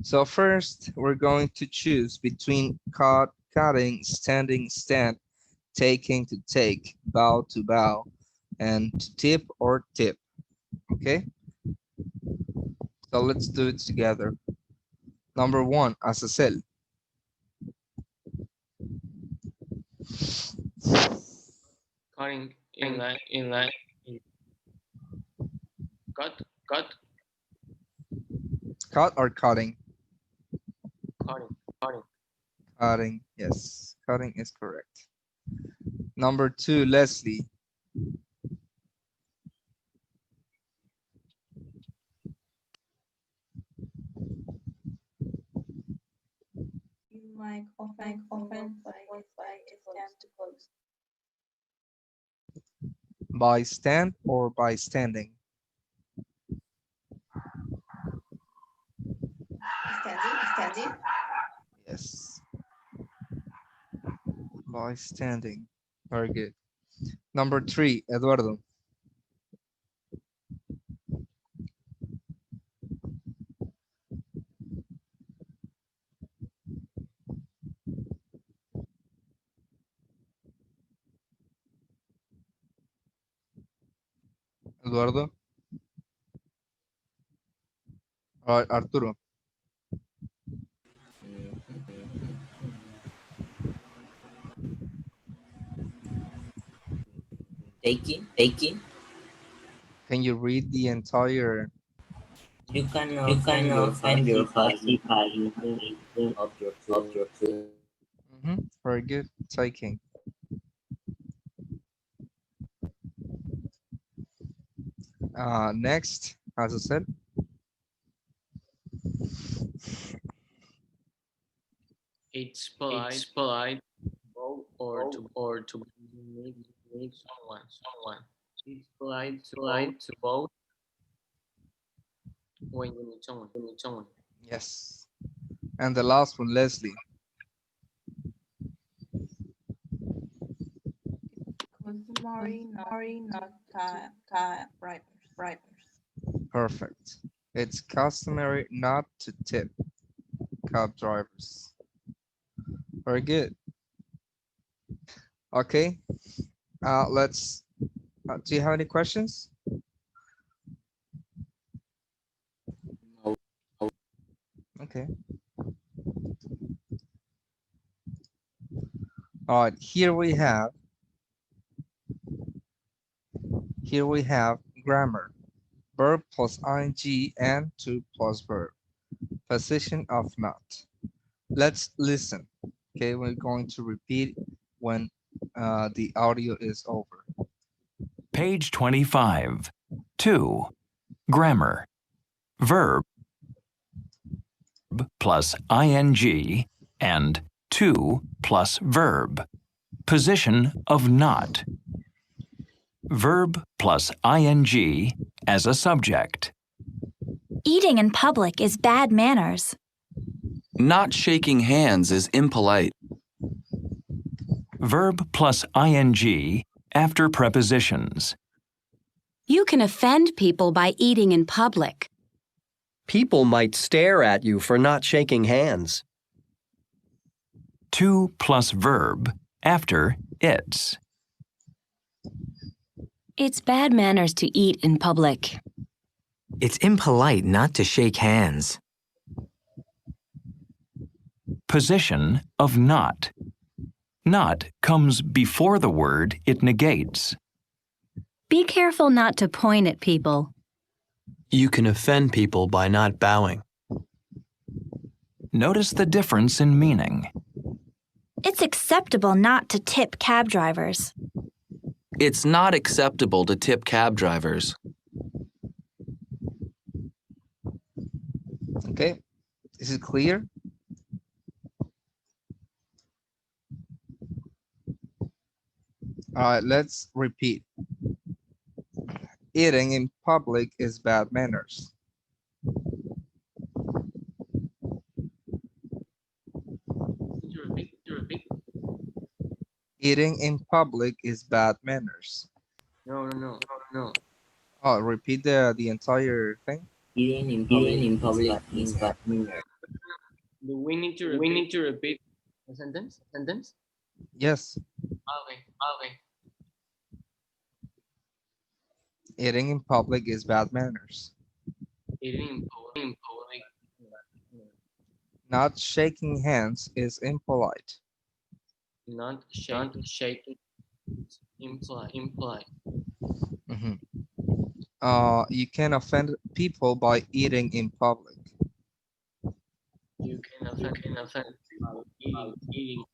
A: So first, we're going to choose between cut, cutting, standing, stand, taking to take, bow to bow, and to tip or tip. Okay? So let's do it together. Number one, asesel.
D: Cutting in line. Cut.
A: Cut or cutting?
D: Cutting.
A: Cutting, yes. Cutting is correct. Number two, Leslie.
E: You might often by stand to close.
A: By stand or by standing?
E: Standing.
A: Yes. By standing. Very good. Number three, Eduardo. Eduardo. All right, Arturo.
B: Taking.
A: Can you read the entire?
B: You can find your passive of your food.
A: Very good. Taking. Next, as I said.
D: It's polite. Bow or to meet someone. It's polite to bow when you meet someone.
A: Yes. And the last one, Leslie.
E: Customary not bribers.
A: Perfect. It's customary not to tip cab drivers. Very good. Okay. Let's. Do you have any questions? Okay. All right. Here we have grammar. Verb plus ing and to plus verb. Position of not. Let's listen. Okay, we're going to repeat when The audio is over.
F: Page 25. 2. Grammar. Verb plus ing and to plus verb. Position of not. Verb plus ing as a subject.
B: Eating in public is bad manners.
T: Not shaking hands is impolite.
F: Verb plus ing after prepositions.
S: You can offend people by eating in public.
L: People might stare at you for not shaking hands.
F: To plus verb after its.
R: It's bad manners to eat in public.
U: It's impolite not to shake hands.
F: Position of not. Not comes before the word it negates.
S: Be careful not to point at people.
V: You can offend people by not bowing.
F: Notice the difference in meaning.
B: It's acceptable not to tip cab drivers.
T: It's not acceptable to tip cab drivers.
A: Okay, is it clear? All right, let's repeat. Eating in public is bad manners. Eating in public is bad manners.
D: No.
A: Oh, repeat the entire thing.
B: Eating in public is bad manners.
D: Do we need to repeat the sentence?
A: Yes.
D: Okay.
A: Eating in public is bad manners.
D: Eating in public.
A: Not shaking hands is impolite.
D: Not shaking. Impolite.
A: Mhm. You can offend people by eating in public.
D: You can offend by eating.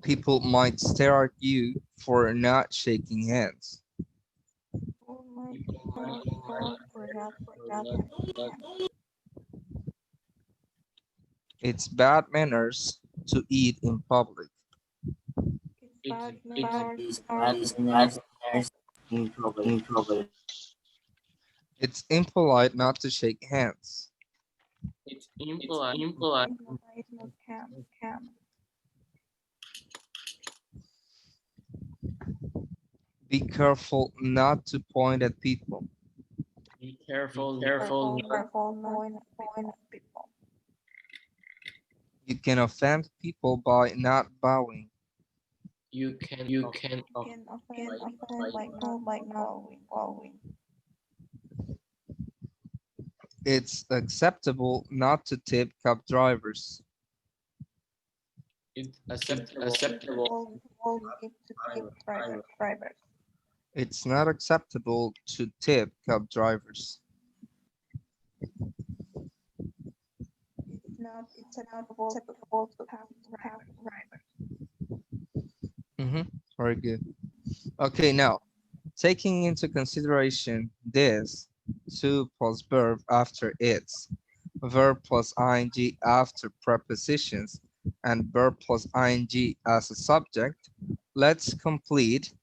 A: People might stare at you for not shaking hands. It's bad manners to eat in public.
B: It's bad manners in public.
A: It's impolite not to shake hands.
D: It's impolite.
A: Be careful not to point at people.
D: Be careful.
A: You can offend people by not bowing.
D: You can offend by not bowing.
A: It's acceptable not to tip cab drivers.
D: It's acceptable.
A: It's not acceptable to tip cab drivers.
E: It's acceptable to have drivers.
A: Very good. Okay, now taking into consideration this, to plus verb after its, verb plus ing after prepositions, and verb plus ing as a subject, let's complete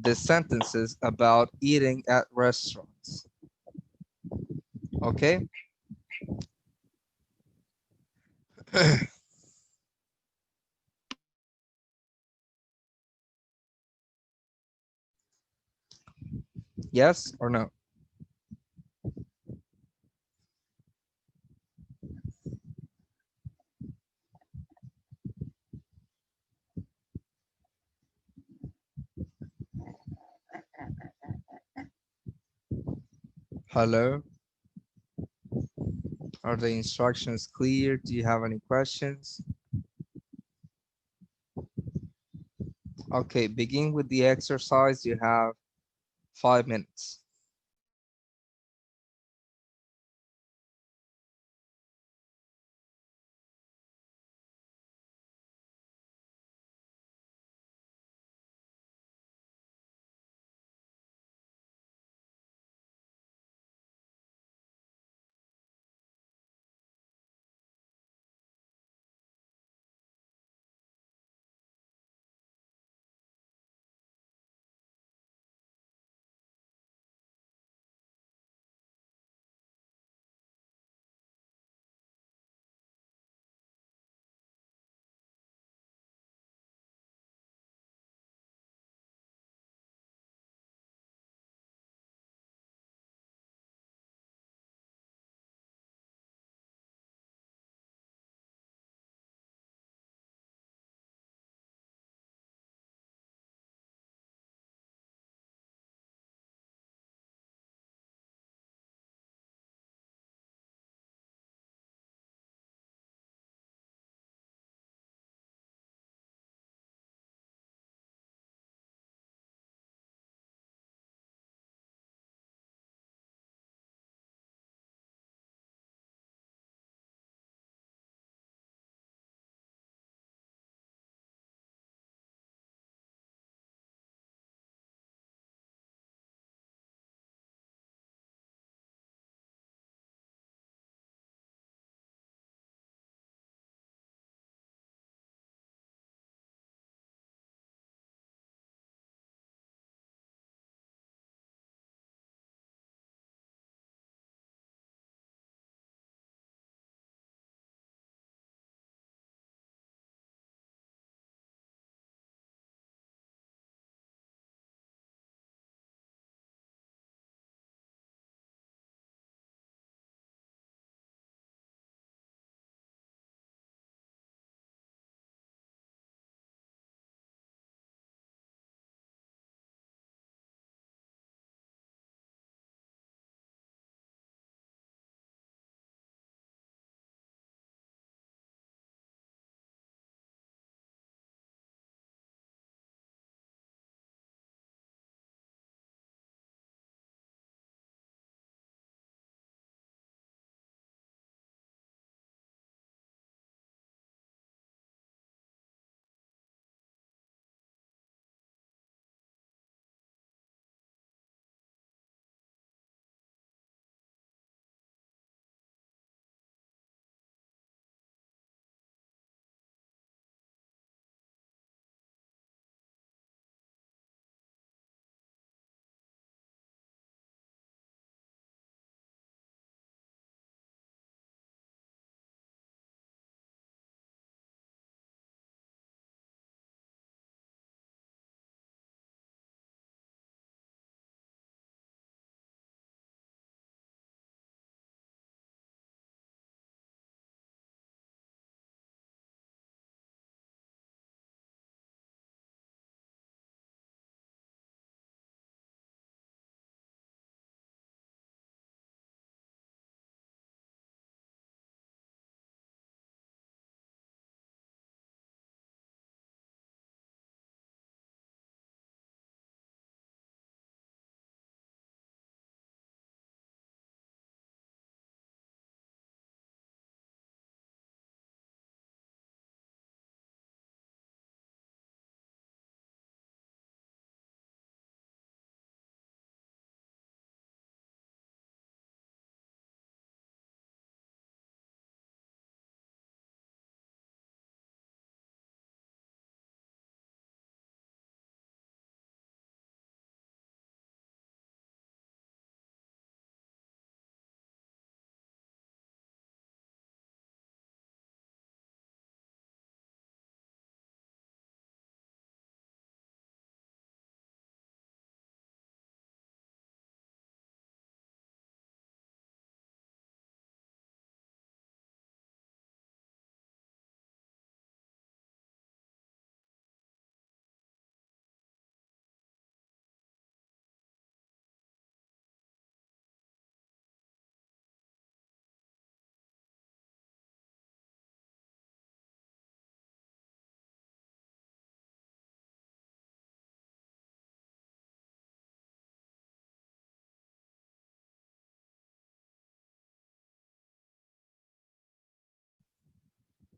A: the sentences about eating at restaurants. Okay? Yes or no? Hello? Are the instructions clear? Do you have any questions? Okay, begin with the exercise. You have 5 minutes.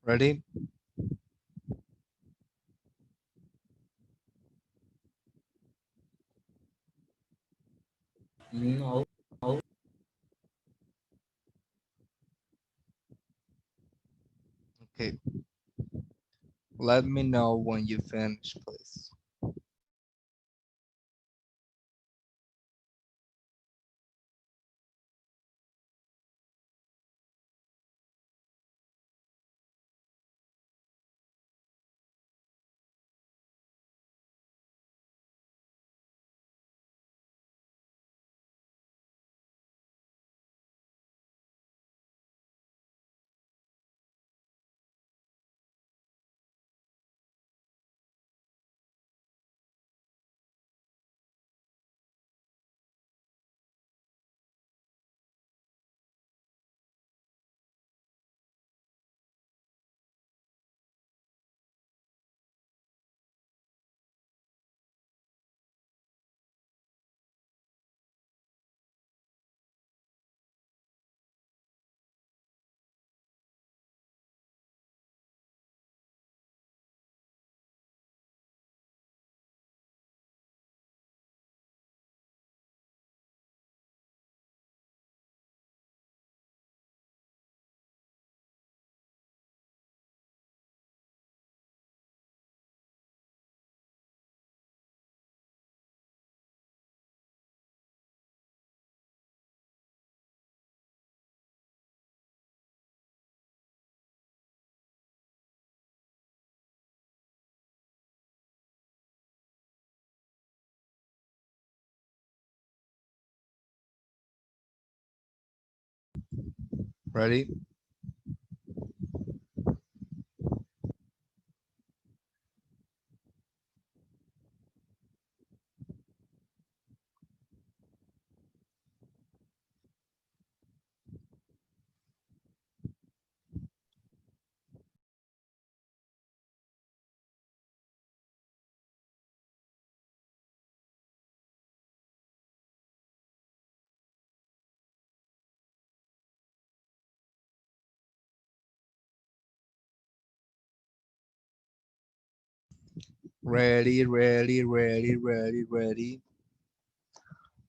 A: Ready?
B: No.
A: Okay. Let me know when you finish, please. Ready? Ready, ready, ready, ready, ready.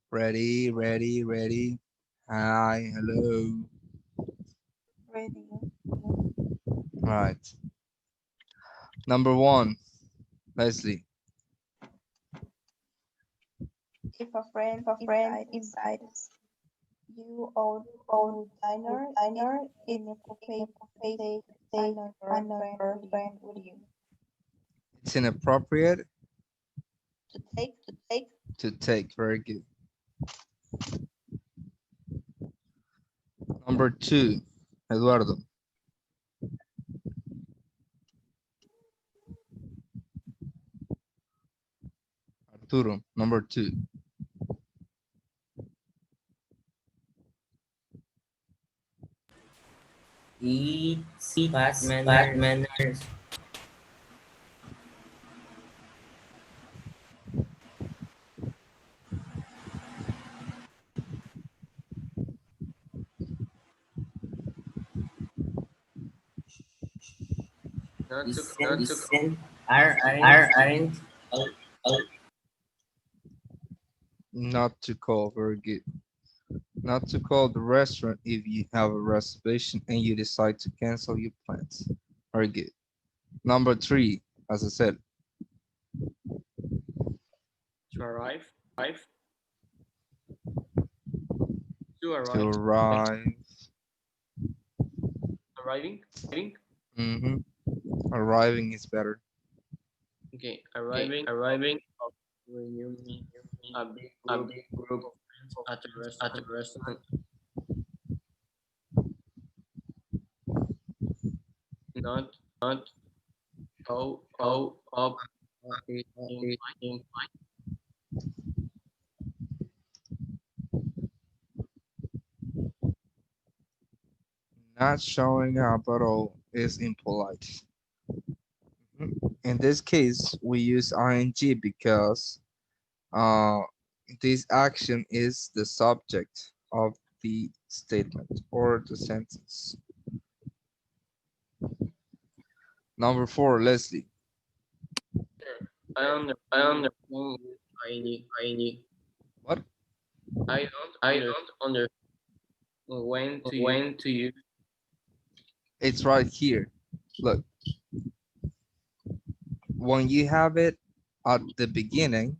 A: Ready, ready, ready. Hi, hello.
E: Ready.
A: Right. Number one, Leslie.
E: If a friend invites you out to dinner, it's inappropriate to take another friend with you.
A: It's inappropriate
E: To take
A: to take. Very good. Number two, Eduardo. Arturo, number two.
B: It's bad manners.
D: Not to
B: Listen, aren't all
A: Not to call. Very good. Not to call the restaurant if you have a reservation and you decide to cancel your plans. Very good. Number three, as I said,
D: to arrive. To
A: to
D: arrive.
A: arrive.
D: Arriving.
A: hmm Arriving is better.
D: Okay. Arriving. When you meet a big group of friends at a restaurant. Not show up in
A: Not showing up at all is impolite. In this case, we use ing because uh, this action is the subject of the statement or the sentence. Number 4, Leslie.
D: I understand ID.
A: What?
D: I don't understand when to use.
A: It's right here. Look, when you have it at the beginning,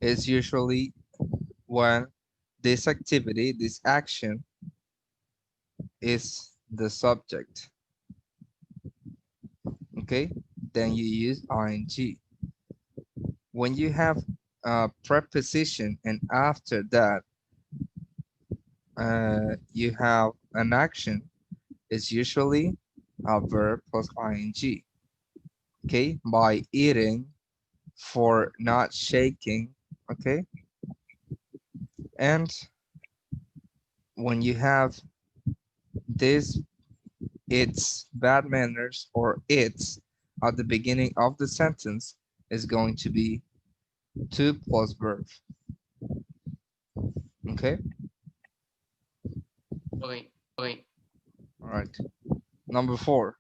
A: it's usually when this activity, this action, is the subject. Okay, then you use ing. When you have a preposition and after that you have an action, it's usually a verb plus ing. Okay, by eating, for not shaking. Okay, and when you have this, it's bad manners or it's at the beginning of the sentence is going to be to plus verb. Okay.
D: Okay.
A: All right. Number 4.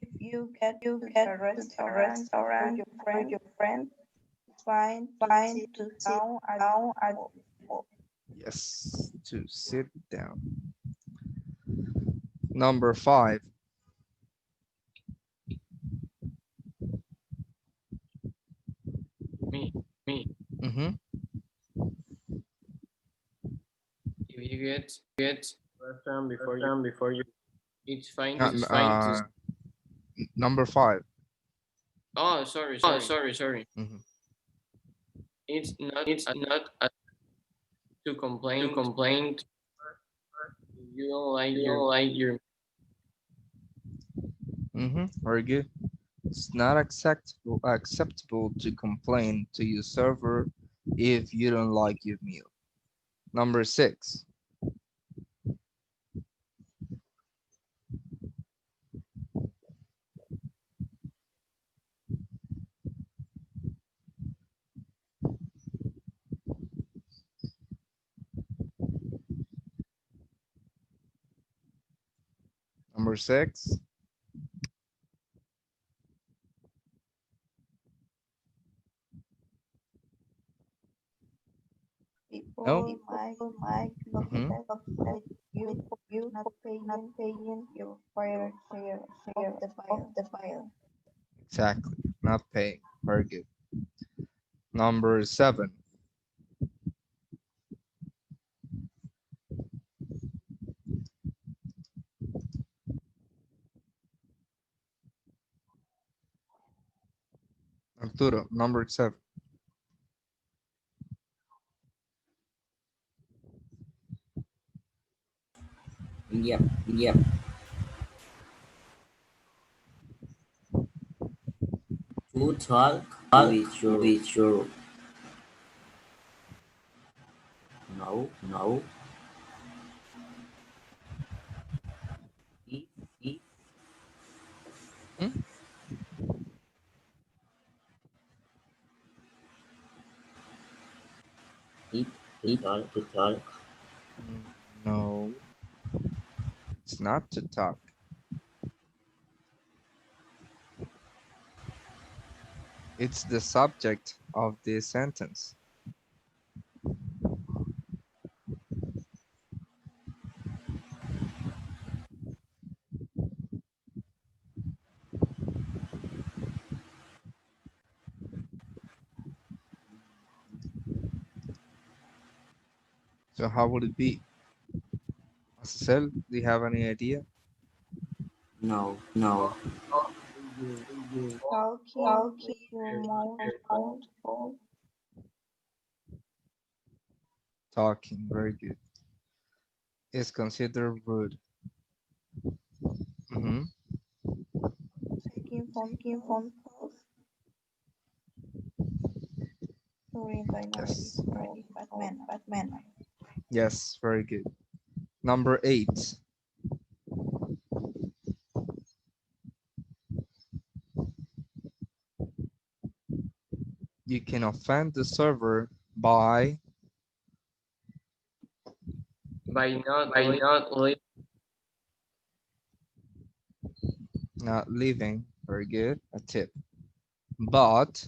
E: If you get to a restaurant with your friend, find to sit down at the table.
A: Yes, to sit down. Number 5.
D: Me.
A: Mm-hmm.
D: If you get restaurant before you, it's fine to.
A: Number 5.
D: Oh, sorry.
A: Mm-hmm.
D: It's not to complain. You don't like your.
A: Mm-hmm. Very good. It's not acceptable to complain to your server if you don't like your meal. Number 6. Number 6.
E: People might look
A: Mm-hmm.
E: at you not paying your fair share of the file.
A: Exactly. Not paying. Very good. Number 7. Arturo, number 7.
B: Yep. To talk with your no. If
A: Hmm?
B: if to talk
A: No, it's not to talk. It's the subject of the sentence. So how would it be? Marcel, do you have any idea?
B: no.
E: Talking with your mouth full.
A: Talking, very good. Is considered rude. Mm-hmm.
E: Taking phone calls during minority
A: Yes.
E: bad manner.
A: Yes, very good. Number 8. You can offend the server by
D: By not only
A: Not leaving. Very good. A tip. But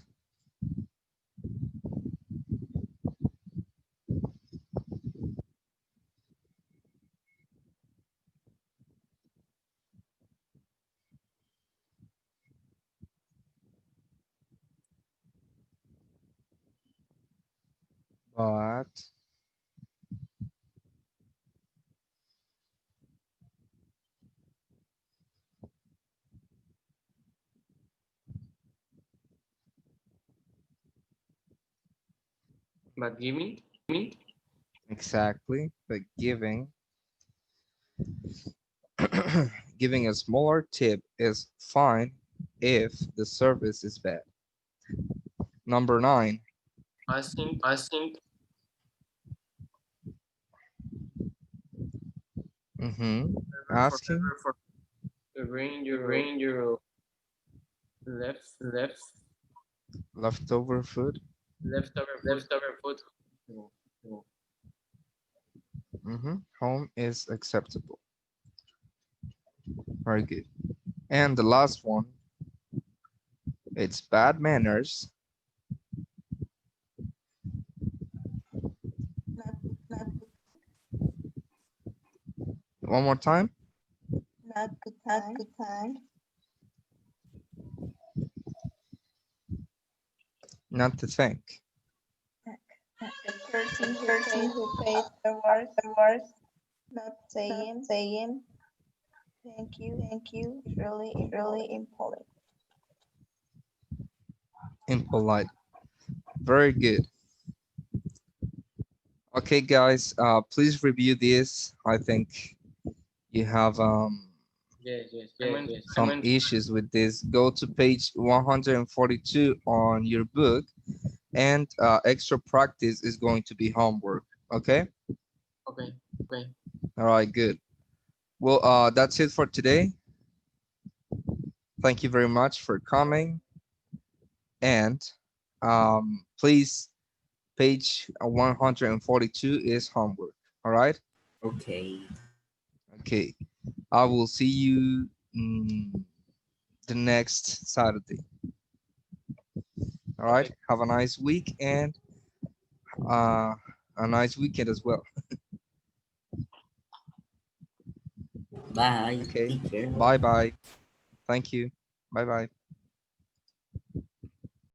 A: but
D: But giving?
A: exactly. But giving a smaller tip is fine if the service is bad. Number 9.
D: Asking
A: Asking
D: for to bring your leftover
A: leftover food.
D: food.
A: Home is acceptable. Very good. And the last one, it's bad manners.
E: Not
A: One more time.
E: not good time.
A: Not to thank.
E: The person who pays the worst, not saying thank you is really important.
A: Impolite. Very good. Okay, guys, please review this. I think you have some issues with this. Go to page 142 on your book, and extra practice is going to be homework. Okay.
D: Okay.
A: All right. Good. Well, that's it for today. Thank you very much for coming, and please, page 142 is homework. All right.
B: Okay.
A: Okay. I will see you the next Saturday. All right. Have a nice week and a nice weekend as well.
B: Bye.
A: Okay.
B: Teacher.
A: Bye bye. Thank you. Bye bye.